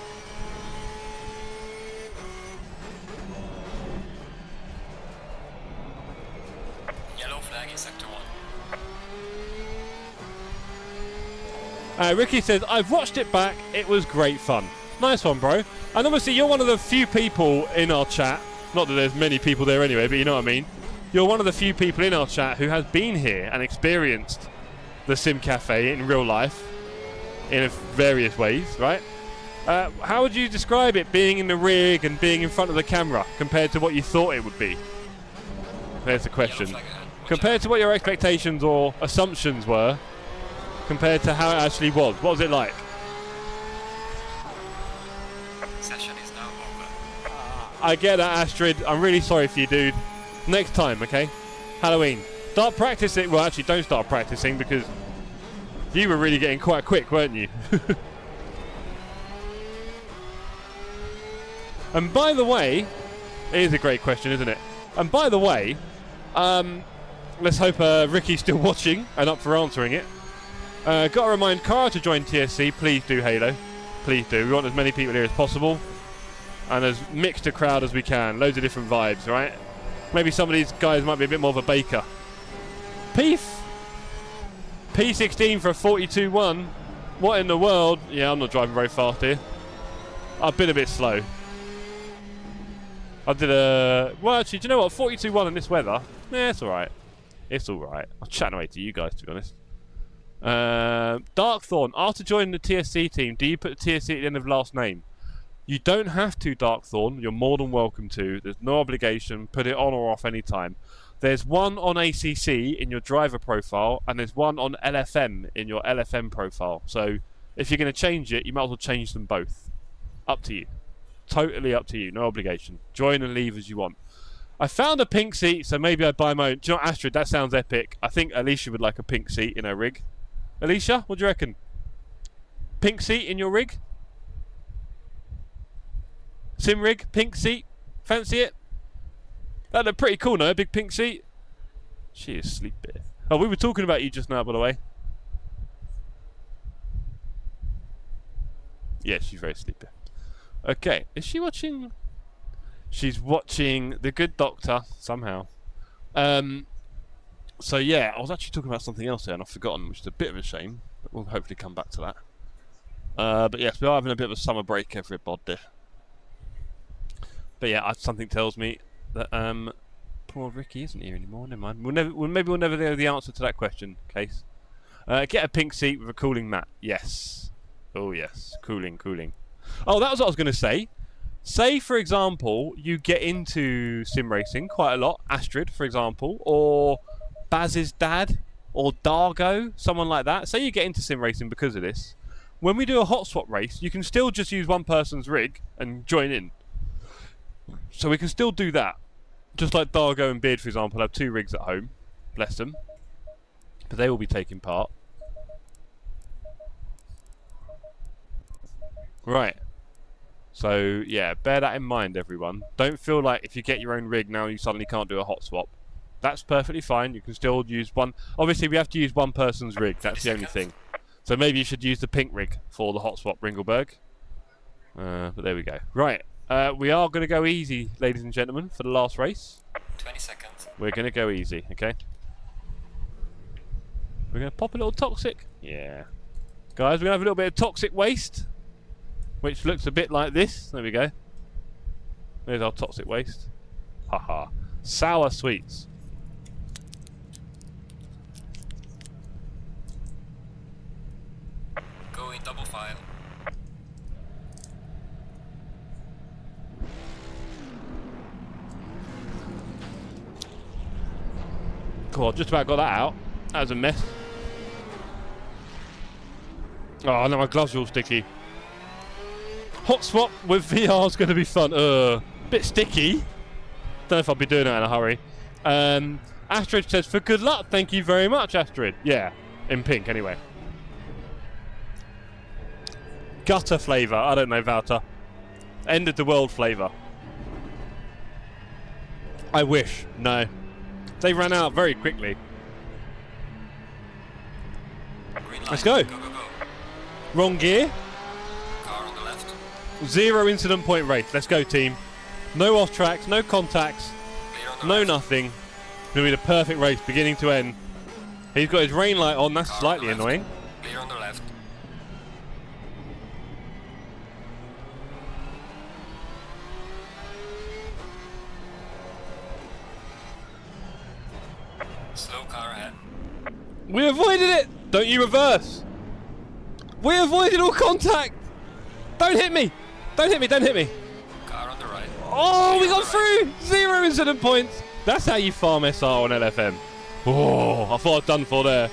Ricky says, I've watched it back. It was great fun. Nice one, bro. And obviously, you're one of the few people in our chat. Not that there's many people there anyway, but you know what I mean. You're one of the few people in our chat who has been here and experienced the Sim Cafe in real life in various ways, right? How would you describe it being in the rig and being in front of the camera compared to what you thought it would be? There's the question. Compared to what your expectations or assumptions were, compared to how it actually was, what was it like? Session is now over. I get that, Astrid. I'm really sorry for you, dude. Next time, okay? Halloween. Start practicing. Well, actually, don't start practicing because you were really getting quite quick, weren't you? And by the way, it is a great question, isn't it? And by the way, let's hope Ricky's still watching and up for answering it. Got to remind Cara to join TSC. Please do, Halo. Please do. We want as many people here as possible. And as mixed a crowd as we can. Loads of different vibes, right? Maybe some of these guys might be a bit more of a baker. Peef! P16 for a 42.1. What in the world? Yeah, I'm not driving very fast here. I've been a bit slow. I did a... Well, actually, do you know what? 42.1 in this weather? Yeah, it's alright. It's alright. I'm chatting away to you guys, to be honest. Darkthorn. After joining the TSC team, do you put the TSC at the end of last name? You don't have to, Darkthorn. You're more than welcome to. There's no obligation. Put it on or off any time. There's one on ACC in your driver profile, and there's one on LFM in your LFM profile. So if you're going to change it, you might as well change them both. Up to you. Totally up to you. No obligation. Join and leave as you want. I found a pink seat, so maybe I'd buy my own. Do you know what, Astrid? That sounds epic. I think Alicia would like a pink seat in her rig. Alicia, what do you reckon? Pink seat in your rig? Sim rig, pink seat. Fancy it? That'd look pretty cool, no? A big pink seat. She is sleepy. Oh, we were talking about you just now, by the way. Yeah, she's very sleepy. Okay, is she watching? She's watching The Good Doctor, somehow. So yeah, I was actually talking about something else there and I've forgotten, which is a bit of a shame. But we'll hopefully come back to that. But yes, we are having a bit of a summer break, everybody. But yeah, something tells me that poor Ricky isn't here anymore. Never mind. Maybe we'll never know the answer to that question, Case. Get a pink seat with a cooling mat. Yes. Oh yes, cooling. Oh, that was what I was going to say. Say, for example, you get into sim racing quite a lot, Astrid, for example, or Baz's dad, or Dargo, someone like that. Say you get into sim racing because of this. When we do a hot swap race, you can still just use one person's rig and join in. So we can still do that. Just like Dargo and Beard, for example, have 2 rigs at home. Bless them. But they will be taking part. Right. So, yeah, bear that in mind, everyone. Don't feel like if you get your own rig now you suddenly can't do a hot swap. That's perfectly fine. You can still use one. Obviously, we have to use one person's rig. That's the only thing. So maybe you should use the pink rig for the hot swap, Ringleberg. But there we go. Right. We are going to go easy, ladies and gentlemen, for the last race. 20 seconds. We're going to go easy, okay? We're going to pop a little toxic. Yeah. Guys, we're going to have a little bit of toxic waste, which looks a bit like this. There we go. There's our toxic waste. Haha. Sour sweets. Go in double file. Cool, just about got that out. That was a mess. Oh, no, my gloves are all sticky. Hot swap with VR is going to be fun. Bit sticky. Don't know if I'll be doing that in a hurry. Astrid says, for good luck. Thank you very much, Astrid. Yeah, in pink anyway. Gutter flavour. I don't know, Wouter. End of the world flavour. I wish. No. They ran out very quickly. Let's go. Go. Wrong gear. Car on the left. 0 incident point race. Let's go, team. No off tracks, no contacts, Clear on the no left. nothing. It's going to be the perfect race, beginning to end. He's got his rain light on. That's Car on slightly the left. annoying. Clear on the left. Slow car ahead. We avoided it! Don't you reverse! We avoided all contact! Don't hit me! Don't hit me, don't hit me! Car on the right. Oh, we got through! 0 incident points! That's how you farm SR on LFM. Oh, I thought I'd done for there.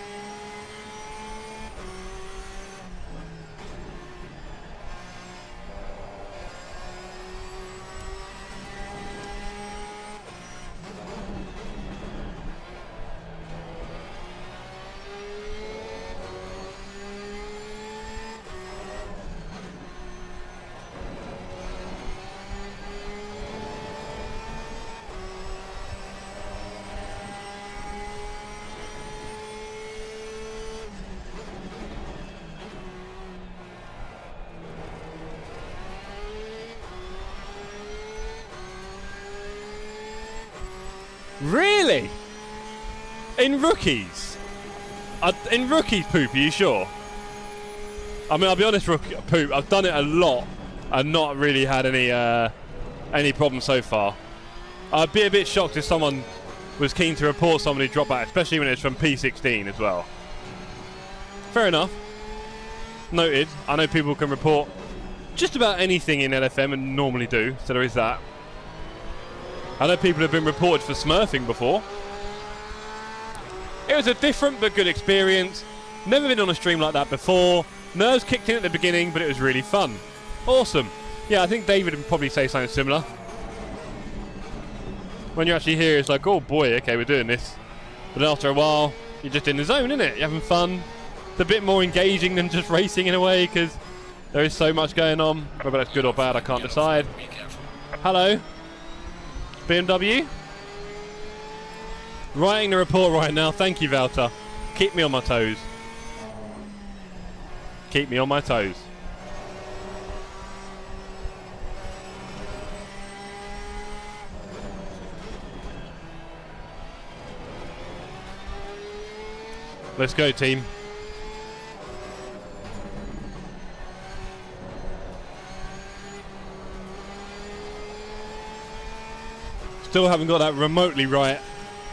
Really? In rookies? In rookies, Poop, are you sure? I mean, I'll be honest, Poop, I've done it a lot and not really had any problems so far. I'd be a bit shocked if someone was keen to report somebody dropped out, especially when it's from P16 as well. Fair enough. Noted. I know people can report just about anything in LFM and normally do, so there is that. I know people have been reported for smurfing before. It was a different but good experience. Never been on a stream like that before. Nerves kicked in at the beginning, but it was really fun. Awesome. Yeah, I think David would probably say something similar. When you're actually here, it's like, oh boy, okay, we're doing this. But after a while, you're just in the zone, isn't it? You're having fun. It's a bit more engaging than just racing in a way, because there is so much going on. Whether that's good or bad, I can't decide. Be careful. Hello. BMW? Writing the report right now. Thank you, Valter. Keep me on my toes. Keep me on my toes. Let's go, team. Still haven't got that remotely right,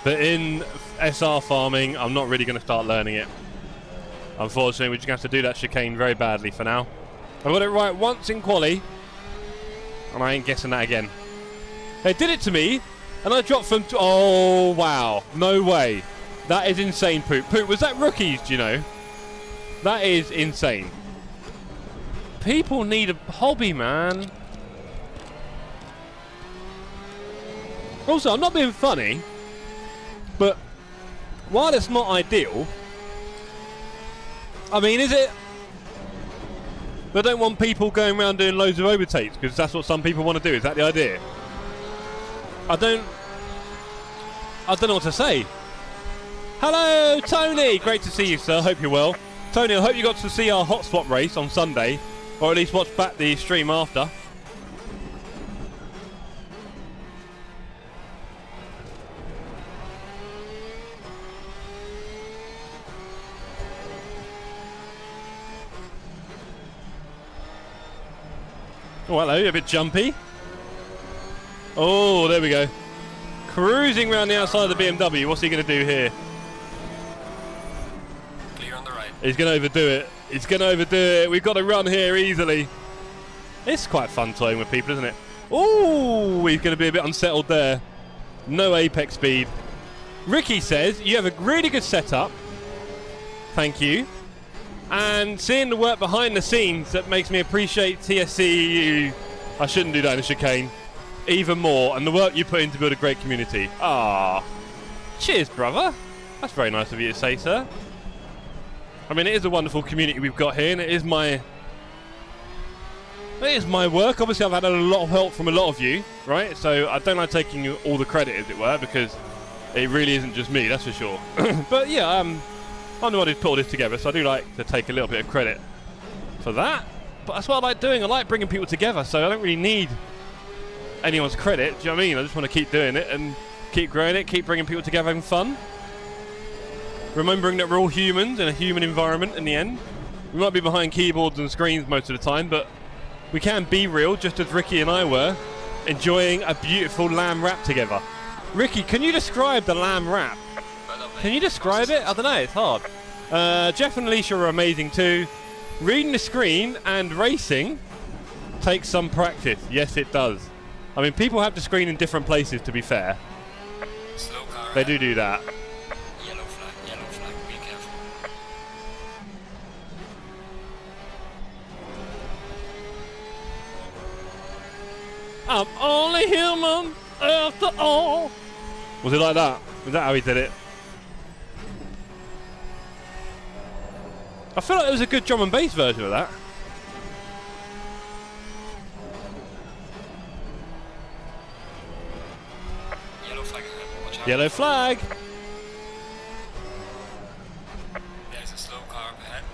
but in SR farming, I'm not really going to start learning it. Unfortunately, we're just going to have to do that chicane very badly for now. I got it right once in quali, and I ain't guessing that again. They did it to me, and I dropped from... Oh, wow. No way. That is insane, Poop. Poop, was that rookies, do you know? That is insane. People need a hobby, man. Also, I'm not being funny, but while it's not ideal, I mean, is it? I don't want people going around doing loads of overtakes, because that's what some people want to do. Is that the idea? I don't know what to say. Hello, Tony. Great to see you, sir. Hope you're well. Tony, I hope you got to see our hotspot race on Sunday, or at least watch back the stream after. Oh, hello, a bit jumpy. Oh, there we go. Cruising around the outside of the BMW. What's he going to do here? Clear on the right. He's going to overdo it. He's going to overdo it. We've got to run here easily. It's quite fun toying with people, isn't it? Oh, he's going to be a bit unsettled there. No apex speed. Ricky says, you have a really good setup. Thank you. And seeing the work behind the scenes, that makes me appreciate TSC. I shouldn't do that in a chicane. Even more. And the work you put in to build a great community. Ah, cheers, brother. That's very nice of you to say, sir. I mean, it is a wonderful community we've got here, and it is my work. Obviously, I've had a lot of help from a lot of you, right? So I don't like taking all the credit, as it were, because it really isn't just me, that's for sure. But yeah, I'm the one who's put all this together, so I do like to take a little bit of credit for that. But that's what I like doing. I like bringing people together, so I don't really need anyone's credit. Do you know what I mean? I just want to keep doing it and keep growing it, keep bringing people together, having fun. Remembering that we're all humans in a human environment in the end. We might be behind keyboards and screens most of the time, but we can be real, just as Ricky and I were, enjoying a beautiful lamb wrap together. Ricky, can you describe the lamb wrap? Right up Can you describe it? I don't know, it's hard. Jeff and Alicia are amazing too. Reading the screen and racing takes some practice. Yes, it does. I mean, people have the screen in different places, to be fair. Slow car. They do that. Yellow flag, be careful. I'm only human after all. Was it like that? Is that how he did it? I feel like there was a good drum and bass version of that. Yellow flag ahead. Watch out. Yellow flag. There's a slow car up ahead.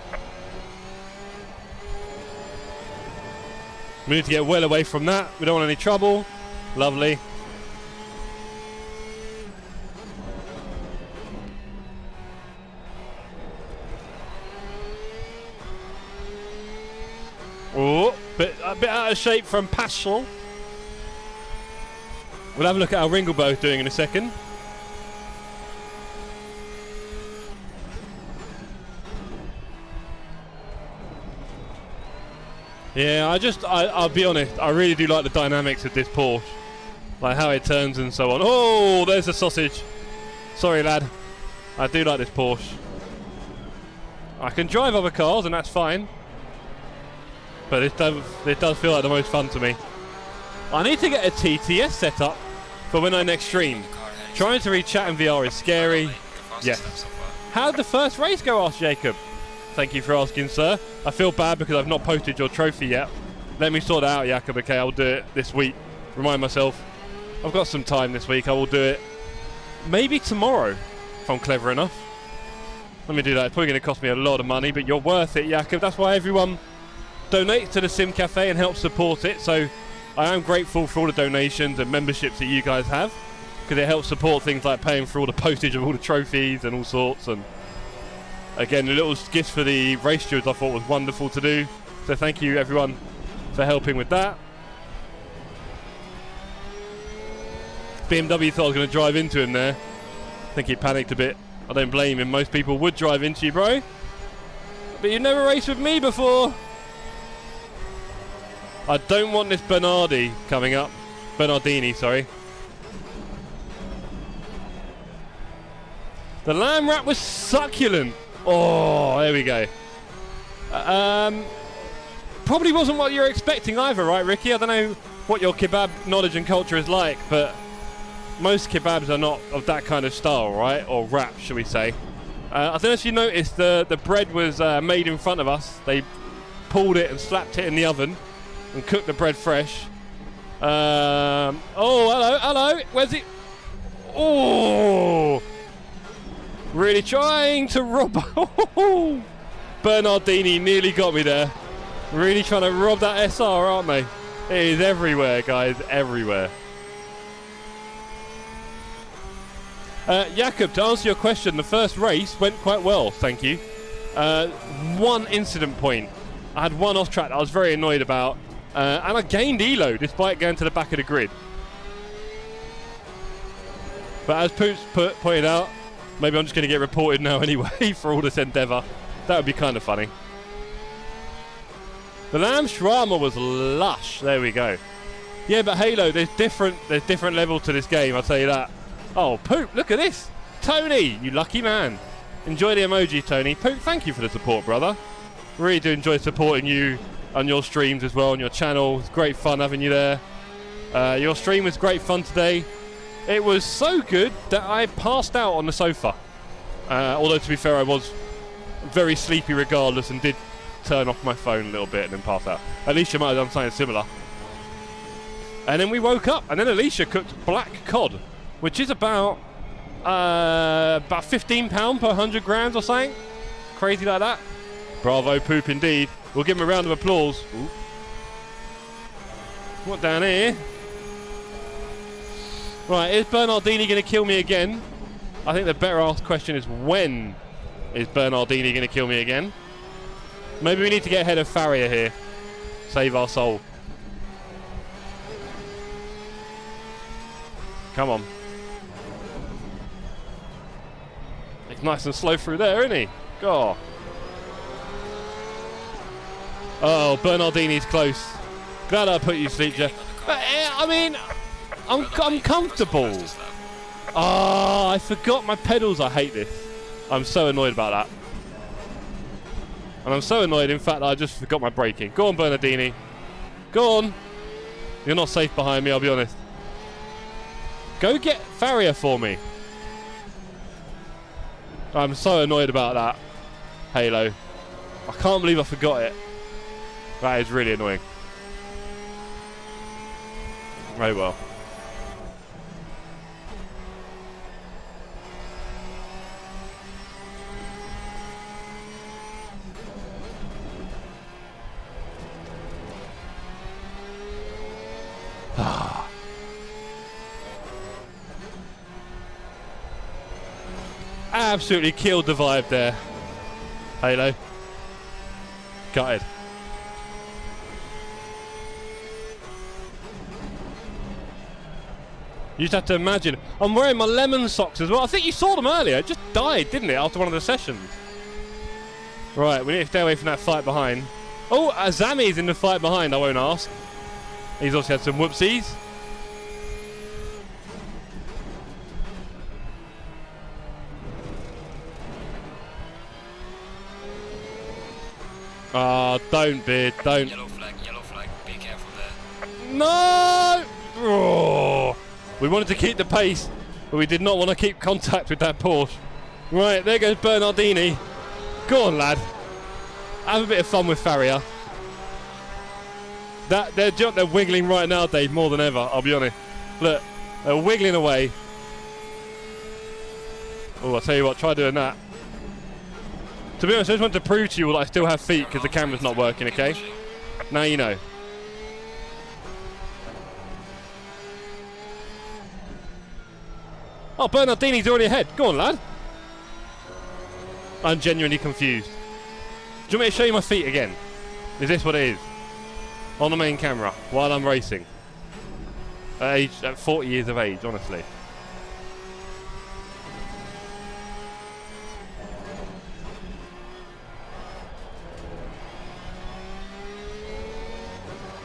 We need to get well away from that. We don't want any trouble. Lovely. Oh, a bit out of shape from Paschal. We'll have a look at how Ringlebo's doing in a second. Yeah, I'll be honest, I really do like the dynamics of this Porsche. Like how it turns and so on. Oh, there's the sausage. Sorry, lad. I do like this Porsche. I can drive other cars and that's fine. But it does feel like the most fun to me. I need to get a TTS set up for when I next stream. Trying to read chat and VR is scary. Yes. How did the first race go? Asked Jacob. Thank you for asking, sir. I feel bad because I've not posted your trophy yet. Let me sort it out, Jacob. Okay, I'll do it this week. Remind myself. I've got some time this week. I will do it. Maybe tomorrow, if I'm clever enough. Let me do that. It's probably going to cost me a lot of money, but you're worth it, Jacob. That's why everyone donates to the Sim Cafe and helps support it. So I am grateful for all the donations and memberships that you guys have, because it helps support things like paying for all the postage of all the trophies and all sorts. And again, the little gifts for the race stewards I thought was wonderful to do. So thank you everyone for helping with that. BMW thought I was going to drive into him there. I think he panicked a bit. I don't blame him. Most people would drive into you, bro. But you've never raced with me before. I don't want this Bernardini coming up. Bernardini, sorry. The lamb wrap was succulent. Oh, there we go. Probably wasn't what you're expecting either, right, Ricky? I don't know what your kebab knowledge and culture is like, but most kebabs are not of that kind of style, right? Or wrap, shall we say. I don't know if you noticed, the bread was made in front of us. They pulled it and slapped it in the oven and cooked the bread fresh. Oh, hello. Where's it? Oh! Really trying to rob. Bernardini nearly got me there. Really trying to rob that SR, aren't they? It is everywhere, guys, everywhere. Jakob, to answer your question, the first race went quite well, thank you. One incident point. I had one off track that I was very annoyed about, and I gained ELO despite going to the back of the grid. But as Poops pointed out, maybe I'm just going to get reported now anyway for all this endeavour. That would be kind of funny. The lamb shawarma was lush. There we go. Yeah, but Halo, there's different level to this game, I'll tell you that. Oh, Poop, look at this. Tony, you lucky man. Enjoy the emoji, Tony. Poop, thank you for the support, brother. Really do enjoy supporting you on your streams as well, on your channel. It's great fun having you there. Your stream was great fun today. It was so good that I passed out on the sofa. Although, to be fair, I was very sleepy regardless and did turn off my phone a little bit and then pass out. Alicia might have done something similar. And then we woke up, and then Alicia cooked black cod, which is about £15 per 100 grams or something. Crazy like that. Bravo, Poop, indeed. We'll give him a round of applause. Ooh. What down here? Right, is Bernardini going to kill me again? I think the better asked question is, when is Bernardini going to kill me again? Maybe we need to get ahead of Farrier here. Save our soul. Come on. He's nice and slow through there, isn't he? God. Oh, Bernardini's close. Glad I put you to sleep, Jeff. But, I mean, I'm comfortable. Oh, I forgot my pedals. I hate this. I'm so annoyed about that. And I'm so annoyed, in fact, that I just forgot my braking. Go on, Bernardini. Go on. You're not safe behind me, I'll be honest. Go get Farrier for me. I'm so annoyed about that. Halo. I can't believe I forgot it. That is really annoying. Very well. Absolutely killed the vibe there. Halo. Gutted. You just have to imagine. I'm wearing my lemon socks as well. I think you saw them earlier. It just died, didn't it, after one of the sessions? Right, we need to stay away from that fight behind. Oh, Azami's in the fight behind, I won't ask. He's also had some whoopsies. Ah, don't, Beard, don't. Yellow flag, be careful there. No! Oh. We wanted to keep the pace, but we did not want to keep contact with that Porsche. Right, there goes Bernardini. Go on, lad. Have a bit of fun with Farrier. They're wiggling right now, Dave, more than ever, I'll be honest. Look, they're wiggling away. Oh, I'll tell you what, try doing that. To be honest, I just wanted to prove to you all that I still have feet because the camera's not working, okay? Now you know. Oh, Bernardini's already ahead. Go on, lad. I'm genuinely confused. Do you want me to show you my feet again? Is this what it is? On the main camera, while I'm racing. At 40 years of age, honestly.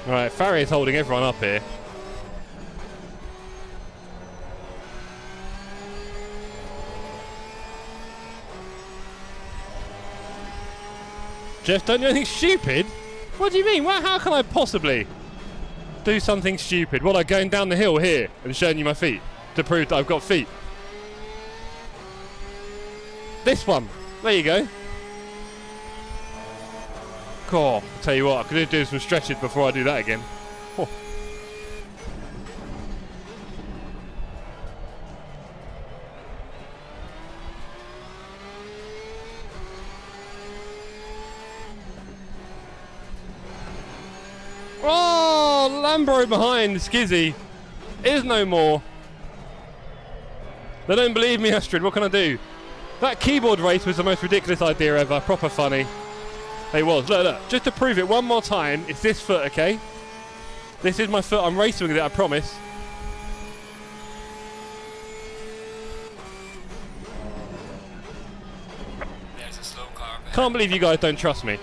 Right, Farrier's holding everyone up here. Jeff, don't do anything stupid? What do you mean? How can I possibly do something stupid? What, like going down the hill here and showing you my feet to prove that I've got feet? This one. There you go. Cool. I'll tell you what, I could do some stretches before I do that again. Oh. Oh, Lambro behind Skizzy is no more. They don't believe me, Astrid. What can I do? That keyboard race was the most ridiculous idea ever. Proper funny. It was. Look, look. Just to prove it one more time, it's this foot, okay? This is my foot. I'm racing with it, I promise. There's a slow car. Can't believe you guys don't trust me.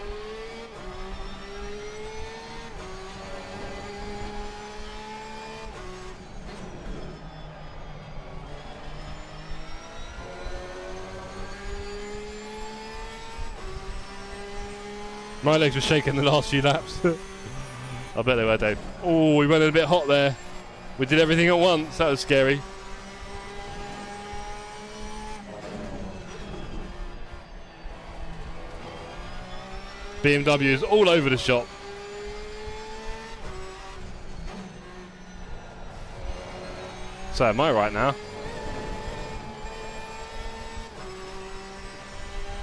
My legs were shaking the last few laps. I bet they were, Dave. Oh, we went a bit hot there. We did everything at once. That was scary. BMW is all over the shop. So am I right now.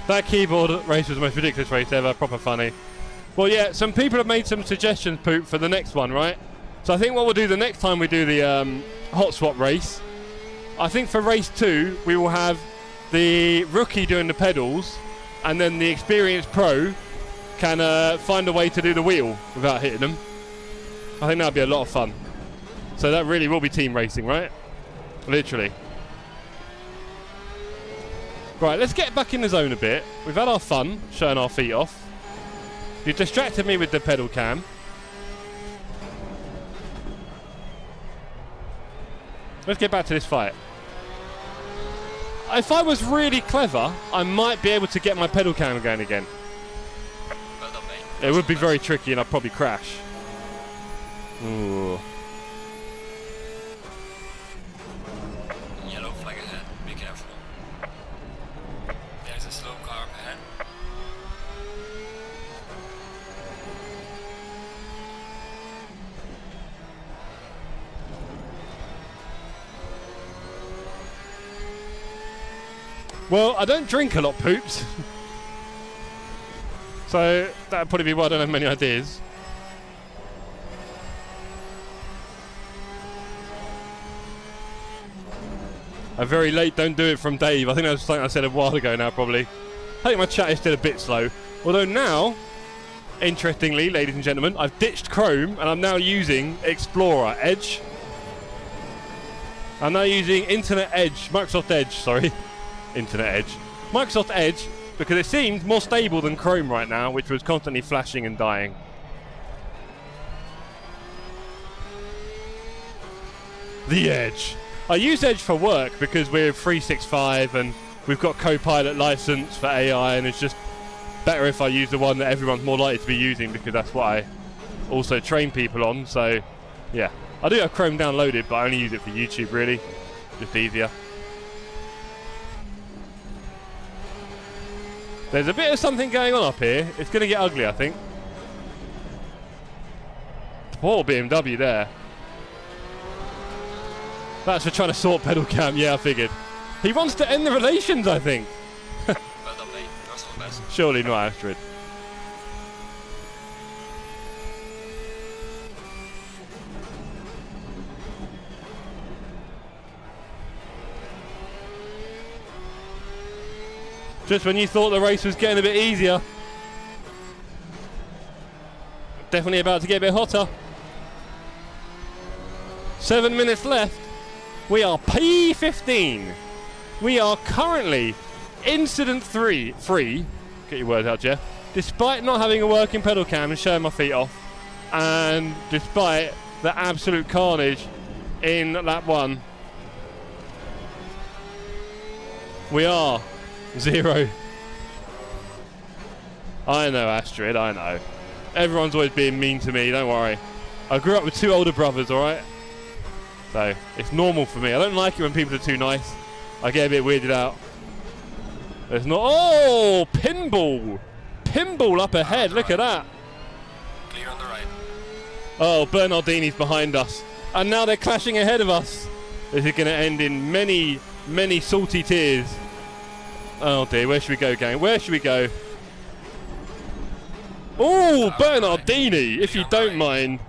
That keyboard race was the most ridiculous race ever, proper funny. Well, yeah, some people have made some suggestions, Poop, for the next one, right? So I think what we'll do the next time we do the hot swap race, I think for race 2, we will have the rookie doing the pedals, and then the experienced pro can find a way to do the wheel without hitting them. I think that'll be a lot of fun. So that really will be team racing, right? Literally. Right, let's get back in the zone a bit. We've had our fun, showing our feet off. You distracted me with the pedal cam. Let's get back to this fight. If I was really clever, I might be able to get my pedal cam going again. Well done, mate. It would be very tricky and I'd probably crash. Ooh. Yellow flag ahead. Be careful. There's a slow car up ahead. Well, I don't drink a lot, Poops. So that'd probably be why I don't have many ideas. A very late don't do it from Dave. I think that was something I said a while ago now, probably. I think my chat is still a bit slow. Although now, interestingly, ladies and gentlemen, I've ditched Chrome and I'm now using Explorer Edge. I'm now using Internet Edge, Microsoft Edge, sorry. Internet Edge. Microsoft Edge, because it seems more stable than Chrome right now, which was constantly flashing and dying. The Edge. I use Edge for work because we're 365 and we've got Copilot license for AI, and it's just better if I use the one that everyone's more likely to be using because that's what I also train people on. So yeah, I do have Chrome downloaded, but I only use it for YouTube really, just easier. There's a bit of something going on up here. It's going to get ugly, I think. Poor BMW there. That's for trying to sort pedal cam. Yeah, I figured. He wants to end the relations, I think. Well done, mate. That's all best. Surely not, Astrid. Just when you thought the race was getting a bit easier. Definitely about to get a bit hotter. 7 minutes left. We are P15. We are currently incident free. Get your words out, Jeff. Despite not having a working pedal cam and showing my feet off, and despite the absolute carnage in lap 1, we are 0. I know, Astrid, I know. Everyone's always being mean to me, don't worry. I grew up with 2 older brothers, alright? So, it's normal for me. I don't like it when people are too nice. I get a bit weirded out. There's not... Oh! Pinball! Pinball up ahead, look at that. Clear on the right. Oh, Bernardini's behind us. And now they're clashing ahead of us. This is going to end in many, many salty tears. Oh dear, where should we go, gang? Where should we go? Oh, Bernardini, if you don't mind.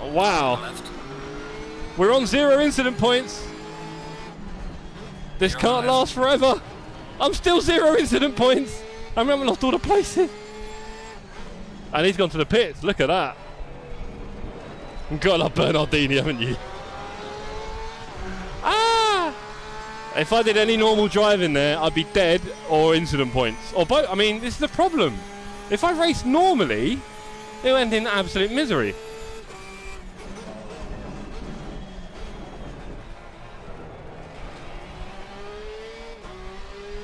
Wow. We're on 0 incident points. This can't last forever. I'm still 0 incident points. I remember lost all the places. And he's gone to the pits. Look at that. You've got to love Bernardini, haven't you? Ah! If I did any normal driving there, I'd be dead or incident points. Or both. I mean, this is the problem. If I race normally, it'll end in absolute misery.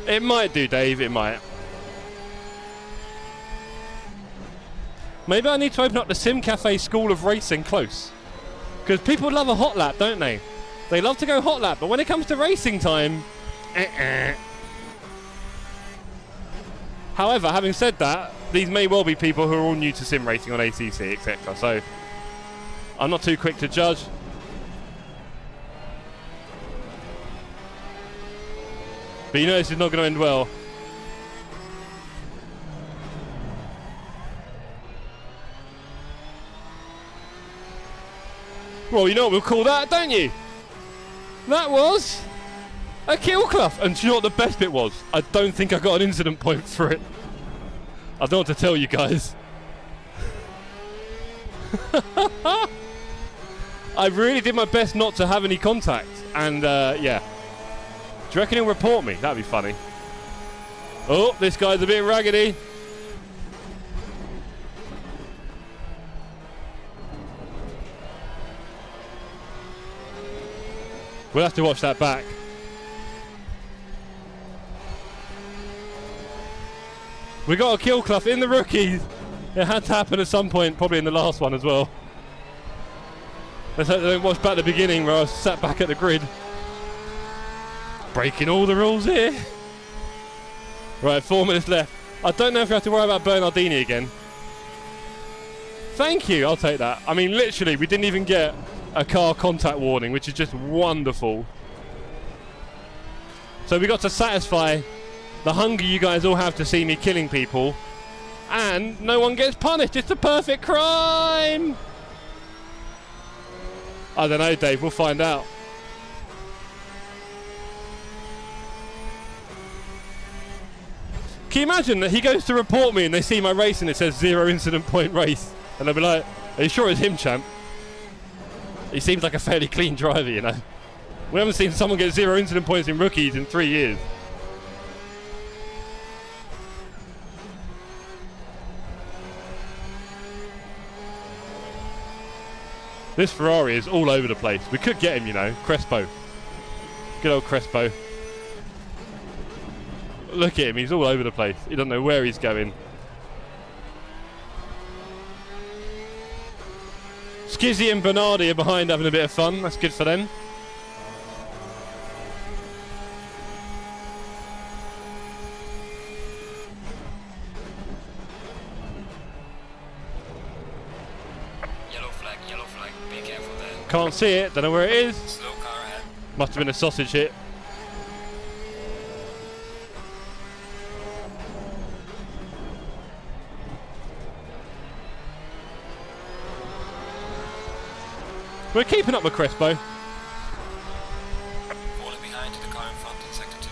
It might do, Dave, it might. Maybe I need to open up the Sim Cafe School of Racing close. Because people love a hot lap, don't they? They love to go hot lap, but when it comes to racing time... However, having said that, these may well be people who are all new to sim racing on ACC, etc. So, I'm not too quick to judge. But you know this is not going to end well. Well, you know what we'll call that, don't you? That was a kill clough. And do you know what the best bit was? I don't think I got an incident point for it. I don't know what to tell you guys. I really did my best not to have any contact. And yeah, you reckon he'll report me? That'd be funny. Oh, this guy's a bit raggedy. We'll have to watch that back. We got a kill Clough in the rookies. It had to happen at some point, probably in the last one as well. Let's hope they don't watch back the beginning where I was sat back at the grid. Breaking all the rules here. Right, 4 minutes left. I don't know if we have to worry about Bernardini again. Thank you, I'll take that. I mean, literally, we didn't even get a car contact warning, which is just wonderful. So we got to satisfy the hunger you guys all have to see me killing people, and no one gets punished. It's a perfect crime. I don't know, Dave, we'll find out. Can you imagine that he goes to report me and they see my race and it says 0 incident point race, and they'll be like, are you sure it's him, champ? He seems like a fairly clean driver, you know. We haven't seen someone get 0 incident points in rookies in 3 years. This Ferrari is all over the place. We could get him, you know, Crespo. Good old Crespo. Look at him, he's all over the place. He doesn't know where he's going. Skizzy and Bernardi are behind having a bit of fun. That's good for them. Yellow flag, be careful there. Can't see it, don't know where it is. Slow car ahead. Must have been a sausage hit. We're keeping up with Crespo. Falling behind to the car in front in sector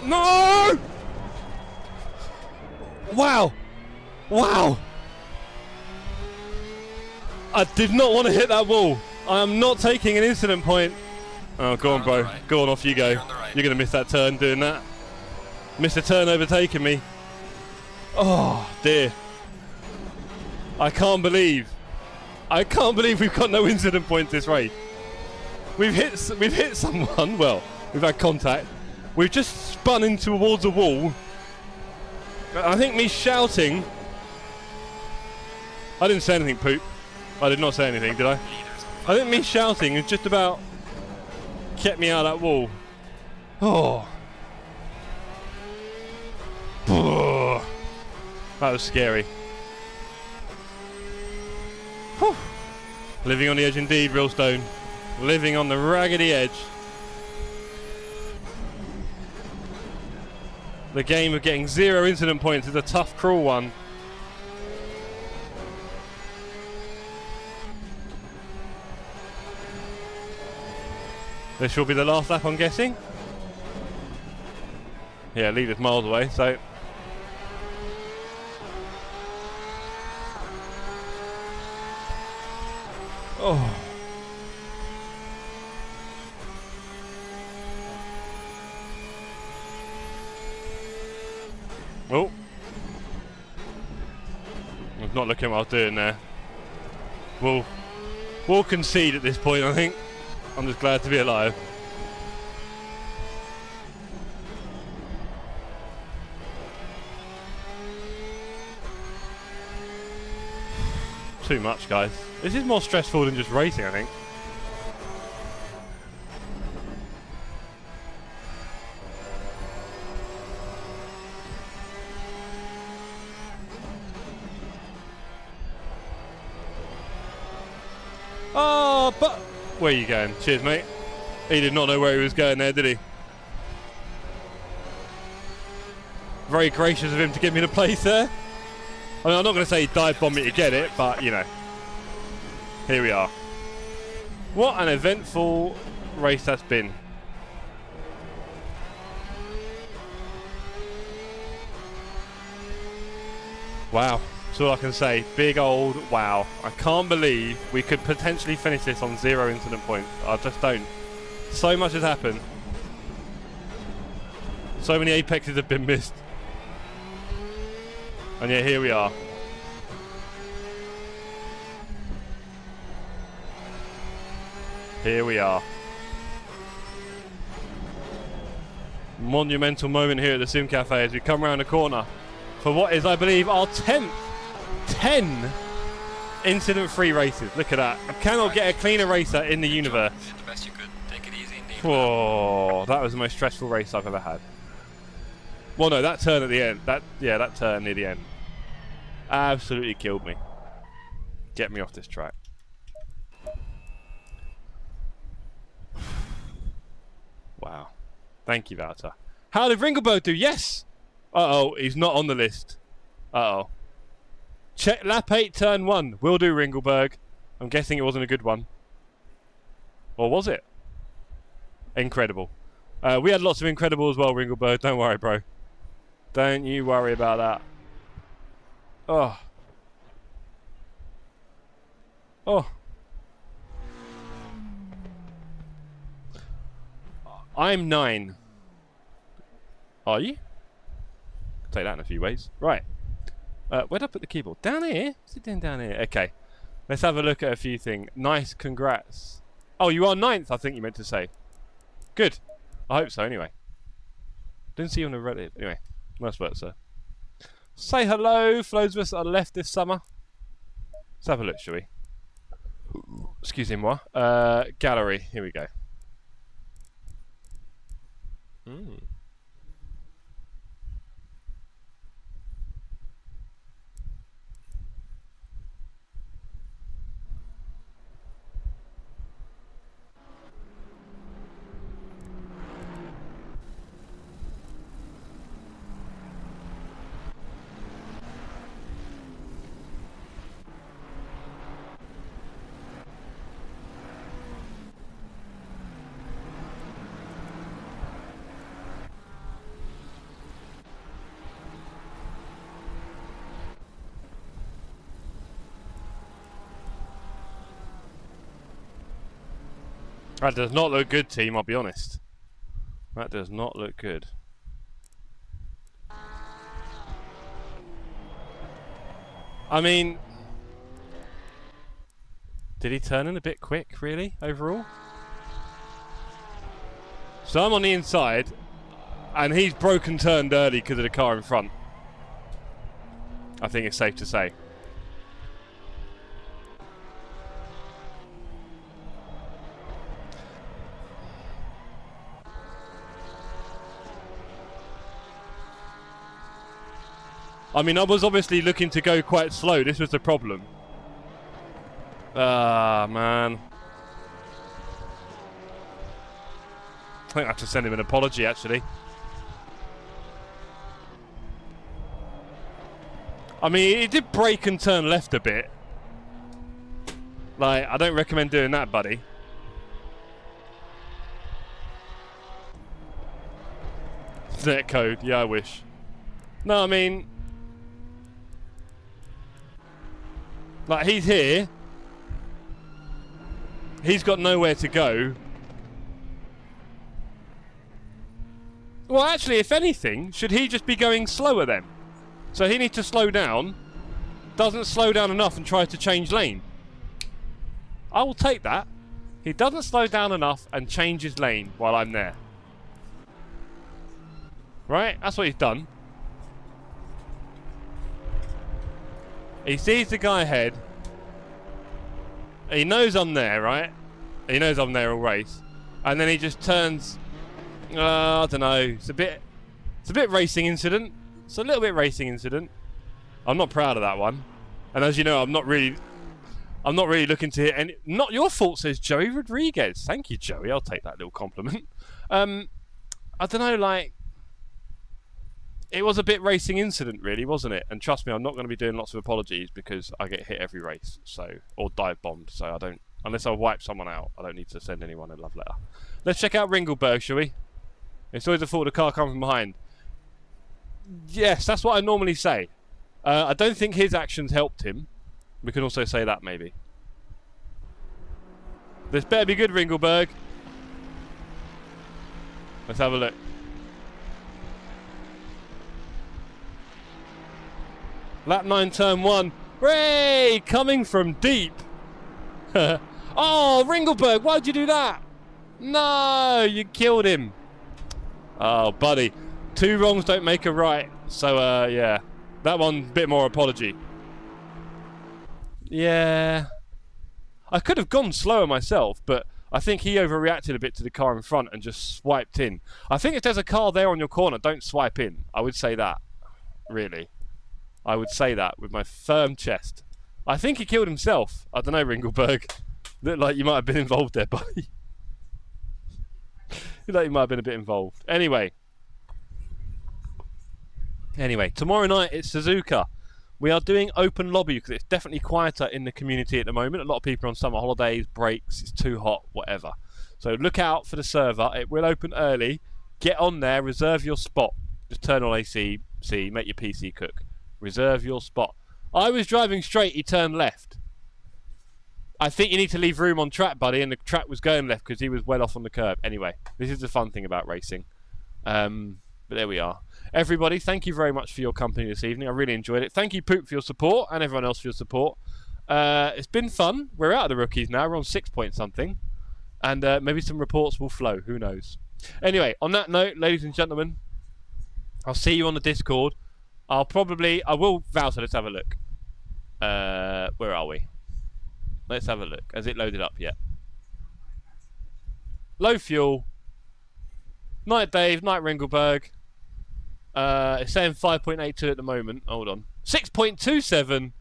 2. No! Wow! Wow! I did not want to hit that wall. I am not taking an incident point. Oh, go on, bro. Go on, off you go. You're going to miss that turn doing that. Missed a turn overtaking me. Oh, dear. I can't believe we've got no incident points this race. We've hit someone. Well, we've had contact. We've just spun in towards a wall. I think me shouting... I didn't say anything, Poop. I did not say anything, did I? I think me shouting has just about kept me out of that wall. Oh. Oh. That was scary. Whew. Living on the edge indeed, Realstone. Living on the raggedy edge. The game of getting 0 incident points is a tough, cruel one. This will be the last lap, I'm guessing. Yeah, leader's miles away, so... Oh. Oh. I was not looking at what I was doing there. We'll concede at this point, I think. I'm just glad to be alive. Too much, guys. This is more stressful than just racing, I think. Oh, but where are you going? Cheers, mate. He did not know where he was going there, did he? Very gracious of him to give me the place there. I mean, I'm not going to say he dive bombed me to get it, but you know. Here we are. What an eventful race that's been. Wow, that's all I can say. Big old wow. I can't believe we could potentially finish this on 0 incident points. I just don't. So much has happened. So many apexes have been missed. And yet here we are. Here we are. Monumental moment here at the Sim Cafe as we come around the corner for what is, I believe, our 10 incident-free races. Look at that. You cannot get a cleaner racer in the universe. Did the best you could. Take it easy indeed. Whoa, that was the most stressful race I've ever had. Well, no, that turn at the end. That turn near the end absolutely killed me. Get me off this track. Wow. Thank you, Wouter. How did Ringelberg do? Yes! Uh-oh, he's not on the list. Uh-oh. Check lap 8, turn 1. Will do, Ringelberg. I'm guessing it wasn't a good one. Or was it? Incredible. We had lots of incredible as well, Ringelberg. Don't worry, bro. Don't you worry about that. Oh. Oh. I'm 9. Are you? Take that in a few ways. Right. Where'd I put the keyboard? Down here? What's it doing down here? Okay. Let's have a look at a few things. Nice, congrats. Oh, you are 9th, I think you meant to say. Good. I hope so, anyway. Didn't see you on the Reddit. Anyway, nice work, sir. Say hello for those of us that are left this summer. Let's have a look, shall we? Excusez-moi. Gallery. Here we go. That does not look good, team, I'll be honest. That does not look good. I mean, did he turn in a bit quick, really, overall? So I'm on the inside, and he's broken turned early because of the car in front. I think it's safe to say. I mean, I was obviously looking to go quite slow. This was the problem. Ah, man. I think I have to send him an apology, actually. I mean, he did brake and turn left a bit. Like, I don't recommend doing that, buddy. Net code. Yeah, I wish. No, I mean... Like, he's here. He's got nowhere to go. Well, actually, if anything, should he just be going slower then? So he needs to slow down. Doesn't slow down enough and tries to change lane. I will take that. He doesn't slow down enough and changes lane while I'm there. Right? That's what he's done. He sees the guy ahead. He knows I'm there, right? He knows I'm there all race. And then he just turns... I don't know. It's a bit racing incident. It's a little bit racing incident. I'm not proud of that one. And as you know, I'm not really looking to hit any... Not your fault, says Joey Rodriguez. Thank you, Joey. I'll take that little compliment. I don't know, like... it was a bit racing incident, really, wasn't it? And trust me, I'm not going to be doing lots of apologies because I get hit every race, or dive bombed. So I don't, unless I wipe someone out, I don't need to send anyone a love letter. Let's check out Ringelberg, shall we? It's always a fault of the car coming from behind. Yes, that's what I normally say. I don't think his actions helped him. We can also say that, maybe. This better be good, Ringelberg. Let's have a look. Lap 9, turn 1. Hooray! Coming from deep. Oh, Ringelberg, why'd you do that? No, you killed him. Oh, buddy. 2 wrongs don't make a right. So, yeah. That one, bit more apology. Yeah. I could have gone slower myself, but I think he overreacted a bit to the car in front and just swiped in. I think if there's a car there on your corner, don't swipe in. I would say that. Really. I would say that with my firm chest. I think he killed himself. I don't know, Ringelberg. Looked like you might have been involved there, buddy. Looked like you might have been a bit involved. Anyway, tomorrow night it's Suzuka. We are doing open lobby because it's definitely quieter in the community at the moment. A lot of people are on summer holidays, breaks, it's too hot, whatever. So look out for the server. It will open early. Get on there, reserve your spot. Just turn on AC, make your PC cook. Reserve your spot. I was driving straight, he turned left. I think you need to leave room on track, buddy, and the track was going left because he was well off on the curb. Anyway, this is the fun thing about racing. But there we are. Everybody, thank you very much for your company this evening. I really enjoyed it. Thank you, Poop, for your support, and everyone else for your support. It's been fun. We're out of the rookies now. We're on 6 point something. And maybe some reports will flow. Who knows? Anyway, on that note, ladies and gentlemen, I'll see you on the Discord. I will, Vouser, let's have a look. Where are we? Let's have a look. Has it loaded up yet? Low fuel. Night Dave, night Ringelberg. It's saying 5.82 at the moment. Hold on. 6.27.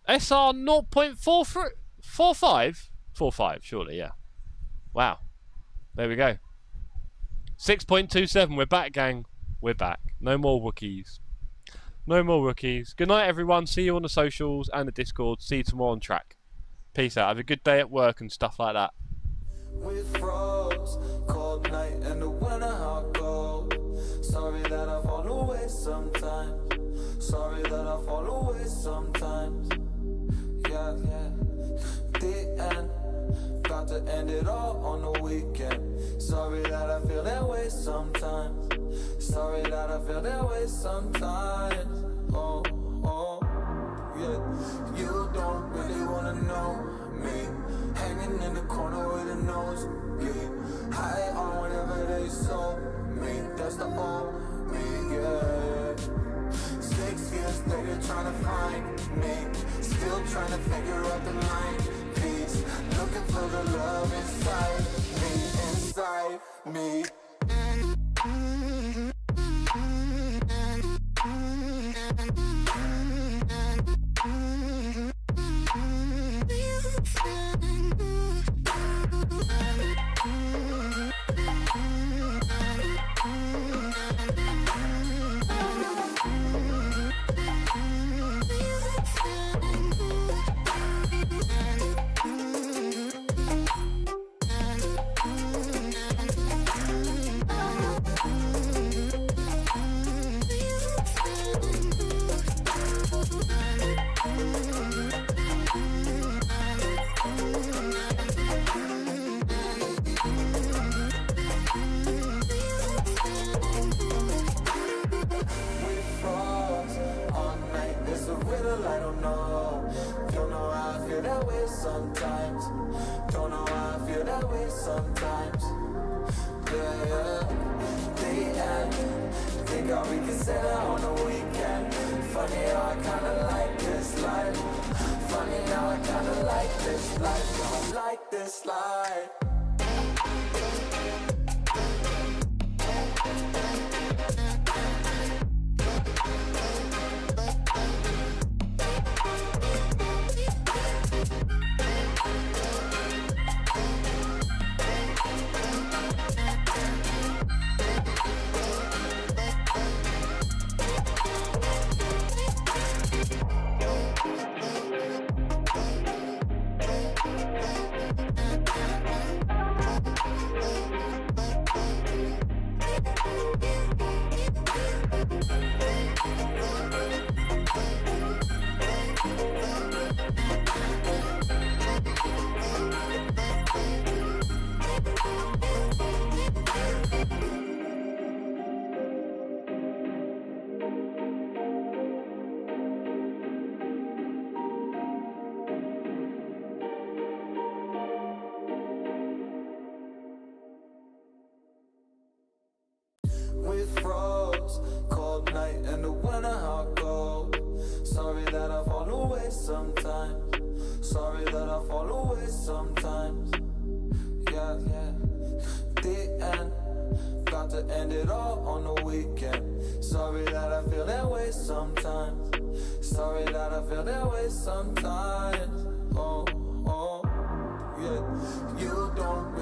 SR 0.45? 45, surely, yeah. Wow. There we go. 6.27. We're back, gang. We're back. No more rookies. No more rookies. Good night, everyone. See you on the socials and the Discord. See you tomorrow on track. Peace out. Have a good day at work and stuff like that. We froze, cold night and the winter hot cold. Sorry that I fall away sometimes. Sorry that I fall away sometimes. Yeah, yeah. The end, got to end it all on the weekend. Sorry that I feel that way sometimes. Sorry that I feel that way sometimes. Oh, oh, yeah. You don't really wanna know me. Hanging in the corner with a nose, yeah. High on whatever they sold me. That's the old me, yeah. 6 years later trying to find me. Still trying to figure out the line piece. Looking for the love inside me, sometimes. Don't know why I feel that way sometimes. Yeah, yeah. The end. Think how we can set out on the weekend. Funny how I kinda like this life. Funny how I kinda like this life. Don't like this life. sometimes. Yeah, the end. Got to end it all on the weekend. Sorry that I feel that way sometimes. Sorry that I feel that way sometimes. Oh, yeah. You don't